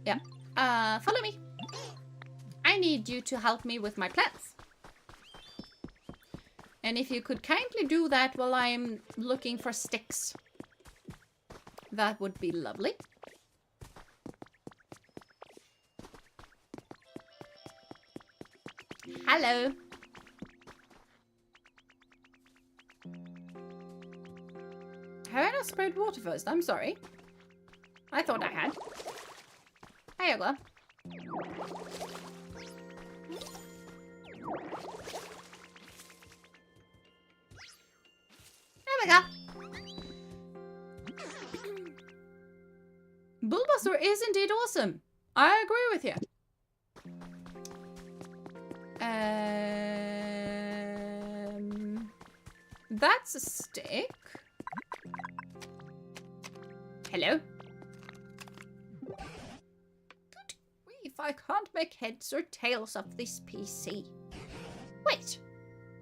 Yeah. Follow me. I need you to help me with my plants. And if you could kindly do that while I'm looking for sticks, that would be lovely. Hello. Have I not sprayed water first? I'm sorry. I thought I had. There you go. There we go. Bulbasaur is indeed awesome. I agree with you. That's a stick. Hello? Good grief, I can't make heads or tails of this PC. Wait,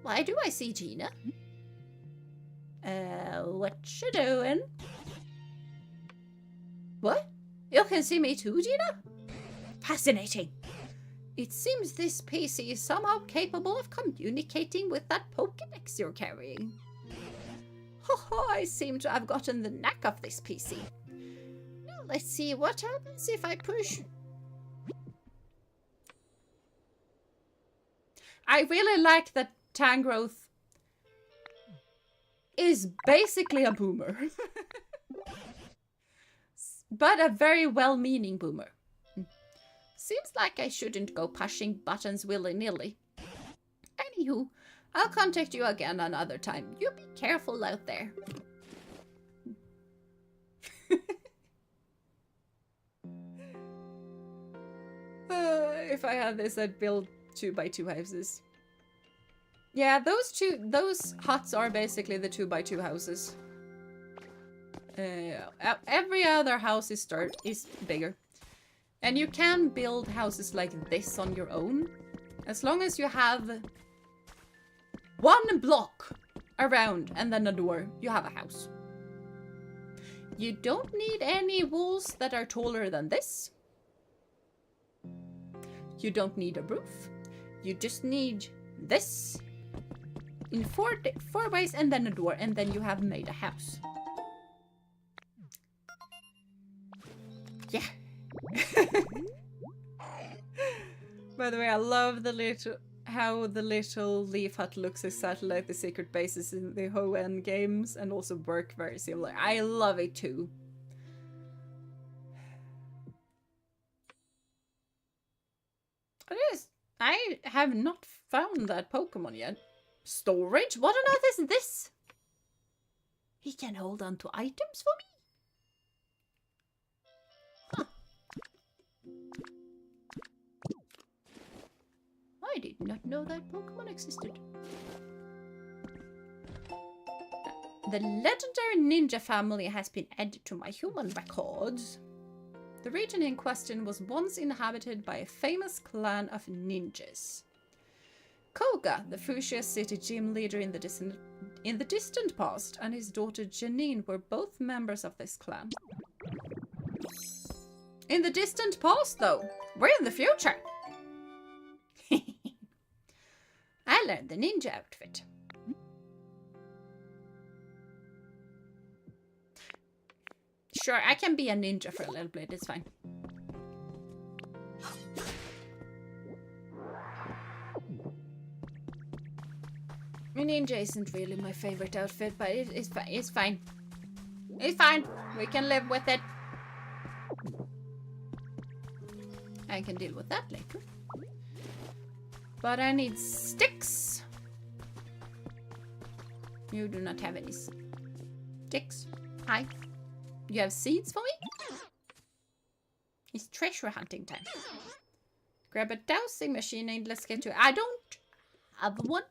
why do I see Jeena? What you doing? What? You can see me too, Jeena? Fascinating. It seems this PC is somehow capable of communicating with that Pokédex you're carrying. Ho, I seem to have gotten the knack of this PC. Now let's see what happens if I push. I really like that Tangrowth is basically a boomer. But a very well-meaning boomer. Seems like I shouldn't go pushing buttons willy-nilly. Anywho, I'll contact you again another time. You be careful out there. If I had this, I'd build 2x2 houses. Yeah, those huts are basically the 2x2 houses. Every other house is bigger. And you can build houses like this on your own. As long as you have one block around and then a door, you have a house. You don't need any walls that are taller than this. You don't need a roof. You just need this in four ways and then a door, and then you have made a house. Yeah. By the way, I love how the little leaf hut looks exactly like the secret bases in the Ho-En games and also work very similar. I love it too. It is. I have not found that Pokemon yet. Storage? What on earth is this? He can hold on to items for me? I did not know that Pokemon existed. The legendary ninja family has been added to my human records. The region in question was once inhabited by a famous clan of ninjas. Koga, the Fuchsia City gym leader in the distant past, and his daughter Janine were both members of this clan. In the distant past, though, we're in the future. I learned the ninja outfit. Sure, I can be a ninja for a little bit, it's fine. A ninja isn't really my favorite outfit, but it's fine. It's fine. It's fine. We can live with it. I can deal with that later. But I need sticks. You do not have any sticks. Hi. You have seeds for me? It's treasure hunting time. Grab a dowsing machine and let's get to it. I don't have one.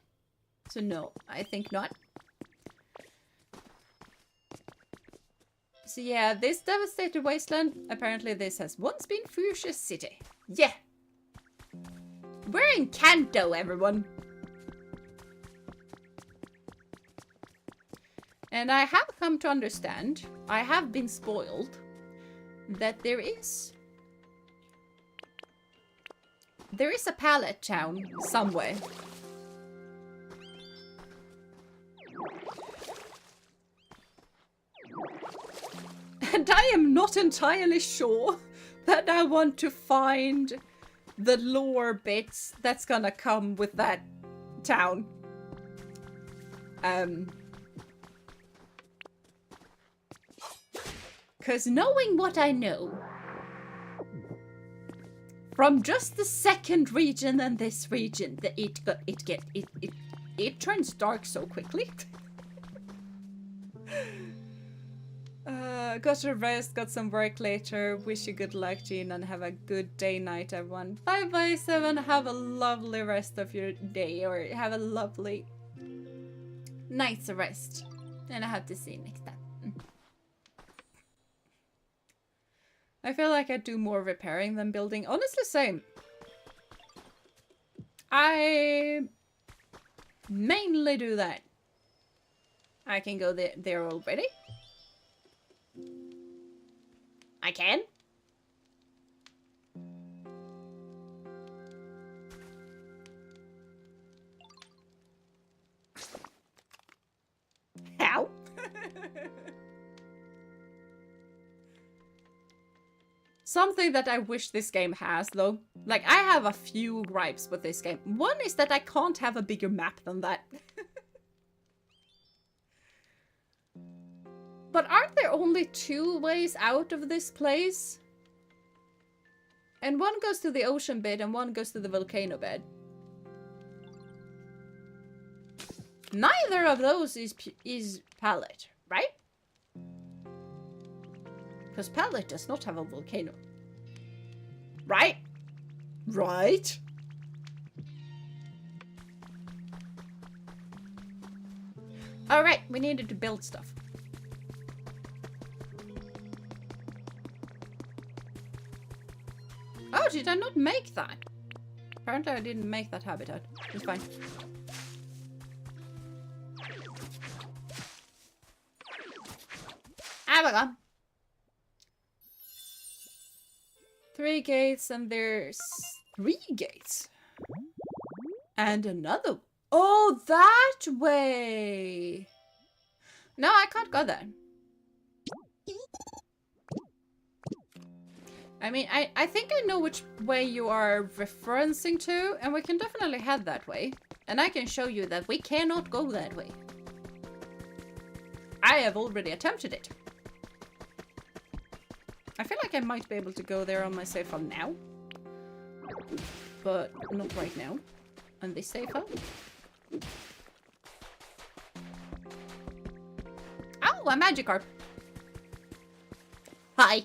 So no, I think not. So yeah, this devastated wasteland, apparently this has once been Fuchsia City. Yeah. We're in Kanto, everyone. And I have come to understand, I have been spoiled, that there is a pallet town somewhere. And I am not entirely sure that I want to find the lore bits that's gonna come with that town. Because knowing what I know from just the second region and this region, that it turns dark so quickly. Got to rest, got some work later. Wish you good luck, Jean, and have a good day, night, everyone. Bye bye, 7. Have a lovely rest of your day, or have a lovely night's rest. And I hope to see you next time. I feel like I do more repairing than building. Honestly, same. I mainly do that. I can go there already. I can. How? Something that I wish this game has, though. Like, I have a few gripes with this game. One is that I can't have a bigger map than that. But aren't there only 2 ways out of this place? And one goes to the ocean bed and one goes to the volcano bed. Neither of those is Pallet, right? Because Pallet does not have a volcano. Right? Right? Alright, we needed to build stuff. Oh, did I not make that? Apparently I didn't make that habitat. It's fine. Ah, we go. 3 gates, and there's 3 gates. And another. Oh, that way. No, I can't go there. I mean, I think I know which way you are referencing to, and we can definitely head that way. And I can show you that we cannot go that way. I have already attempted it. I feel like I might be able to go there on my save file now. But not right now. On this save file. Oh, a Magikarp. Hi.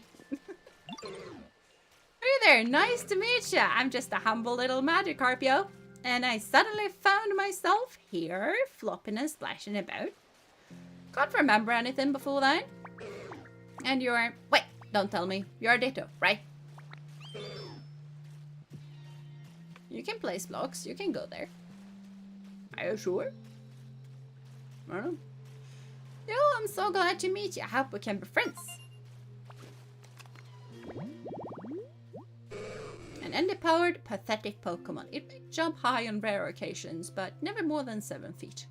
Hey there, nice to meet ya. I'm just a humble little Magikarp, yo. And I suddenly found myself here, flopping and splashing about. Can't remember anything before that. And you're... Wait, don't tell me. You're a Ditto, right? You can place blocks. You can go there. Are you sure? I don't know. Yo, I'm so glad to meet you. I hope we can be friends. An Ender-powered, pathetic Pokemon. It may jump high on rare occasions, but never more than 7 feet.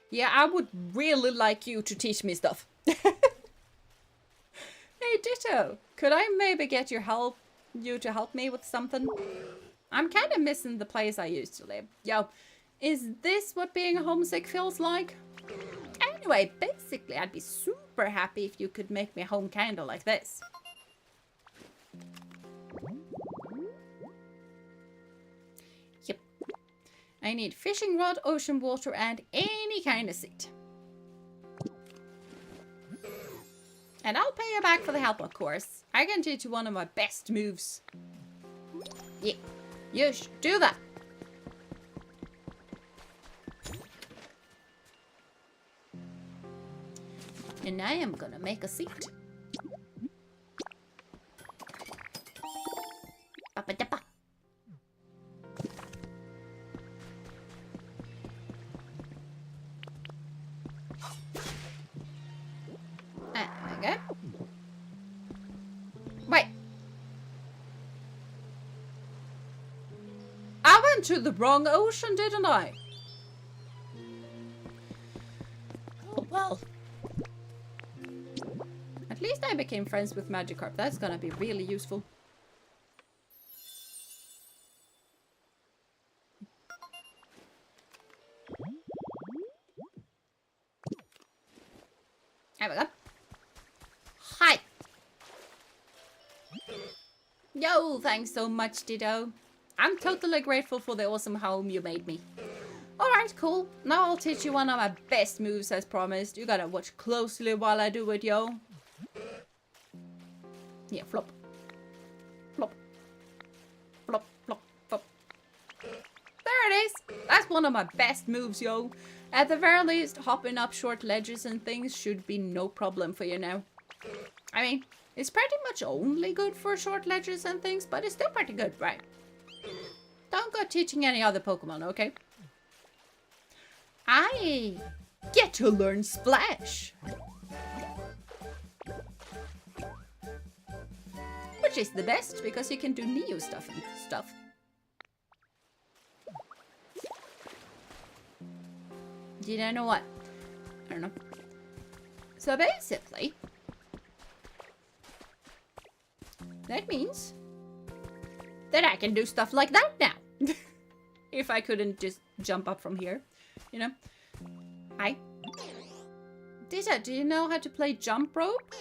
Yeah, I would really like you to teach me stuff. Hey, Ditto. Could I maybe get you to help me with something? I'm kind of missing the place I used to live. Yo, is this what being homesick feels like? Anyway, basically, I'd be super happy if you could make me a home candle like this. Yep. I need fishing rod, ocean water, and any kind of seed. And I'll pay you back for the help, of course. I can teach you one of my best moves. Yeah, you should do that. And I am gonna make a seat. Ba-ba-da-ba. There we go. Wait. I went to the wrong ocean, didn't I? least I became friends with Magikarp. That's gonna be really useful. There we go. Hi! Yo, thanks so much, Ditto. I'm totally grateful for the awesome home you made me. Alright, cool. Now I'll teach you one of my best moves as promised. You gotta watch closely while I do it, yo. Yeah, flop. Flop. Flop, flop, flop. There it is. That's one of my best moves, yo. At the very least, hopping up short ledges and things should be no problem for you now. I mean, it's pretty much only good for short ledges and things, but it's still pretty good, right? Don't go teaching any other Pokemon, okay? I get to learn Splash! Which is the best, because you can do Neo stuff and stuff. Did I know what? I don't know. So basically, that means that I can do stuff like that now. If I couldn't just jump up from here, you know. Hi. Dita, do you know how to play jump rope?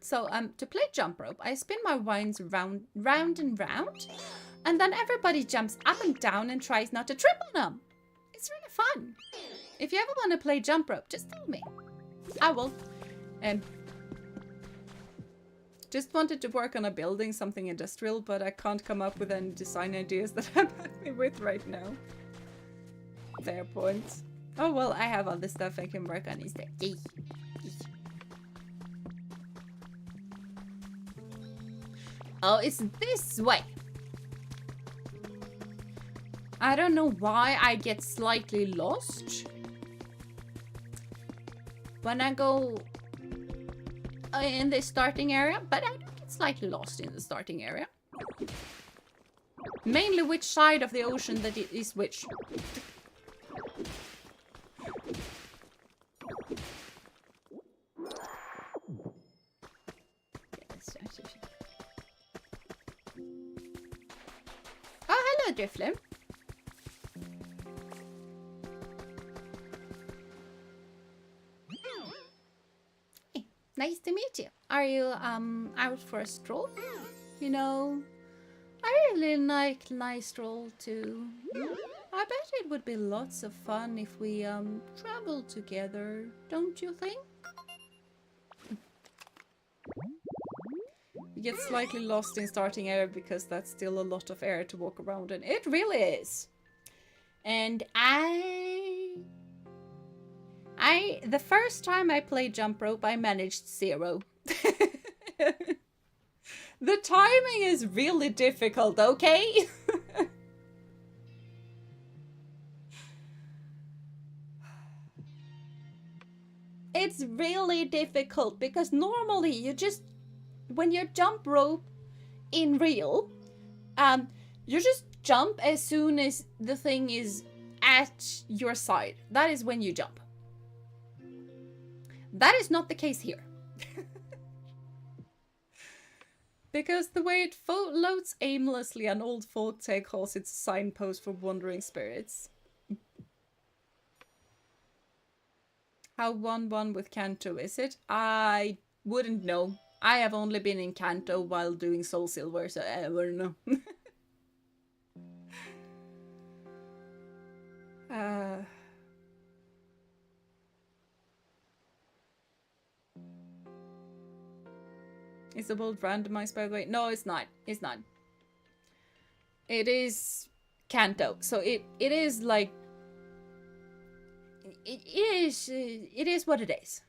So, to play jump rope, I spin my vines round and round, and then everybody jumps up and down and tries not to trip on them. It's really fun. If you ever want to play jump rope, just tell me. I will. Just wanted to work on a building, something industrial, but I can't come up with any design ideas that I'm happy with right now. Fair point. Oh well, I have all the stuff I can work on instead. Yay. Oh, it's this way. I don't know why I get slightly lost when I go in the starting area, but I do get slightly lost in the starting area. Mainly which side of the ocean that it is which. Oh, hello, Drifloon. Hey, nice to meet you. Are you out for a stroll? You know, I really like nice stroll too. I bet it would be lots of fun if we traveled together, don't you think? You get slightly lost in starting area because that's still a lot of area to walk around in. It really is. And the first time I played jump rope, I managed 0. The timing is really difficult, okay? It's really difficult because normally you just, when you jump rope in real, you just jump as soon as the thing is at your side. That is when you jump. That is not the case here. Because the way it floats aimlessly, an old folktale calls it a signpost for wandering spirits. How 1-1 with Kanto is it? I wouldn't know. I have only been in Kanto while doing Soul Silver, so I wouldn't know. Is the world randomized, by the way? No, it's not. It's not. It is Kanto, so it is like it is what it is.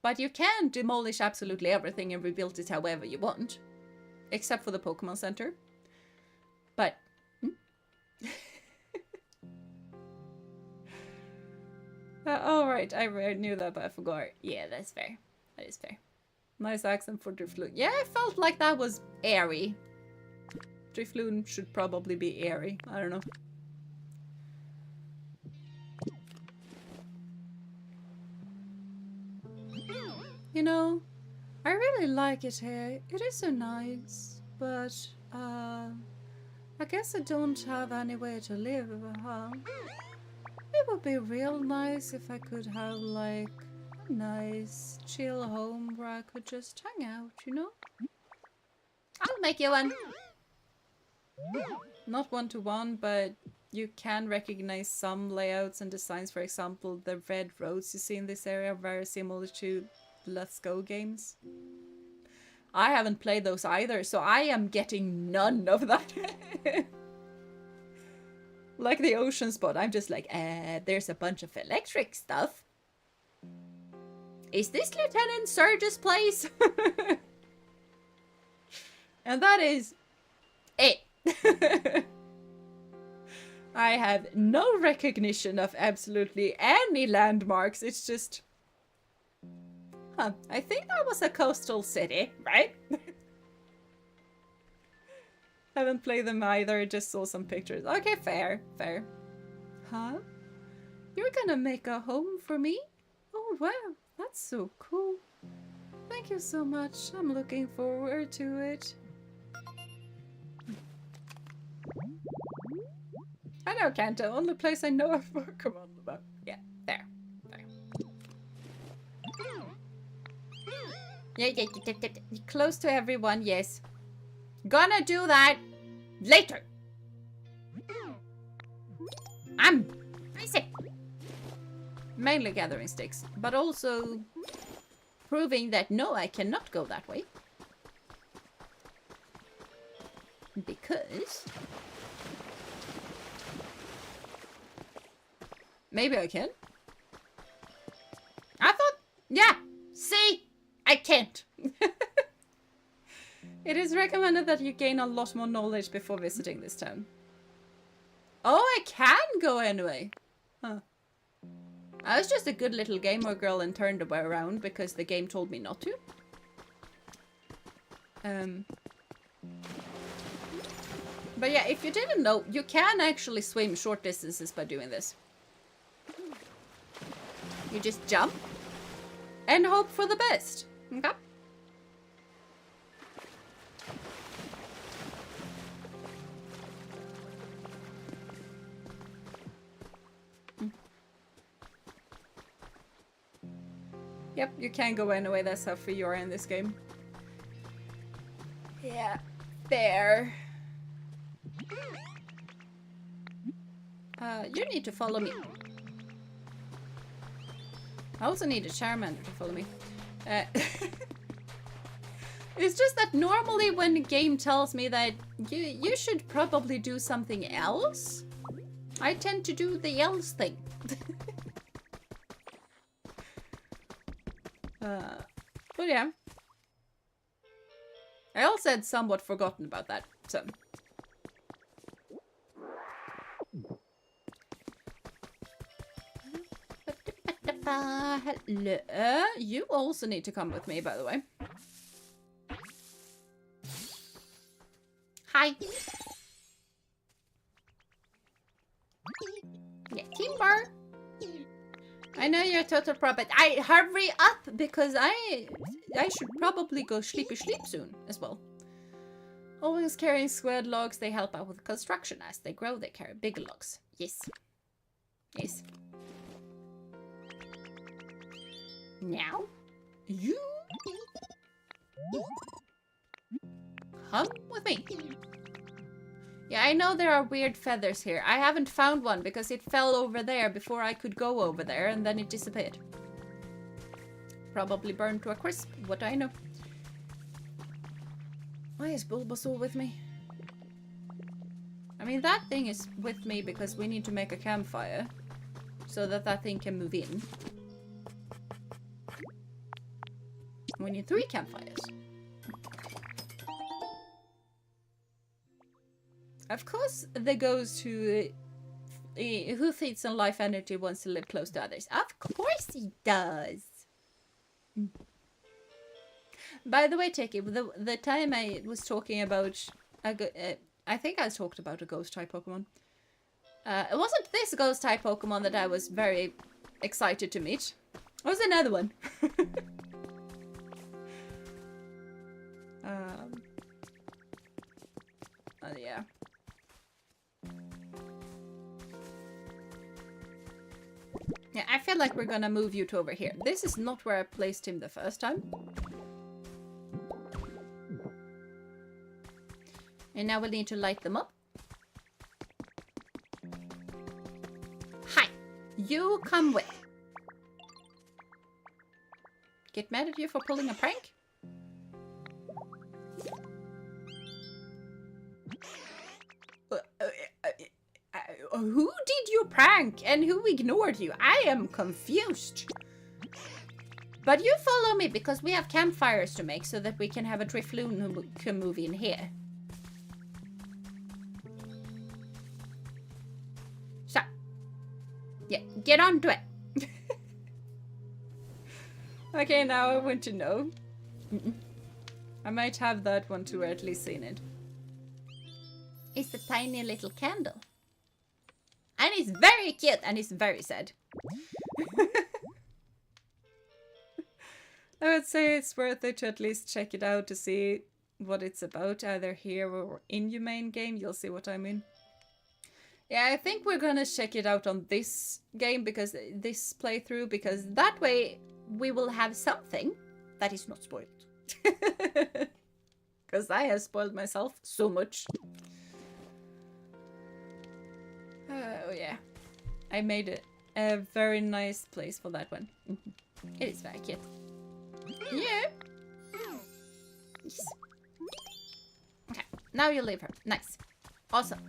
But you can demolish absolutely everything and rebuild it however you want, except for the Pokemon Center. But all right, I knew that, but I forgot. Yeah, that's fair. That is fair. Nice accent for Drifloon. Yeah, I felt like that was airy. Drifloon should probably be airy. I don't know. You know, I really like it here. It is so nice, but I guess I don't have anywhere to live, huh? It would be real nice if I could have like a nice chill home where I could just hang out, you know? I'll make you one. Not one-to-one, but you can recognize some layouts and designs. For example, the red roads you see in this area are very similar to Let's Go games. I haven't played those either, so I am getting none of that. Like the ocean spot, I'm just like, there's a bunch of electric stuff. Is this Lieutenant Surge's place? And that is it. I have no recognition of absolutely any landmarks. It's just... Huh, I think that was a coastal city, right? Haven't played them either, just saw some pictures. Okay, fair, fair. Huh? You're gonna make a home for me? Oh wow, that's so cool. Thank you so much. I'm looking forward to it. I know Kanto, only place I know of Pokemon about. Yeah, there. Yeah. Close to everyone, yes. Gonna do that later. I'm busy. Mainly gathering sticks, but also proving that no, I cannot go that way. Because... maybe I can. I thought, yeah, see, I can't. It is recommended that you gain a lot more knowledge before visiting this town. Oh, I can go anyway. Huh. I was just a good little gamer girl and turned around because the game told me not to. But yeah, if you didn't know, you can actually swim short distances by doing this. You just jump and hope for the best. Okay? Yep, you can go anyway. That's how free you are in this game. Yeah, there. You need to follow me. I also need a Charmander to follow me. It's just that normally when the game tells me that you should probably do something else, I tend to do the else thing. But yeah. I also had somewhat forgotten about that, so... Hello. You also need to come with me, by the way. Hi. Yeah, Timber. I know you're a total pro, but I hurry up because I should probably go sleep soon as well. Always carrying squared logs, they help out with construction. As they grow, they carry bigger logs. Yes. Yes. Now, You come with me. Yeah, I know there are weird feathers here. I haven't found one because it fell over there before I could go over there and then it disappeared. Probably burned to a crisp, what do I know? Why is Bulbasaur with me? I mean, that thing is with me because we need to make a campfire so that that thing can move in. We need 3 campfires. Of course, that goes to who feeds on life energy wants to live close to others. Of course he does. By the way, Teki, the time I was talking about, I think I talked about a ghost type Pokemon. It wasn't this ghost type Pokemon that I was very excited to meet. It was another one. Yeah. Yeah, I feel like we're gonna move you to over here. This is not where I placed him the first time. And now we'll need to light them up. Hi! You come with. Get mad at you for pulling a prank? Who did you prank and who ignored you? I am confused. But you follow me because we have campfires to make so that we can have a Drifloon who can move in here. So, yeah, get on to it. Okay, now I want to know. I might have that one too, or at least seen it. It's a tiny little candle. And it's very cute and it's very sad. I would say it's worth it to at least check it out to see what it's about, either here or in your main game. You'll see what I mean. Yeah, I think we're gonna check it out on this game, because this playthrough, because that way we will have something that is not spoiled. Because I have spoiled myself so much. Oh yeah, I made it a very nice place for that one. It is very cute. Yeah. Yes. Okay, now you leave her. Nice. Awesome.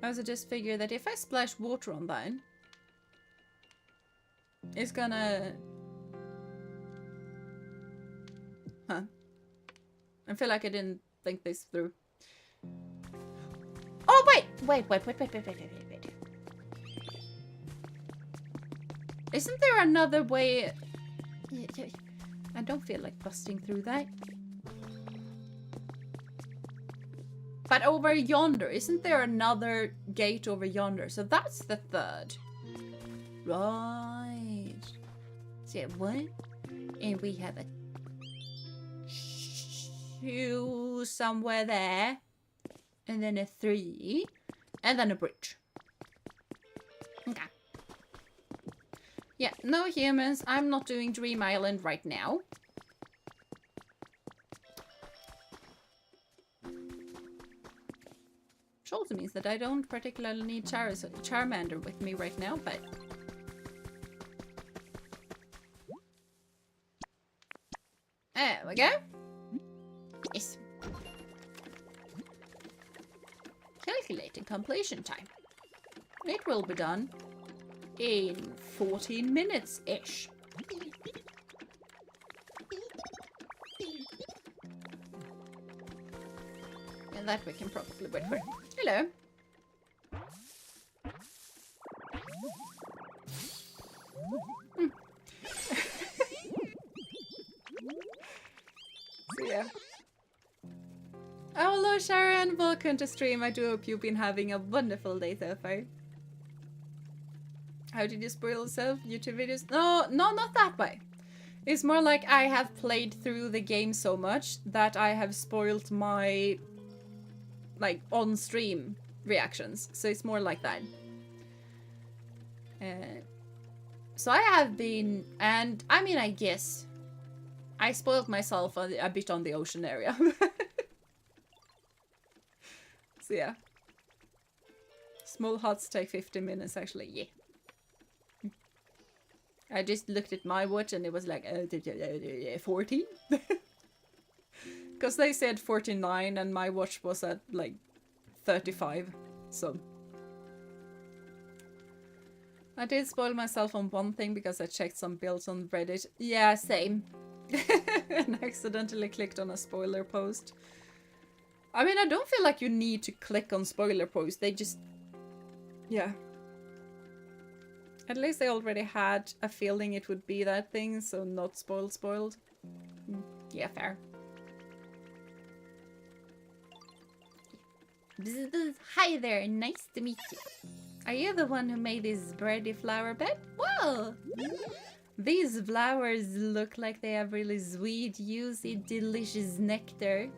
I also just figured that if I splash water on that, it's gonna... Huh. I feel like I didn't think this through. Oh, wait! Wait. Isn't there another way? I don't feel like busting through that. But over yonder, isn't there another gate over yonder? So that's the third. Right. So yeah, 1. And we have a 2 somewhere there. And then a 3. And then a bridge. Okay. Yeah, no humans. I'm not doing Dream Island right now. Which also means that I don't particularly need Charmander with me right now, but... There we go. Yes. Calculating completion time. It will be done in 14 minutes-ish. And that we can probably wait for. Hello. So yeah. Oh, hello Sharon, welcome to stream. I do hope you've been having a wonderful day so far. How did you spoil yourself? YouTube videos? No, not that way. It's more like I have played through the game so much that I have spoiled my, like, on-stream reactions. So it's more like that. So I have been, and I mean, I guess I spoiled myself a bit on the ocean area. So yeah. Small huts take 50 minutes actually, yeah. I just looked at my watch and it was like 14. Because they said 49 and my watch was at like 35. So I did spoil myself on one thing because I checked some builds on Reddit. Yeah, same. And accidentally clicked on a spoiler post. I mean, I don't feel like you need to click on spoiler posts. They just... Yeah. At least they already had a feeling it would be that thing, so not spoiled. Yeah, fair. Hi there, nice to meet you. Are you the one who made this birdie flower bed? Well, These flowers look like they have really sweet, juicy, delicious nectar.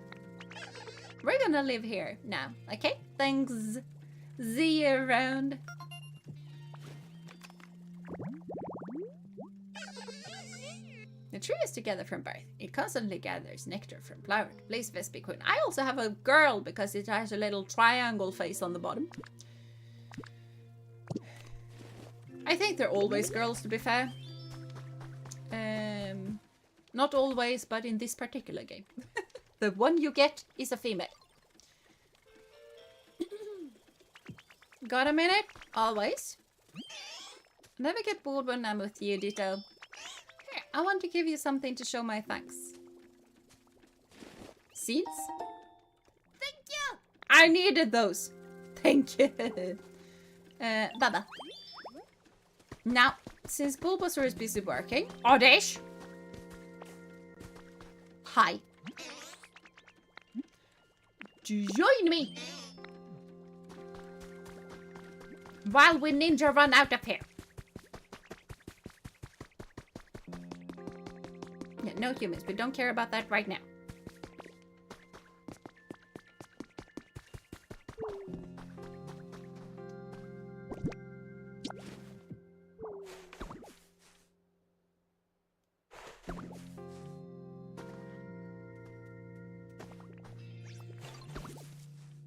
We're gonna live here now, okay? Thanks. See you around. The tree is together from birth. It constantly gathers nectar from flower to please Vespi Queen. I also have a girl because it has a little triangle face on the bottom. I think they're always girls, to be fair. Not always, but in this particular game. The one you get is a female. Got a minute? Always. Never get bored when I'm with you, Ditto. Here, I want to give you something to show my thanks. Seeds? Thank you! I needed those. Thank you. Baba. Now, since Bulbasaur is busy working, Oddish! Hi. Join me! While we ninja run out of here. Yeah, no humans, we don't care about that right now.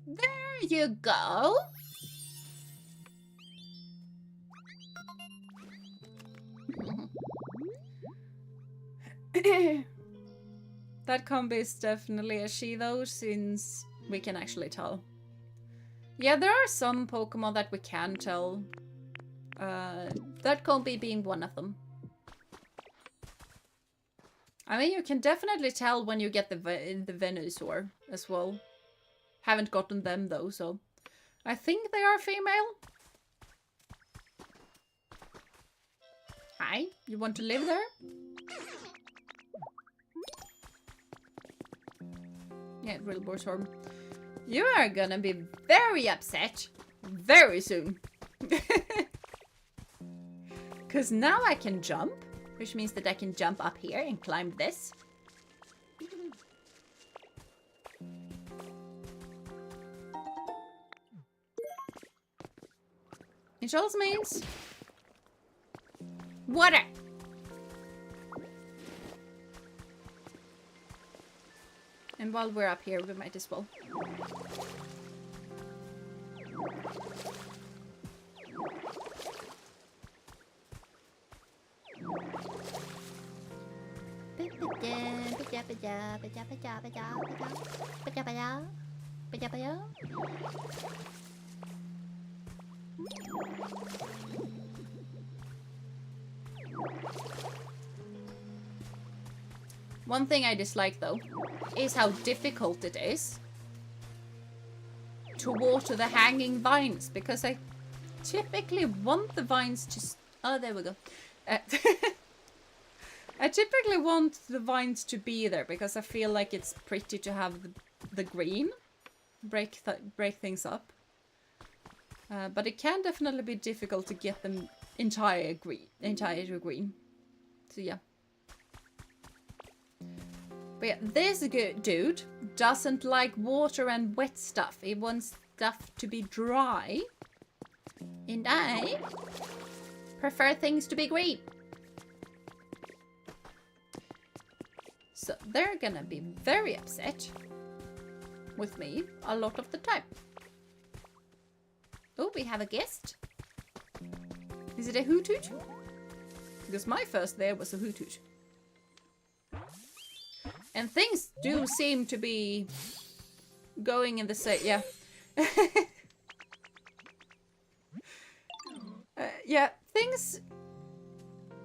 There you go. That combi is definitely a she though, since we can actually tell. Yeah, there are some Pokemon that we can tell. That combi being one of them. I mean, you can definitely tell when you get the Venusaur as well. Haven't gotten them though, so I think they are female. Hi, you want to live there? Yeah, Rilborstorm. You are gonna be very upset very soon. Because now I can jump, which means that I can jump up here and climb this. Which also means water. And while we're up here, we might as well. One thing I dislike though is how difficult it is to water the hanging vines, because I typically want the vines to... Oh, there we go. I typically want the vines to be there because I feel like it's pretty to have the green break things up. But it can definitely be difficult to get them entire green. So yeah. But yeah, this dude doesn't like water and wet stuff. He wants stuff to be dry. And I prefer things to be green. So they're gonna be very upset with me a lot of the time. Oh, we have a guest. Is it a Hoothoot? Because my first there was a Hoothoot. And things do seem to be going in the same... Yeah. Yeah, things...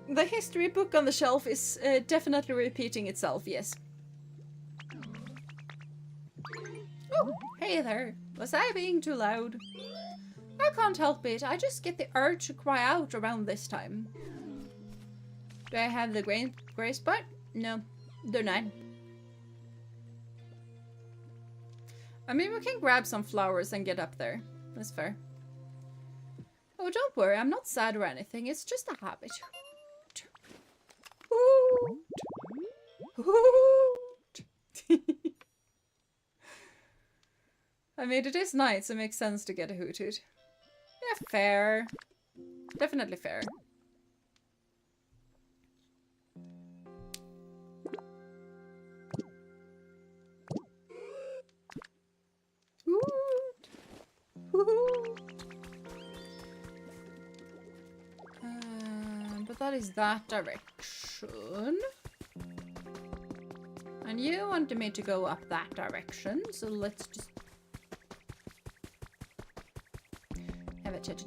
The history book on the shelf is definitely repeating itself, yes. Oh, hey there. Was I being too loud? I can't help it. I just get the urge to cry out around this time. Do I have the gray spot? No, they're not. I mean, we can grab some flowers and get up there. That's fair. Oh, don't worry. I'm not sad or anything. It's just a habit. Hoot. I mean, it is night, so it makes sense to get a hoot hoot. Yeah, fair. Definitely fair. Hoot. Hoot. But that is that direction. And you wanted me to go up that direction, so let's just have a chat.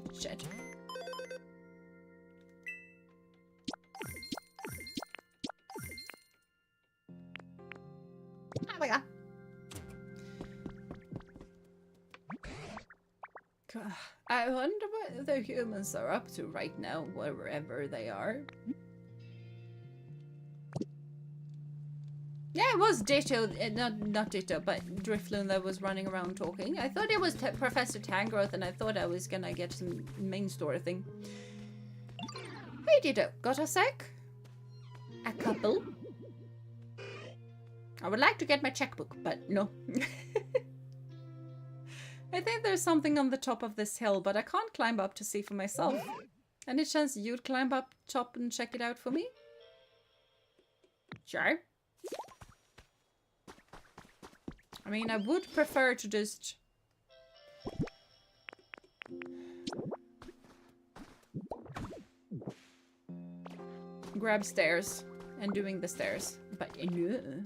Oh my god. I wonder what the humans are up to right now, wherever they are. Yeah, it was Ditto, not Ditto, but Drifloon that was running around talking. I thought it was Professor Tangrowth, and I thought I was gonna get some main story thing. Hey Ditto, got a sec? A couple? I would like to get my checkbook, but no. I think there's something on the top of this hill, but I can't climb up to see for myself. Any chance you'd climb up top and check it out for me? Sure. I mean, I would prefer to just grab stairs and doing the stairs, but no.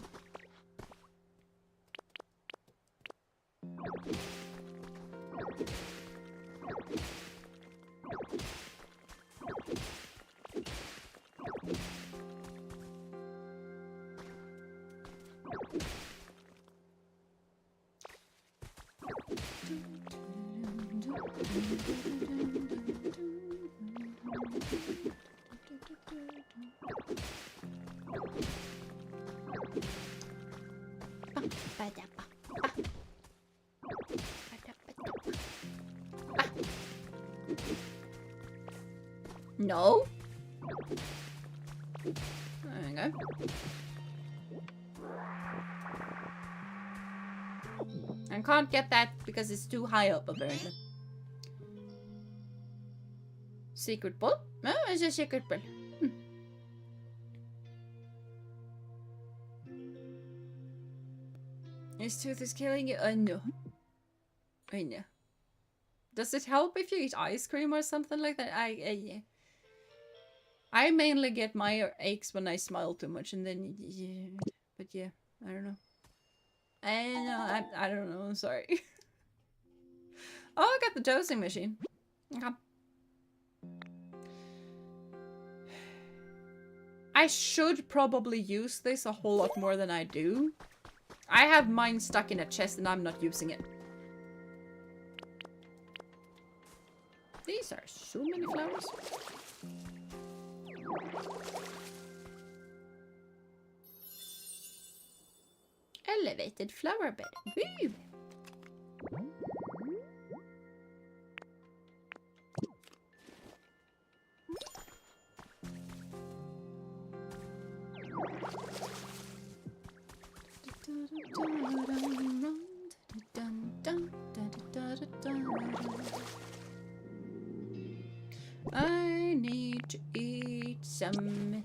No. There we go. I can't get that because it's too high up, apparently. Secret ball? No, it's a secret ball. His tooth is killing you? I know. I know. Does it help if you eat ice cream or something like that? Yeah. I mainly get my aches when I smile too much, and then yeah. But yeah, I don't know. I don't know. I'm sorry. Oh, I got the dosing machine. Okay. I should probably use this a whole lot more than I do. I have mine stuck in a chest and I'm not using it. These are so many flowers. Elevated flower bed. Woo! I need to eat something.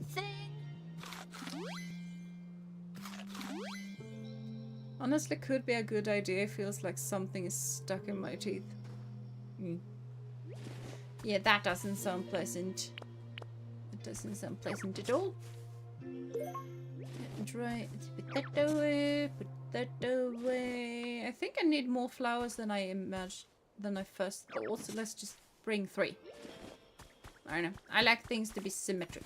Honestly, could be a good idea. It feels like something is stuck in my teeth. Yeah, that doesn't sound pleasant. It doesn't sound pleasant at all. Right, put that away, put that away. I think I need more flowers than I imagined, than I first thought, so let's just bring 3. I don't know. I like things to be symmetric.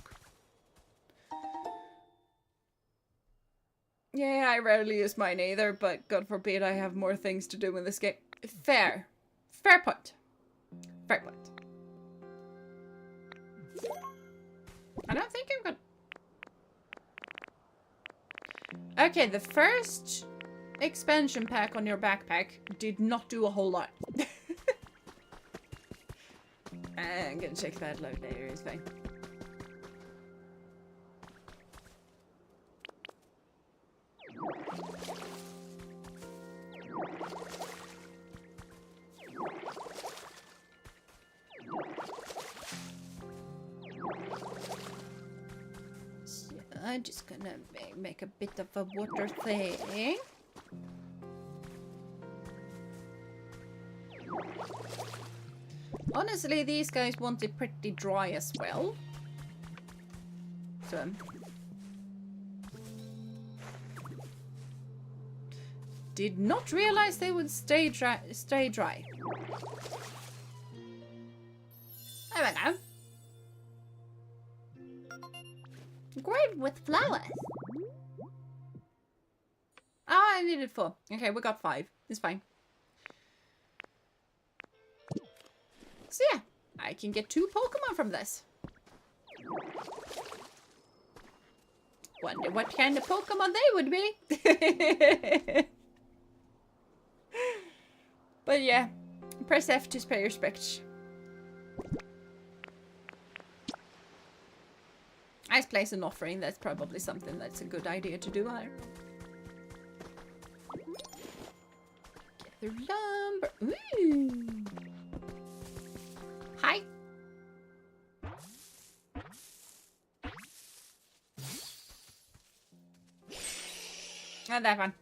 Yeah, I rarely use mine either, but God forbid I have more things to do in this game. Fair. Fair point. Fair point. I don't think I've got... Okay, the first expansion pack on your backpack did not do a whole lot. I'm gonna check that load later, it's fine. I'm just gonna make a bit of a water thing. Honestly, these guys want it pretty dry as well. So... did not realize they would stay dry. There we go. Grave with flowers. Oh, I needed 4. Okay, we got 5. It's fine. So yeah, I can get 2 Pokemon from this. Wonder what kind of Pokemon they would be. But yeah, press F to pay respect. I place an offering. That's probably something that's a good idea to do. Get the lumber. Ooh. Hi. And that one.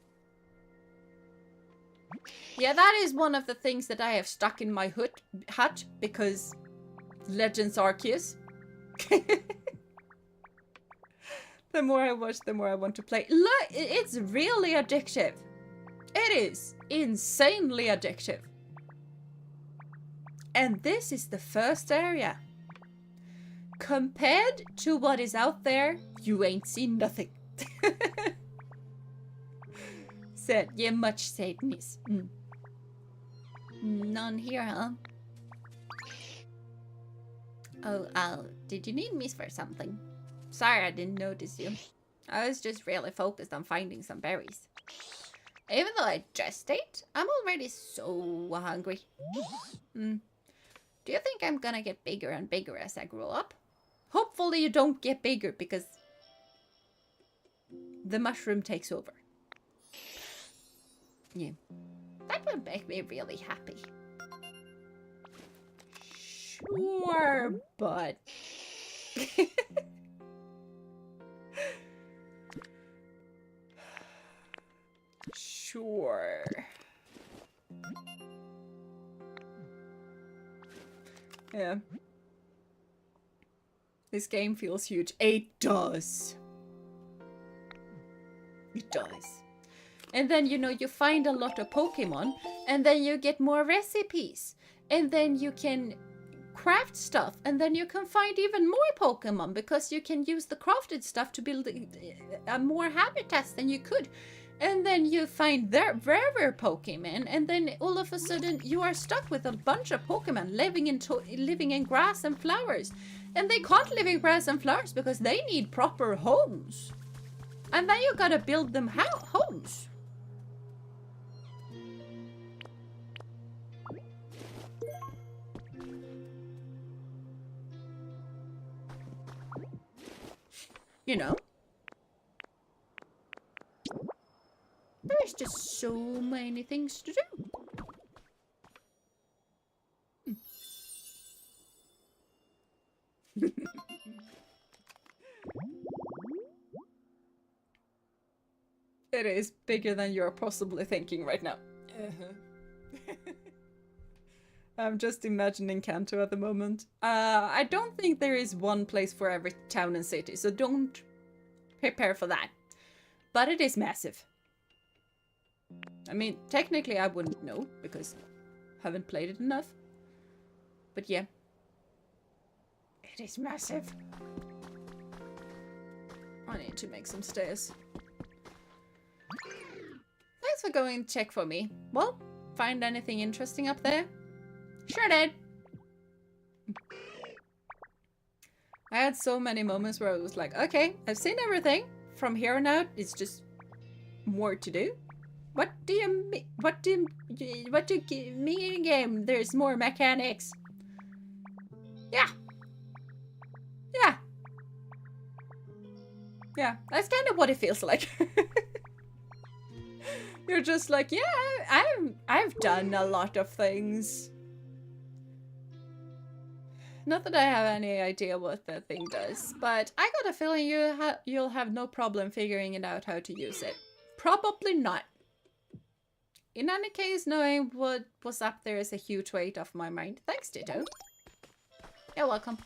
Yeah, that is one of the things that I have stuck in my hut because Legends Arceus. The more I watch, the more I want to play. Look, it's really addictive. It is insanely addictive. And this is the first area. Compared to what is out there, you ain't seen nothing. Said, yeah, much said, miss. None here, huh? Oh, did you need me for something? Sorry, I didn't notice you. I was just really focused on finding some berries. Even though I just ate, I'm already so hungry. Do you think I'm gonna get bigger and bigger as I grow up? Hopefully you don't get bigger because the mushroom takes over. Yeah. That would make me really happy. Sure, but... Sure. Yeah. This game feels huge. It does. It does. And then, you know, you find a lot of Pokemon, and then you get more recipes. And then you can craft stuff, and then you can find even more Pokemon, because you can use the crafted stuff to build more habitats than you could. And then you find their rarer Pokemon, and then all of a sudden you are stuck with a bunch of Pokemon living in grass and flowers. And they can't live in grass and flowers because they need proper homes. And then you gotta build them homes. You know? There's just so many things to do. It is bigger than you're possibly thinking right now. I'm just imagining Kanto at the moment. I don't think there is one place for every town and city, so don't prepare for that. But it is massive. I mean, technically I wouldn't know, because I haven't played it enough. But yeah. It is massive. I need to make some stairs. Thanks for going to check for me. Well, find anything interesting up there? Sure did. I had so many moments where I was like, okay, I've seen everything. From here on out, it's just more to do. What do you mean? What do you mean, game? There's more mechanics. Yeah. Yeah. Yeah, that's kind of what it feels like. You're just like, yeah, I've done a lot of things. Not that I have any idea what that thing does, but I got a feeling you'll have no problem figuring it out how to use it. Probably not. In any case, knowing what was up there is a huge weight off my mind. Thanks, Ditto. You're welcome.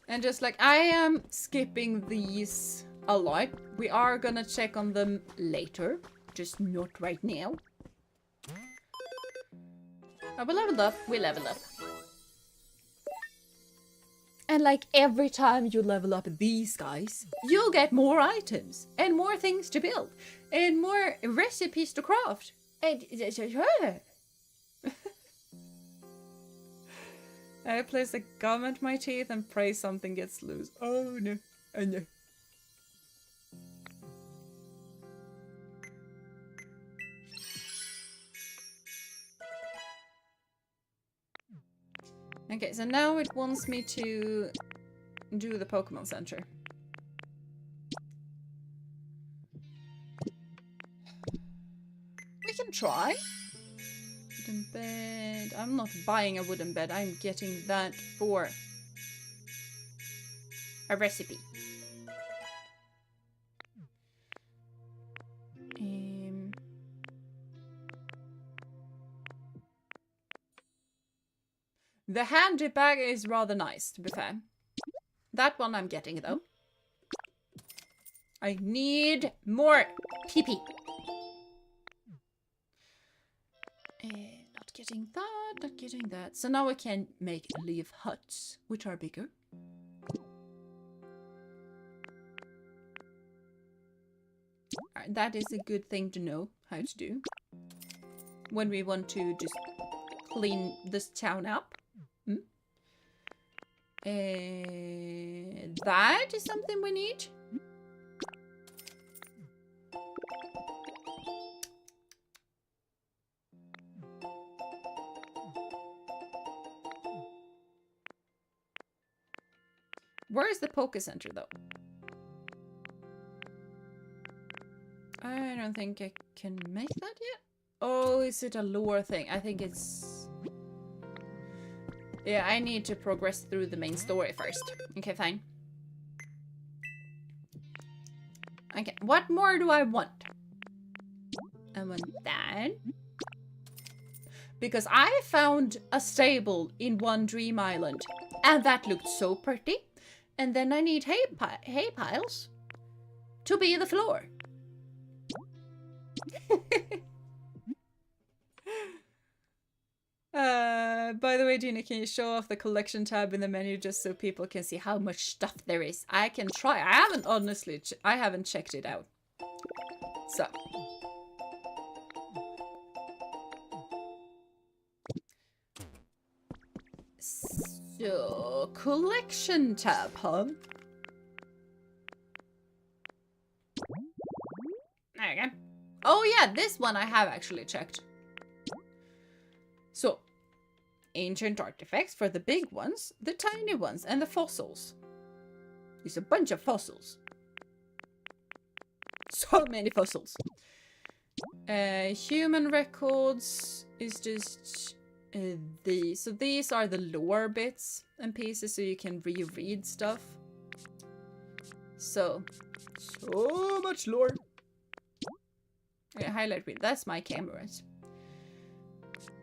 And just like, I am skipping these a lot. We are gonna check on them later. Just not right now. Oh, we leveled up. We leveled up. And like every time you level up these guys, you'll get more items and more things to build and more recipes to craft. And I place a gum at my teeth and pray something gets loose. Oh no. Oh no. Okay, so now it wants me to do the Pokemon Center. We can try. Wooden bed. I'm not buying a wooden bed. I'm getting that for a recipe. The handy bag is rather nice, to be fair. That one I'm getting, though. I need more pee-pee. Not getting that, not getting that. So now I can make leaf huts, which are bigger. Alright, that is a good thing to know how to do. When we want to just clean this town up. That is something we need. Where is the Poke Center, though? I don't think I can make that yet. Oh, is it a lore thing? I think it's... Yeah, I need to progress through the main story first. Okay, fine. Okay, what more do I want? I want that. Because I found a stable in one Dream Island. And that looked so pretty. And then I need hay piles to be the floor. By the way, Jeena, can you show off the collection tab in the menu just so people can see how much stuff there is? I can try. I haven't honestly, I haven't checked it out. So, collection tab, huh? There you go. Oh yeah, this one I have actually checked. So, ancient artifacts for the big ones, the tiny ones, and the fossils. There's a bunch of fossils. So many fossils. Human records is just these. So these are the lore bits and pieces so you can reread stuff. So much lore. Okay, highlight read. That's my cameras.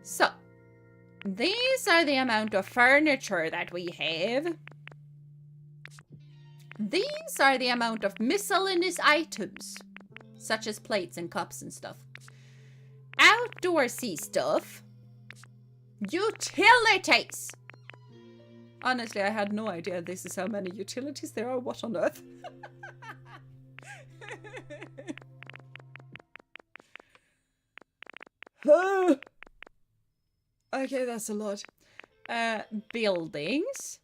So, these are the amount of furniture that we have. These are the amount of miscellaneous items, such as plates and cups and stuff. Outdoorsy stuff. Utilities. Honestly, I had no idea this is how many utilities there are. What on earth? Okay, that's a lot. Buildings.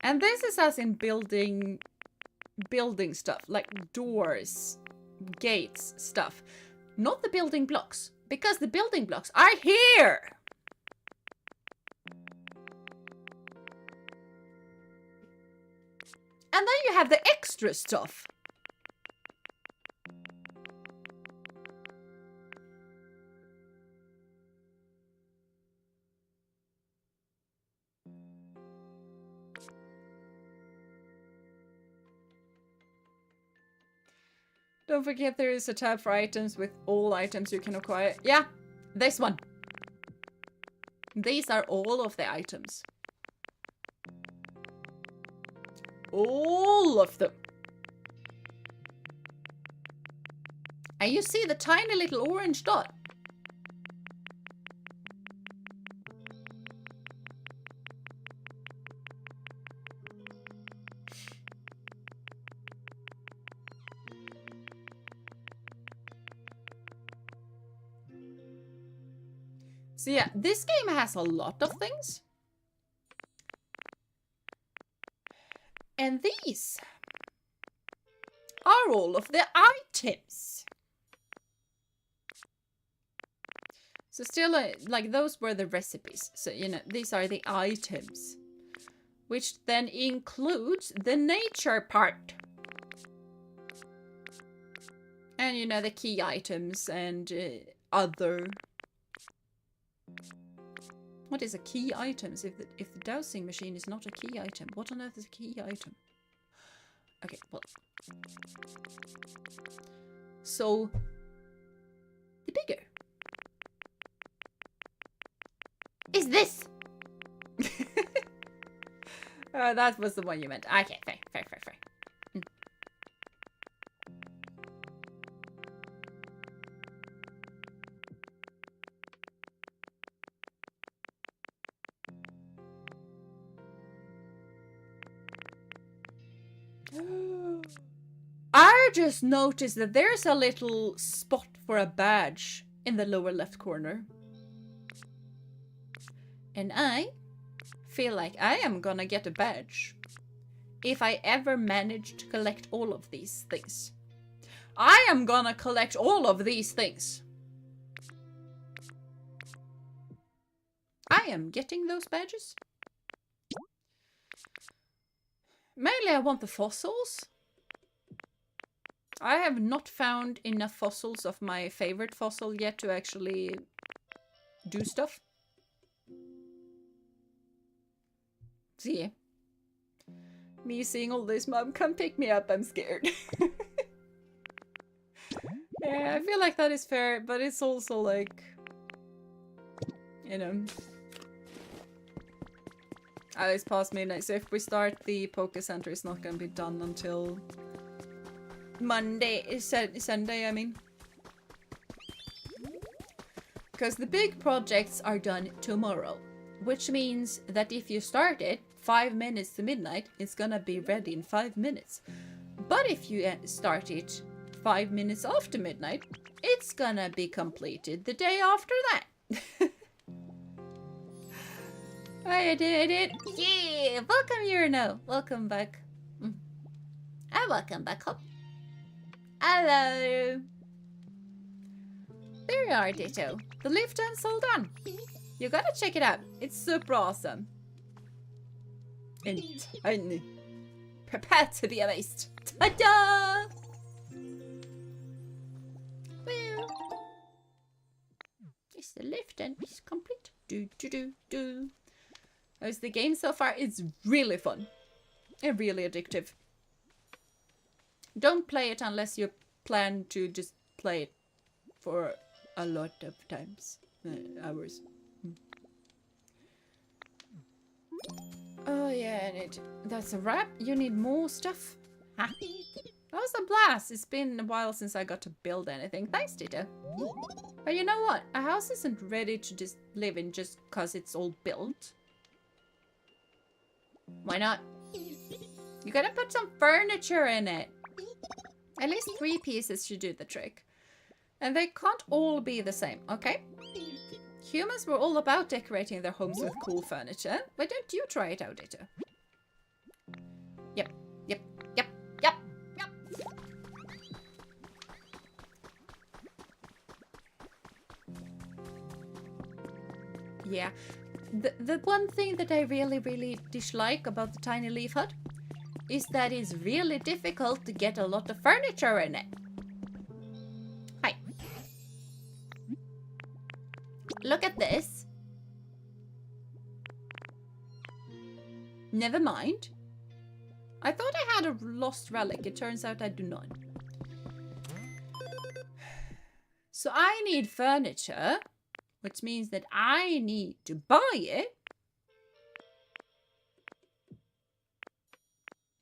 And this is as in building stuff, like doors, gates, stuff. Not the building blocks, because the building blocks are here! And then you have the extra stuff. Don't forget there is a tab for items with all items you can acquire. Yeah, this one. These are all of the items. All of them. And you see the tiny little orange dot. So yeah, this game has a lot of things. And these are all of the items. So still, like those were the recipes. So, you know, these are the items. Which then includes the nature part. And, you know, the key items and other... What is a key item? If the dowsing machine is not a key item, what on earth is a key item? Okay, well. So, the bigger is this. That was the one you meant. Okay, fair. I just noticed that there's a little spot for a badge in the lower left corner. And I feel like I am gonna get a badge if I ever manage to collect all of these things. I am gonna collect all of these things. I am getting those badges. Mainly I want the fossils. I have not found enough fossils of my favorite fossil yet to actually do stuff. See? Me seeing all this, Mom, come pick me up, I'm scared. Yeah, I feel like that is fair, but it's also like... You know... It's past midnight, so if we start the Poke Center, it's not gonna be done until... Sunday, I mean. Because the big projects are done tomorrow. Which means that if you start it 5 minutes to midnight, it's gonna be ready in 5 minutes. But if you start it 5 minutes after midnight, it's gonna be completed the day after that. I did it. Yeah! Welcome, Urno. Welcome back. And welcome back home. Hello. There you are, Ditto. The lift and sold on. You gotta check it out. It's super awesome. And tiny. Prepare to be amazed. Ta-da! Well, yes, the lift and is complete. Do. How's the game so far? It's really fun. And really addictive. Don't play it unless you plan to just play it for a lot of times. Hours. Oh yeah, and that's a wrap. You need more stuff. Huh? That was a blast. It's been a while since I got to build anything. Thanks, Tito. But you know what? A house isn't ready to just live in just because it's all built. Why not? You gotta put some furniture in it. At least 3 pieces should do the trick. And they can't all be the same, okay? Humans were all about decorating their homes with cool furniture. Why don't you try it out, Ditto? Yep. Yeah. The one thing that I really dislike about the tiny leaf hut is that it's really difficult to get a lot of furniture in it. Hi. Look at this. Never mind. I thought I had a lost relic. It turns out I do not. So I need furniture, which means that I need to buy it.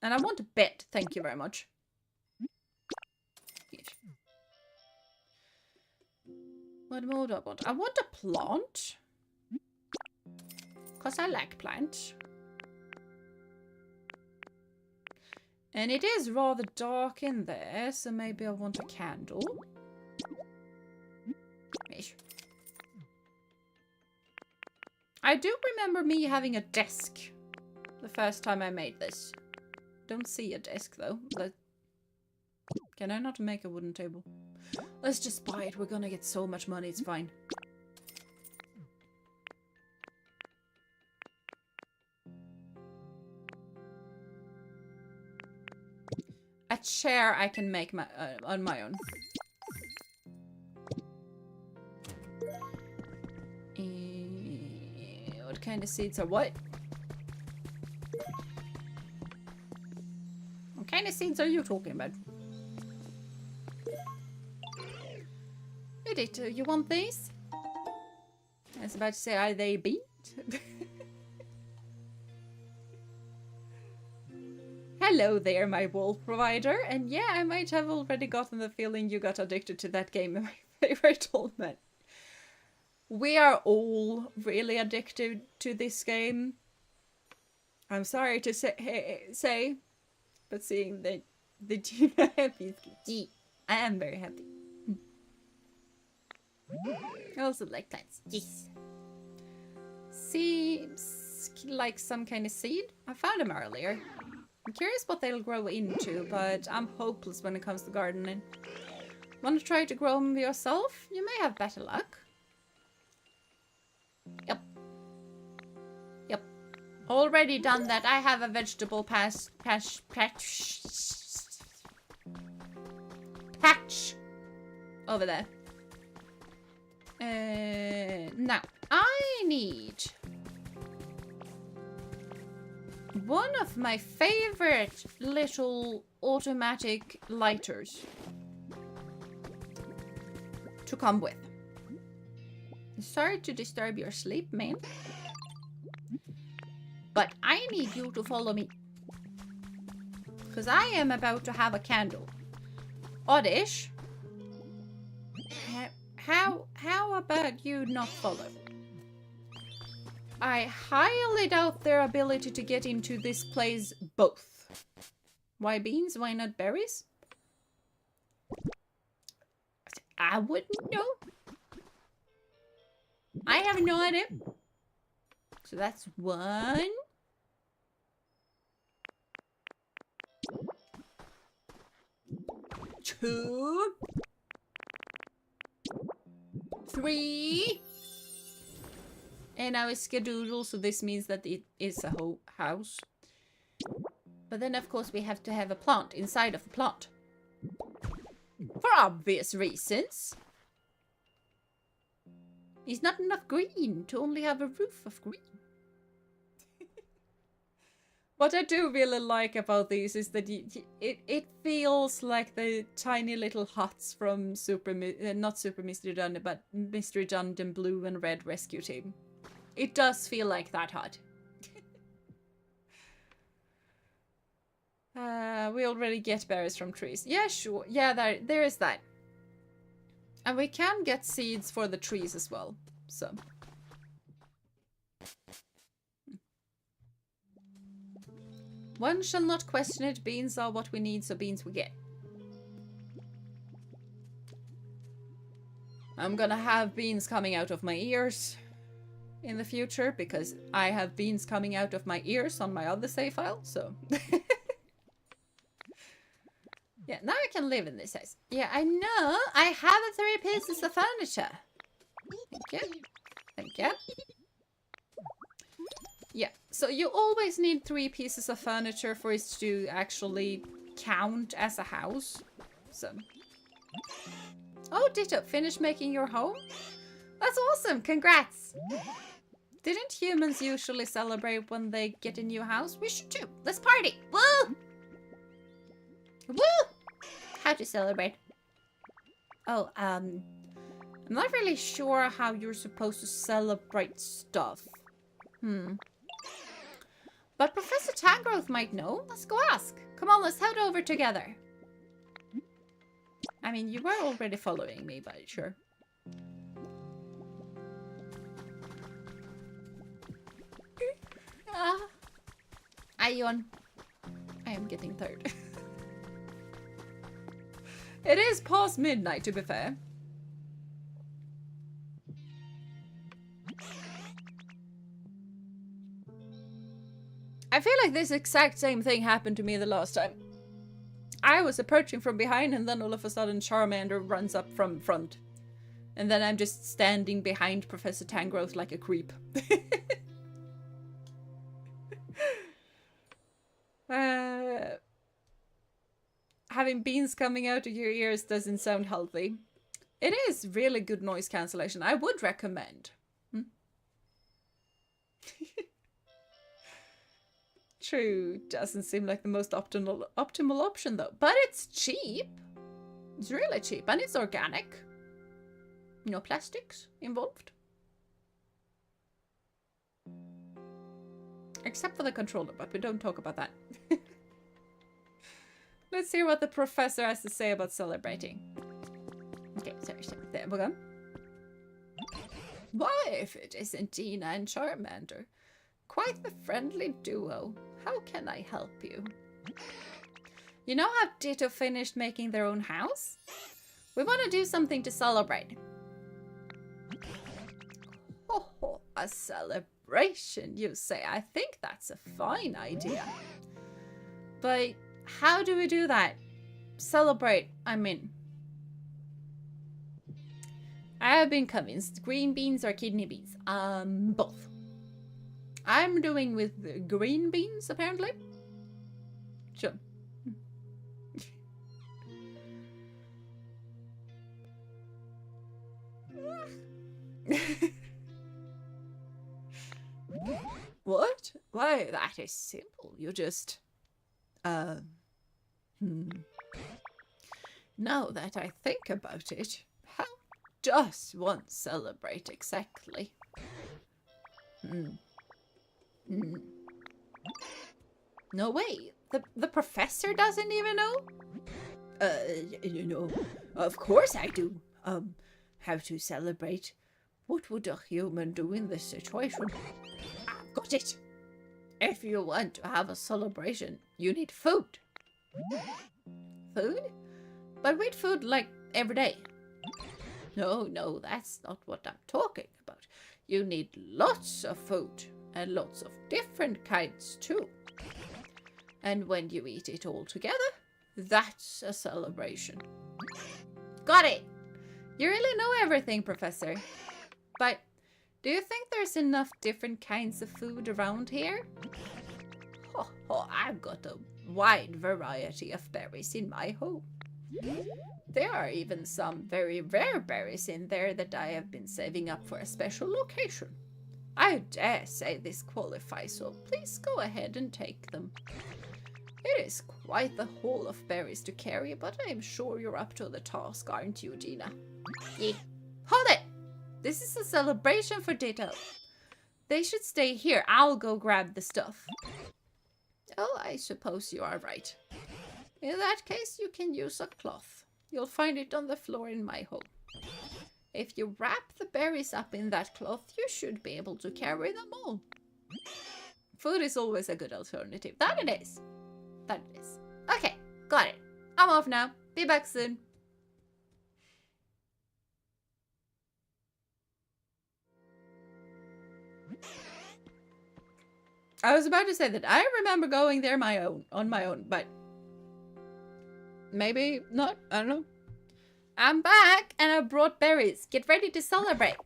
And I want a bed, thank you very much. What more do I want? I want a plant. Because I like plants. And it is rather dark in there, so maybe I want a candle. Ish. I do remember me having a desk the first time I made this. Don't see a desk though. Can I not make a wooden table? Let's just buy it. We're gonna get so much money. It's fine. A chair I can make on my own. What kind of seeds are what? What kind of seeds are you talking about? Editor, you want these? I was about to say, are they beat? Hello there, my wall provider. And yeah, I might have already gotten the feeling you got addicted to that game, my favorite old man. We are all really addicted to this game. I'm sorry to say but seeing the Jeena happy, I am very happy. I also like plants. Yes. Seems like some kind of seed. I found them earlier. I'm curious what they'll grow into, but I'm hopeless when it comes to gardening. Want to try to grow them yourself? You may have better luck. Yep. Yep. Already done that. I have a vegetable patch over there. Now, I need one of my favorite little automatic lighters to come with. Sorry to disturb your sleep, man. But I need you to follow me. Because I am about to have a candle. Oddish. How about you not follow? I highly doubt their ability to get into this place both. Why beans? Why not berries? I wouldn't know. I have no idea. So that's 1. 2. 3. And now it's skedoodle, so this means that it is a whole house. But then, of course, we have to have a plant inside of the plant. For obvious reasons. It's not enough green to only have a roof of green. What I do really like about these is that it feels like the tiny little huts from not Super Mystery Dungeon, but Mystery Dungeon Blue and Red Rescue Team. It does feel like that hut. We already get berries from trees. Yeah, sure. Yeah, there is that. And we can get seeds for the trees as well. So. One shall not question it. Beans are what we need, so beans we get. I'm gonna have beans coming out of my ears in the future, because I have beans coming out of my ears on my other save file, so. Yeah, now I can live in this house. Yeah, I know. I have 3 pieces of furniture. Thank you. Thank you. Yeah, so you always need 3 pieces of furniture for it to actually count as a house. So. Oh, Ditto, finish making your home? That's awesome, congrats! Didn't humans usually celebrate when they get a new house? We should too. Let's party! Woo! Woo! How to celebrate? Oh, I'm not really sure how you're supposed to celebrate stuff. But Professor Tangrowth might know. Let's go ask. Come on, let's head over together. I mean, you were already following me, but sure. Ayon. I am getting tired. It is past midnight, to be fair. I feel like this exact same thing happened to me the last time. I was approaching from behind and then all of a sudden Charmander runs up from front. And then I'm just standing behind Professor Tangrowth like a creep. Having beans coming out of your ears doesn't sound healthy. It is really good noise cancellation. I would recommend. True, doesn't seem like the most optimal option though. But it's cheap. It's really cheap and it's organic. No plastics involved. Except for the controller, but we don't talk about that. Let's hear what the professor has to say about celebrating. Okay, sorry, there we go. Why, if it isn't Jeena and Charmander? Quite the friendly duo. How can I help you? You know how Ditto finished making their own house? We want to do something to celebrate. Oh, a celebration, you say? I think that's a fine idea. But how do we do that? Celebrate, I mean. I have been convinced. Green beans or kidney beans? Both. I'm doing with green beans, apparently. Sure. What? Why, that is simple. You just... Now that I think about it, how does one celebrate exactly? No way. The professor doesn't even know? You know, of course I do. How to celebrate. What would a human do in this situation? I've got it. If you want to have a celebration, you need food. Food? But with food like every day. No, that's not what I'm talking about. You need lots of food. And lots of different kinds too. And when you eat it all together, that's a celebration. Got it! You really know everything, Professor. But do you think there's enough different kinds of food around here? I've got a wide variety of berries in my home. There are even some very rare berries in there that I have been saving up for a special occasion. I dare say this qualifies, so please go ahead and take them. It is quite the haul of berries to carry, but I am sure you're up to the task, aren't you, Jeena? Yeah. Hold it! This is a celebration for Ditto. They should stay here. I'll go grab the stuff. Oh, I suppose you are right. In that case, you can use a cloth. You'll find it on the floor in my home. If you wrap the berries up in that cloth, you should be able to carry them all. Food is always a good alternative. That it is. That it is. Okay, got it. I'm off now. Be back soon. I was about to say that I remember going there on my own, but maybe not. I don't know. I'm back and I brought berries. Get ready to celebrate.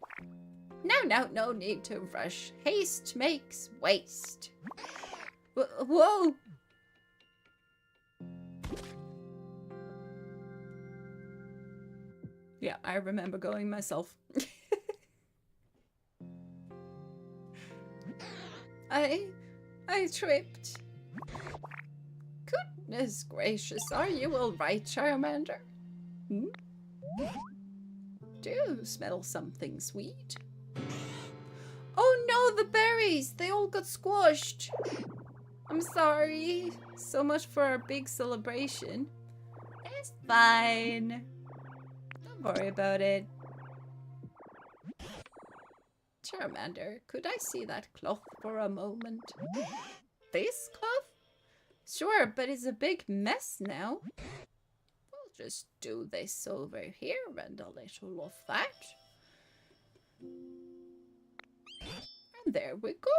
No need to rush. Haste makes waste. Whoa. Yeah, I remember going myself. I tripped. Goodness gracious, are you all right, Charmander? do smell something sweet. Oh no, the berries! They all got squashed. I'm sorry. So much for our big celebration. It's fine. Don't worry about it. Charmander, could I see that cloth for a moment? This cloth? Sure, but it's a big mess now. We'll just do this over here and a little of that. And there we go.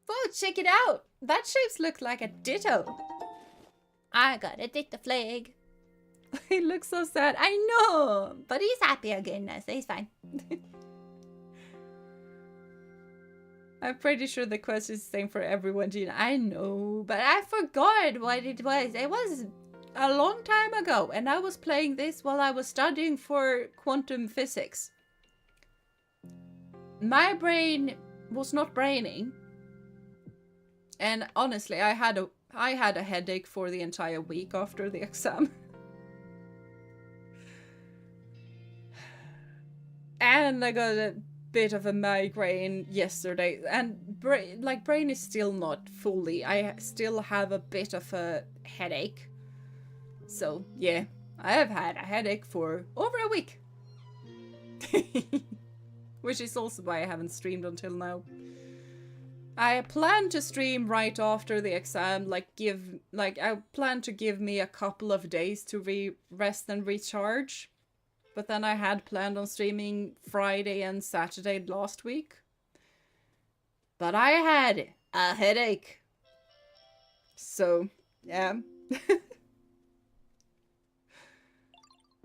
Whoa, check it out! That shapes look like a ditto. I got a ditto flag. He looks so sad. I know, but he's happy again now, so he's fine. I'm pretty sure the quest is the same for everyone, Jeena. I know, but I forgot what it was. It was a long time ago, and I was playing this while I was studying for quantum physics. My brain was not braining, and honestly, I had a headache for the entire week after the exam. And I got a bit of a migraine yesterday, and brain is still not fully. I still have a bit of a headache. So yeah, I have had a headache for over a week. Which is also why I haven't streamed until now. I plan to stream right after the exam, I plan to give me a couple of days to rest and recharge. But then I had planned on streaming Friday and Saturday last week. But I had a headache. So, yeah.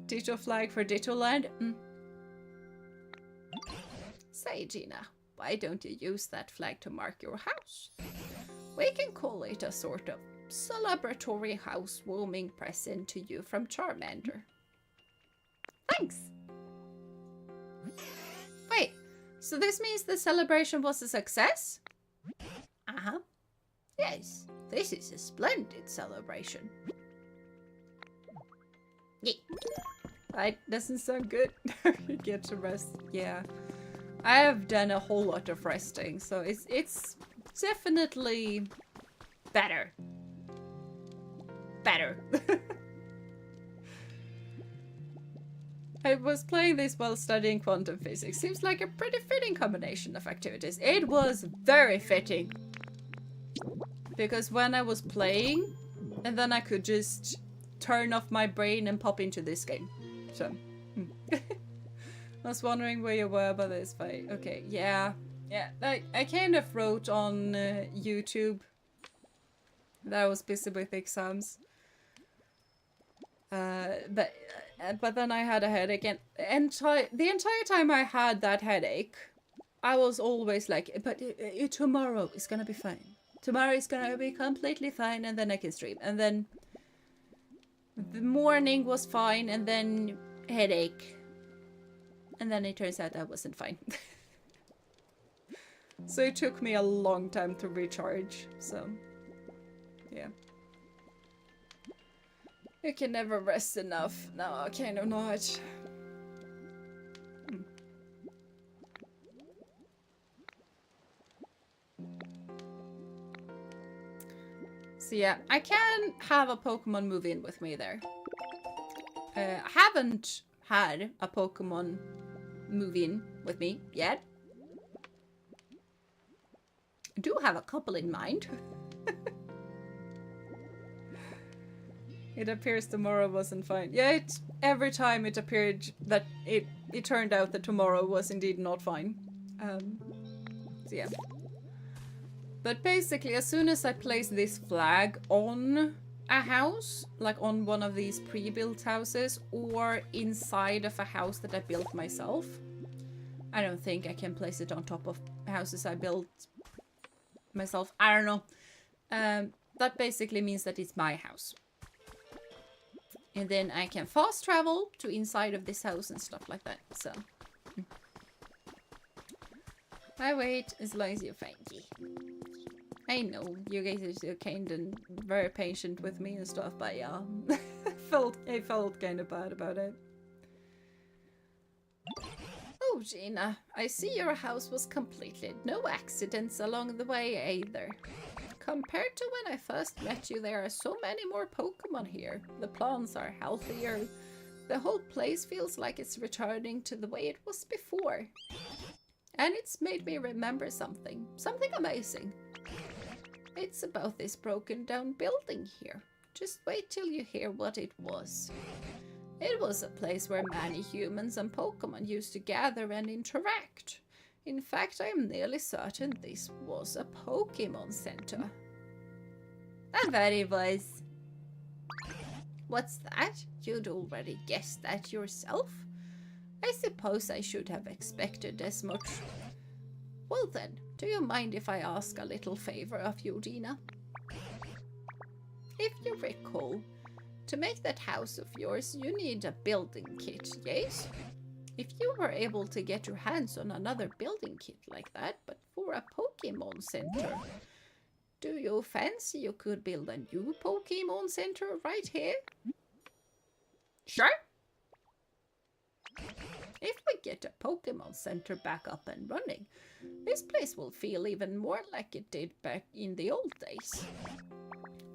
Ditto flag for Ditto Land. Say, Jeena, why don't you use that flag to mark your house? We can call it a sort of celebratory housewarming present to you from Charmander. Thanks! Wait, so this means the celebration was a success? Uh-huh. Yes, this is a splendid celebration. Yeah. That doesn't sound good. You get to rest. Yeah. I have done a whole lot of resting, so it's definitely better. Better. I was playing this while studying quantum physics. Seems like a pretty fitting combination of activities. It was very fitting. Because when I was playing, and then I could just turn off my brain and pop into this game. So, I was wondering where you were about this fight. Okay, yeah. Yeah, I kind of wrote on YouTube that I was busy with exams. But then I had a headache, and the entire time I had that headache, I was always like, but tomorrow is gonna be fine. Tomorrow is gonna be completely fine, and then I can stream. And then the morning was fine, and then headache. And then it turns out I wasn't fine. So it took me a long time to recharge, so yeah. You can never rest enough. No, kind of not. So yeah, I can have a Pokemon move in with me there. I haven't had a Pokemon move in with me yet. I do have a couple in mind. It appears tomorrow wasn't fine. Yeah, every time it appeared that it turned out that tomorrow was indeed not fine. So yeah. But basically, as soon as I place this flag on a house, like on one of these pre-built houses, or inside of a house that I built myself, I don't think I can place it on top of houses I built myself. I don't know. That basically means that it's my house. And then I can fast travel to inside of this house and stuff like that. So I wait as long as you find me. I know you guys are so kind and very patient with me and stuff, but yeah, I felt kind of bad about it. Oh, Jeena, I see your house was completed. No accidents along the way either. Compared to when I first met you, there are so many more Pokemon here. The plants are healthier. The whole place feels like it's returning to the way it was before. And it's made me remember something. Something amazing. It's about this broken down building here. Just wait till you hear what it was. It was a place where many humans and Pokemon used to gather and interact. In fact, I am nearly certain this was a Pokemon Center. I bet it was. What's that? You'd already guessed that yourself? I suppose I should have expected as much. Well then, do you mind if I ask a little favor of you, Jeena? If you recall, to make that house of yours, you need a building kit, yes? If you were able to get your hands on another building kit like that, but for a Pokemon Center, do you fancy you could build a new Pokemon Center right here? Sure. If we get a Pokemon Center back up and running, this place will feel even more like it did back in the old days.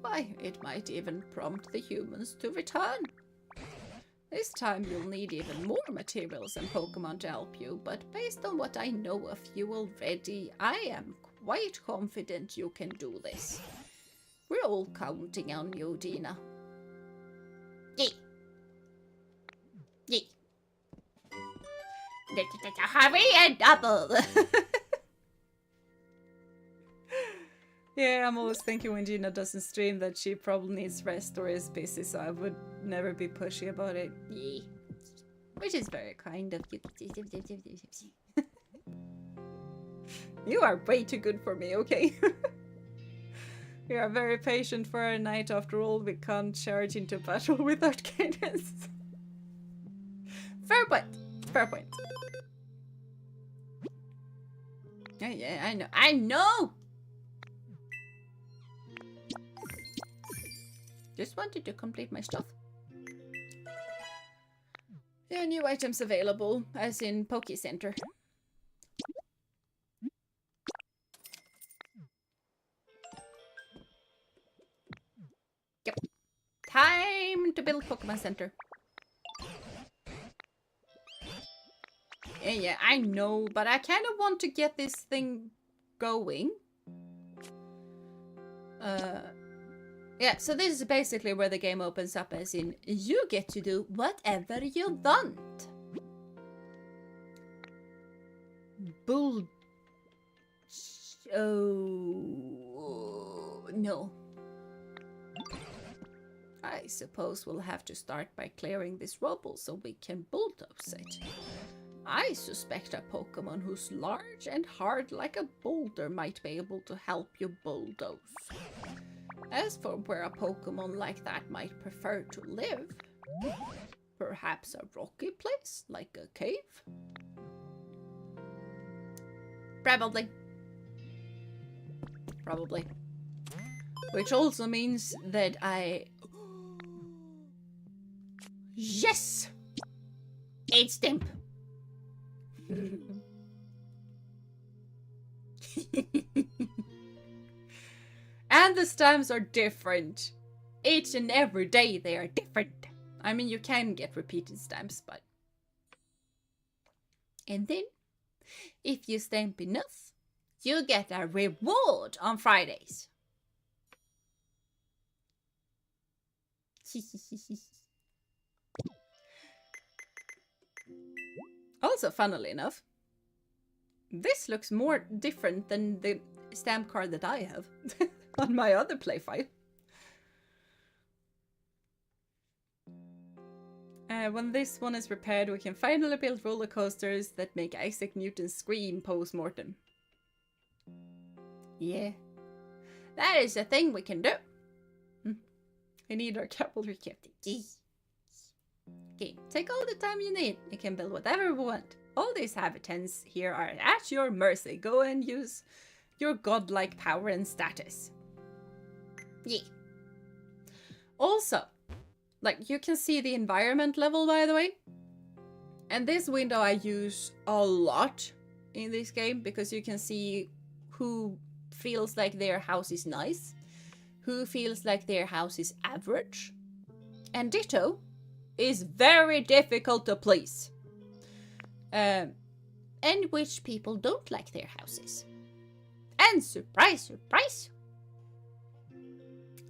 Why, it might even prompt the humans to return. This time you'll need even more materials and Pokemon to help you, but based on what I know of you already, I am quite confident you can do this. We're all counting on you, Jeena. Yay! Yay! Hurry and double! Yeah, I'm always thinking when Jeena doesn't stream that she probably needs rest or is busy, so I would never be pushy about it. Yeah. Which is very kind of you. You are way too good for me, okay? You are very patient for a night. After all, we can't charge into battle without guidance. Fair point. Fair point. Yeah, I know. I know! Just wanted to complete my stuff. There are new items available, as in Poke Center. Yep. Time to build Pokemon Center. Yeah, I know, but I kind of want to get this thing going. Yeah, so this is basically where the game opens up, as in, you get to do whatever you want. Bull... Oh... no. I suppose we'll have to start by clearing this rubble so we can bulldoze it. I suspect a Pokemon who's large and hard like a boulder might be able to help you bulldoze. As for where a Pokemon like that might prefer to live, perhaps a rocky place like a cave? Probably. Probably. Which also means that I... Yes! It's Stimp! And the stamps are different. Each and every day they are different. I mean, you can get repeated stamps, but... And then, if you stamp enough, you get a reward on Fridays. Also, funnily enough, this looks more different than the stamp card that I have on my other play file. When this one is repaired, we can finally build roller coasters that make Isaac Newton scream post-mortem. Yeah, that is a thing we can do. We need our cavalry captain. Okay, take all the time you need. You can build whatever we want. All these habitants here are at your mercy. Go and use your godlike power and status. Yeah. Also, like, you can see the environment level, by the way. And this window I use a lot in this game because you can see who feels like their house is nice, who feels like their house is average, and ditto is very difficult to please. And which people don't like their houses. And surprise, surprise!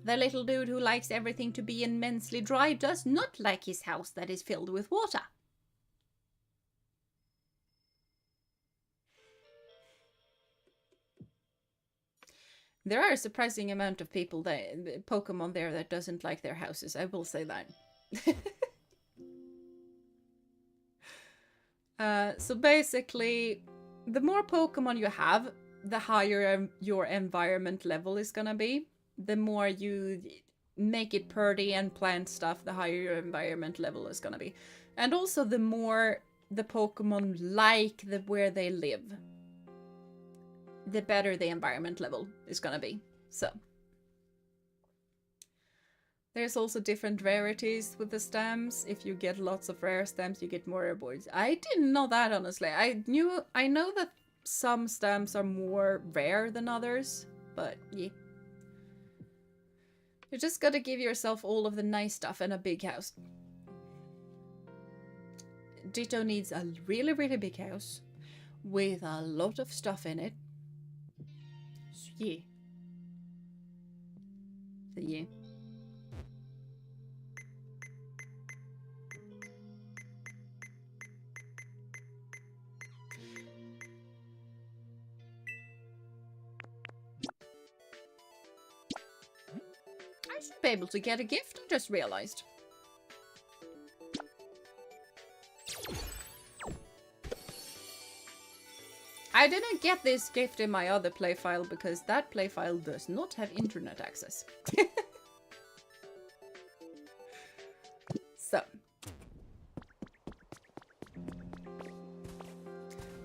The little dude who likes everything to be immensely dry does not like his house that is filled with water. There are a surprising amount of people that Pokemon there that doesn't like their houses, I will say that. So basically, the more Pokemon you have, the higher your environment level is gonna be. The more you make it pretty and plant stuff, the higher your environment level is gonna be. And also the more the Pokemon like where they live, the better the environment level is gonna be. So there's also different rarities with the stamps. If you get lots of rare stamps, you get more rewards. I didn't know that, honestly. I know that some stamps are more rare than others, but yeah. You just gotta give yourself all of the nice stuff and a big house. Ditto needs a really, really big house with a lot of stuff in it. So yeah. So yeah. I should be able to get a gift, I just realized. I didn't get this gift in my other playfile because that playfile does not have internet access. So.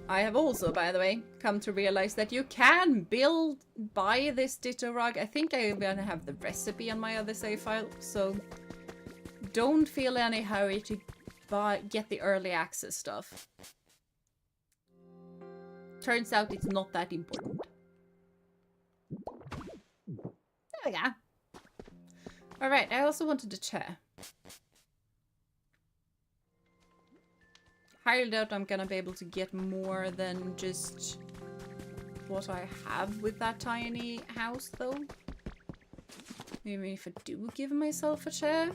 I have also, by the way, come to realize that you can buy this Ditto rug. I think I'm gonna have the recipe on my other save file, so don't feel any hurry to get the early access stuff. Turns out it's not that important. There we go. Alright, I also wanted a chair. Highly doubt I'm gonna be able to get more than just what I have with that tiny house, though. Maybe if I do give myself a chair.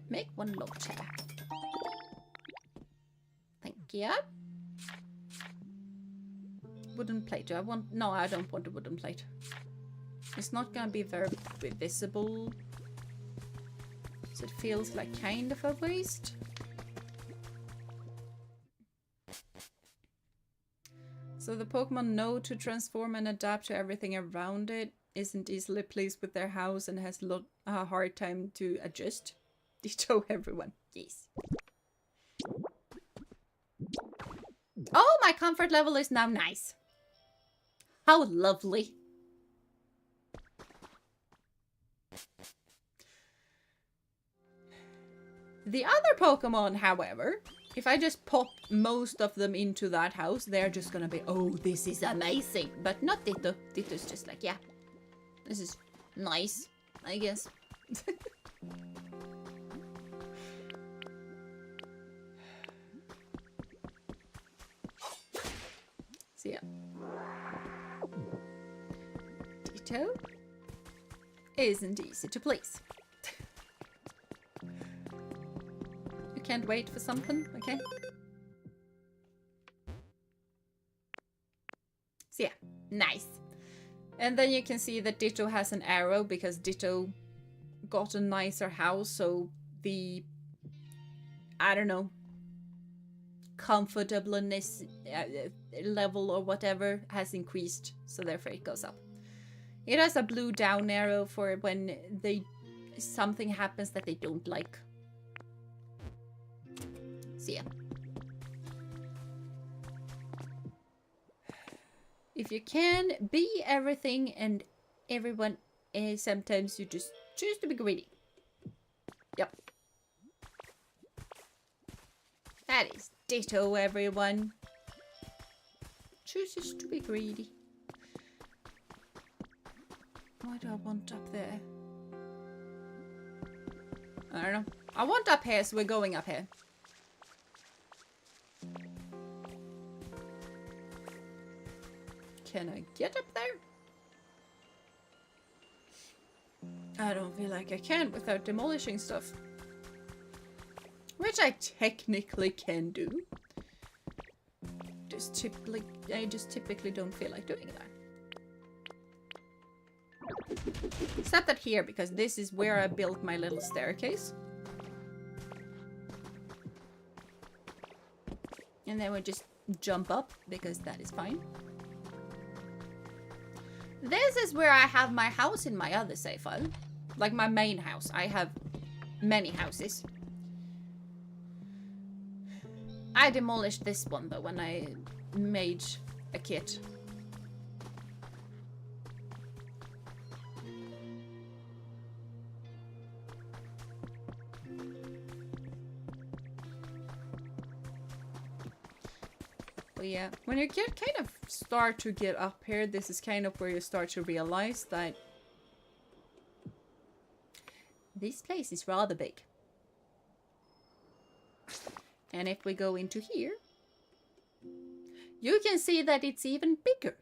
Make one log chair. Thank you. Wooden plate. Do I want... No, I don't want a wooden plate. It's not gonna be very visible. So it feels like kind of a waste. So the Pokemon know to transform and adapt to everything around it, isn't easily pleased with their house, and has a hard time to adjust. Ditto everyone. Yes. Oh, my comfort level is now nice. How lovely. The other Pokemon, however, if I just pop most of them into that house, they're just gonna be, oh, this is amazing. But not Ditto. Ditto's just like, yeah, this is nice, I guess. So yeah. Ditto isn't easy to please. You can't wait for something, okay? So yeah, nice. And then you can see that Ditto has an arrow because Ditto got a nicer house, so the, I don't know, comfortableness level or whatever has increased, so therefore it goes up. It has a blue down arrow for when something happens that they don't like. So yeah. If you can be everything and everyone, sometimes you just choose to be greedy. Yep. That is ditto, everyone. Chooses to be greedy. What do I want up there? I don't know. I want up here, so we're going up here. Can I get up there? I don't feel like I can without demolishing stuff. Which I technically can do. I just typically don't feel like doing that. Except that here, because this is where I built my little staircase. And then we just jump up, because that is fine. This is where I have my house in my other save file. Like my main house. I have many houses. I demolished this one though when I made a kit. But yeah, when you kind of start to get up here, this is kind of where you start to realize that this place is rather big. And if we go into here, you can see that it's even bigger.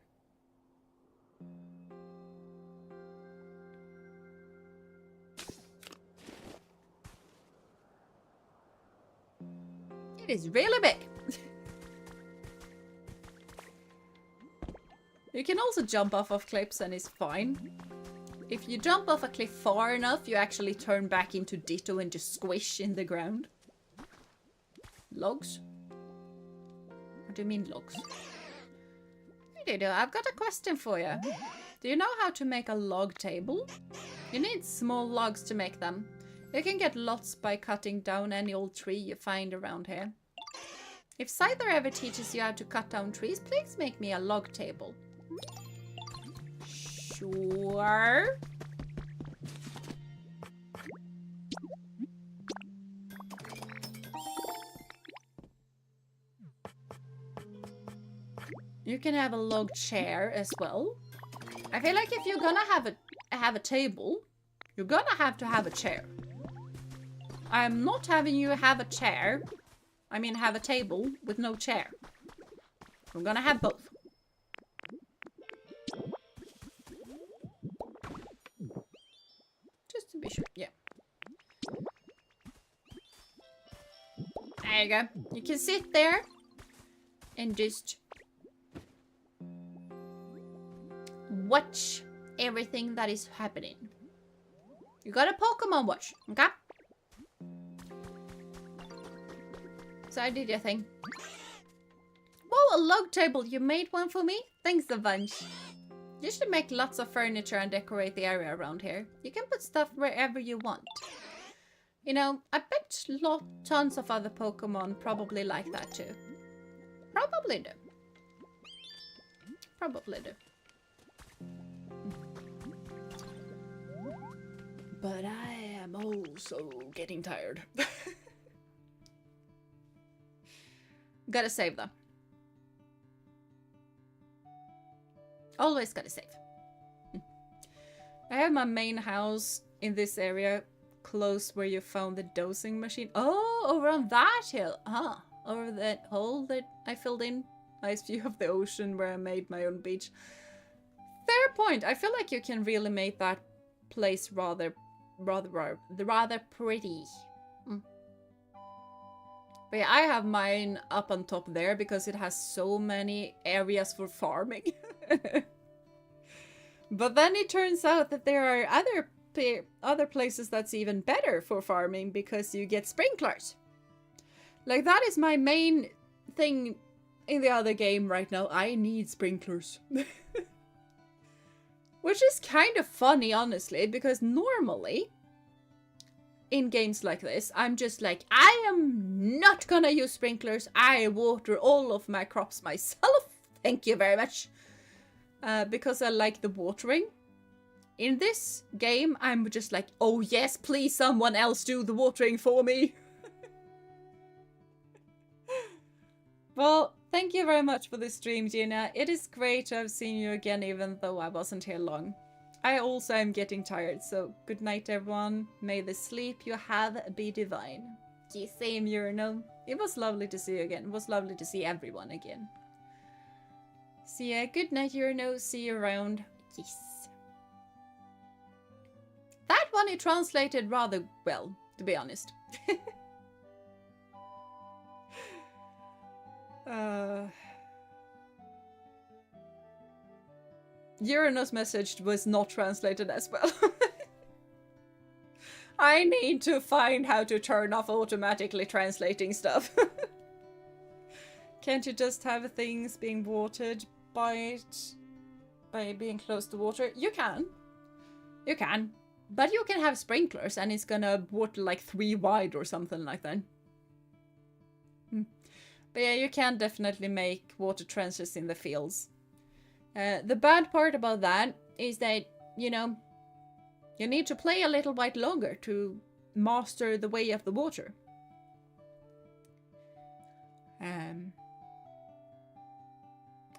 It is really big. You can also jump off of cliffs and it's fine. If you jump off a cliff far enough, you actually turn back into Ditto and just squish in the ground. Logs? What do you mean logs? Hey Ditto, I've got a question for you. Do you know how to make a log table? You need small logs to make them. You can get lots by cutting down any old tree you find around here. If Scyther ever teaches you how to cut down trees, please make me a log table. Sure. You can have a log chair as well. I feel like if you're gonna have a table, you're gonna have to have a chair. I'm not having you have a chair. I mean have a table with no chair. We're gonna have both. Just to be sure, yeah. There you go. You can sit there and just watch everything that is happening. You got a Pokemon watch, okay? So I did your thing. Whoa, a log table. You made one for me? Thanks a bunch. You should make lots of furniture and decorate the area around here. You can put stuff wherever you want. You know, I bet tons of other Pokemon probably like that too. Probably do. Probably do. But I am also getting tired. Gotta save though. Always gotta save. I have my main house in this area, close where you found the dosing machine. Oh, over on that hill. Ah, over that hole that I filled in. Nice view of the ocean where I made my own beach. Fair point. I feel like you can really make that place rather pretty. But yeah, I have mine up on top there because it has so many areas for farming. But then it turns out that there are other places that's even better for farming because you get sprinklers. Like that is my main thing in the other game right now. I need sprinklers. Which is kind of funny, honestly, because normally in games like this, I'm just like, I am not gonna use sprinklers. I water all of my crops myself. Thank you very much. because I like the watering. In this game, I'm just like, oh yes, please someone else do the watering for me. Well, thank you very much for the stream, Jeena. It is great to have seen you again, even though I wasn't here long. I also am getting tired, so good night, everyone. May the sleep you have be divine. Yes, same, Urno. It was lovely to see you again. It was lovely to see everyone again. So yeah, good night, Urno. See you around. Yes. That one he translated rather well, to be honest. Urano's message was not translated as well. I need to find how to turn off automatically translating stuff. Can't you just have things being watered by being close to water? You can. You can. But you can have sprinklers and it's gonna water like 3 wide or something like that. But yeah, you can definitely make water trenches in the fields. The bad part about that is that, you know, you need to play a little bit longer to master the way of the water.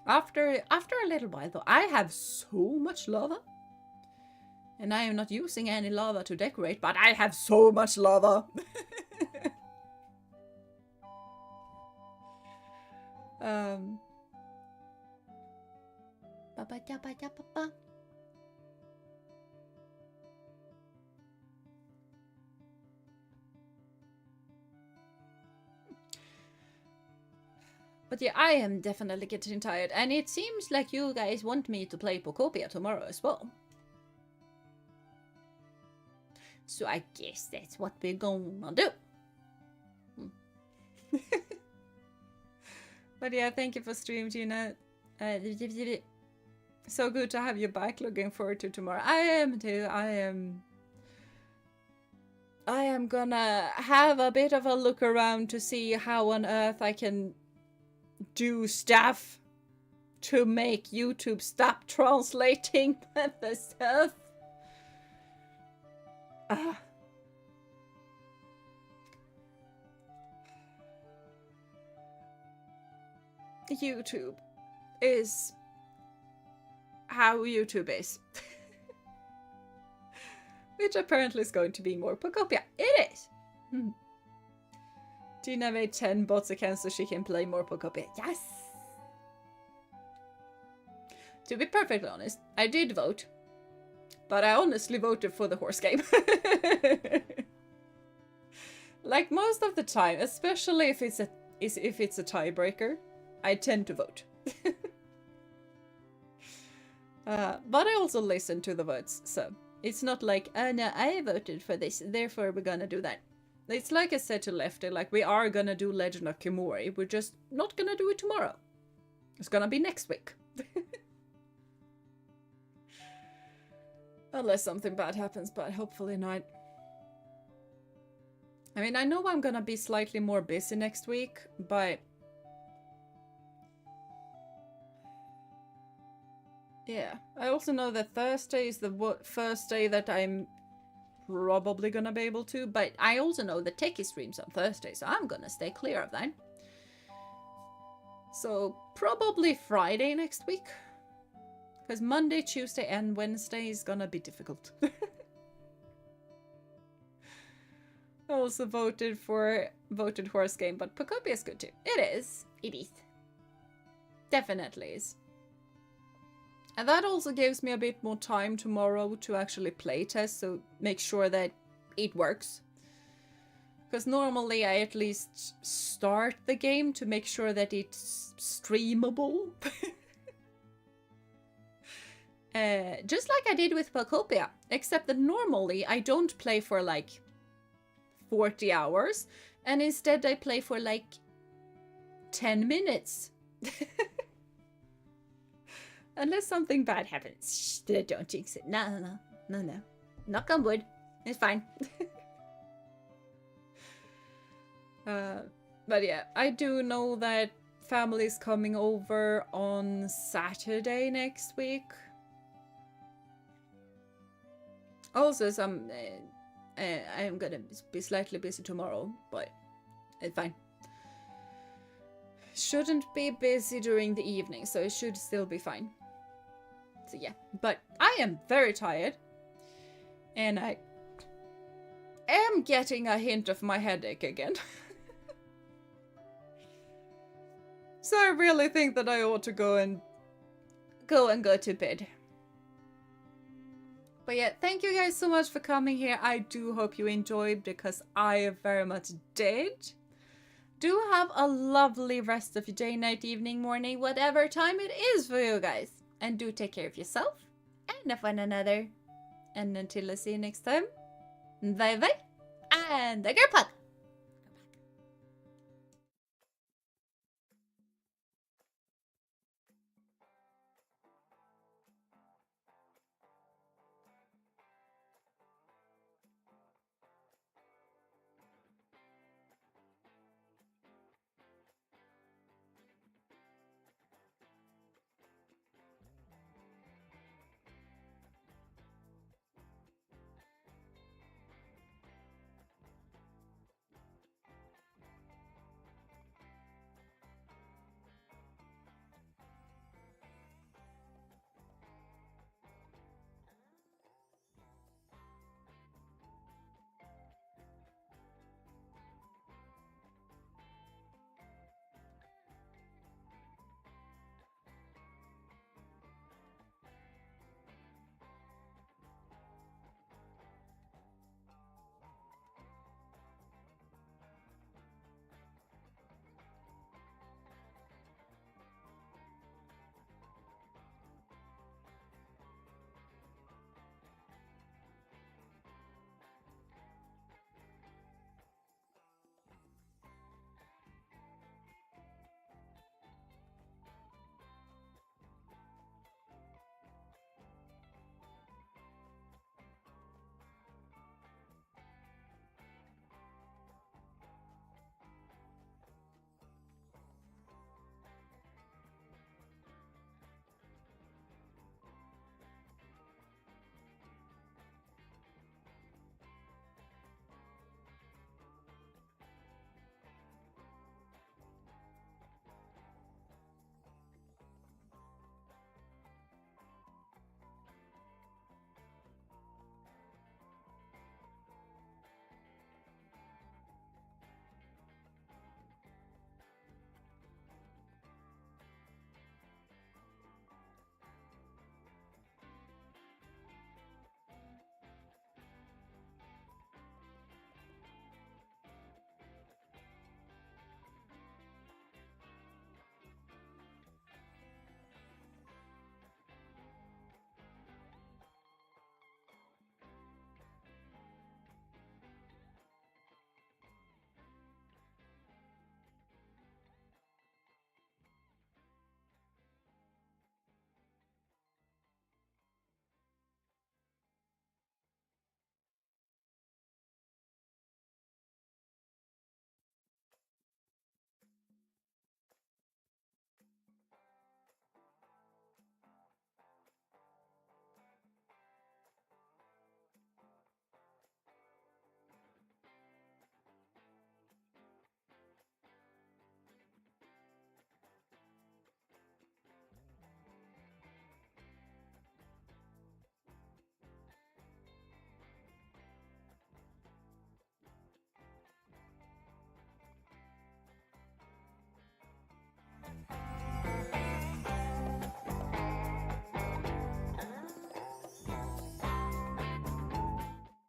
After a little while though, I have so much lava. And I am not using any lava to decorate, but I have so much lava. But yeah, I am definitely getting tired, and it seems like you guys want me to play Pokopia tomorrow as well. So I guess that's what we're gonna do. But yeah, thank you for stream, Jeena. So good to have you back. Looking forward to tomorrow. I am too. I am gonna have a bit of a look around to see how on earth I can do stuff to make YouTube stop translating the stuff. YouTube is how YouTube is. Which apparently is going to be more Pokopia. It is! Jeena made 10 bots again so she can play more Pokopia. Yes! To be perfectly honest, I did vote. But I honestly voted for the horse game. Like most of the time, especially if it's a tiebreaker, I tend to vote. But I also listen to the votes, so it's not like, oh no, I voted for this, therefore we're gonna do that. It's like I said to Lefty, like we are gonna do Legend of Kimori, we're just not gonna do it tomorrow. It's gonna be next week. Unless something bad happens, but hopefully not. I mean, I know I'm gonna be slightly more busy next week, but yeah, I also know that Thursday is the first day that I'm probably gonna be able to, but I also know that Techie streams on Thursday, so I'm gonna stay clear of that. So probably Friday next week. Because Monday, Tuesday, and Wednesday is gonna be difficult. I also voted horse game, but Pokopia is good too. It is. It is. Definitely is. And that also gives me a bit more time tomorrow to actually play test, so make sure that it works. Because normally I at least start the game to make sure that it's streamable. Just like I did with Pokopia, except that normally I don't play for like 40 hours, and instead I play for like 10 minutes. Unless something bad happens. Shh, don't jinx it. No. Knock on wood. It's fine. But yeah, I do know that family is coming over on Saturday next week. Also, I'm gonna be slightly busy tomorrow, but it's fine. Shouldn't be busy during the evening, so it should still be fine. So yeah, but I am very tired, and I am getting a hint of my headache again. So I really think that I ought to go to bed. But yeah, thank you guys so much for coming here. I do hope you enjoyed, because I very much did. Do have a lovely rest of your day, night, evening, morning, whatever time it is for you guys. And do take care of yourself and of one another. And until I see you next time, bye bye and the girl pod.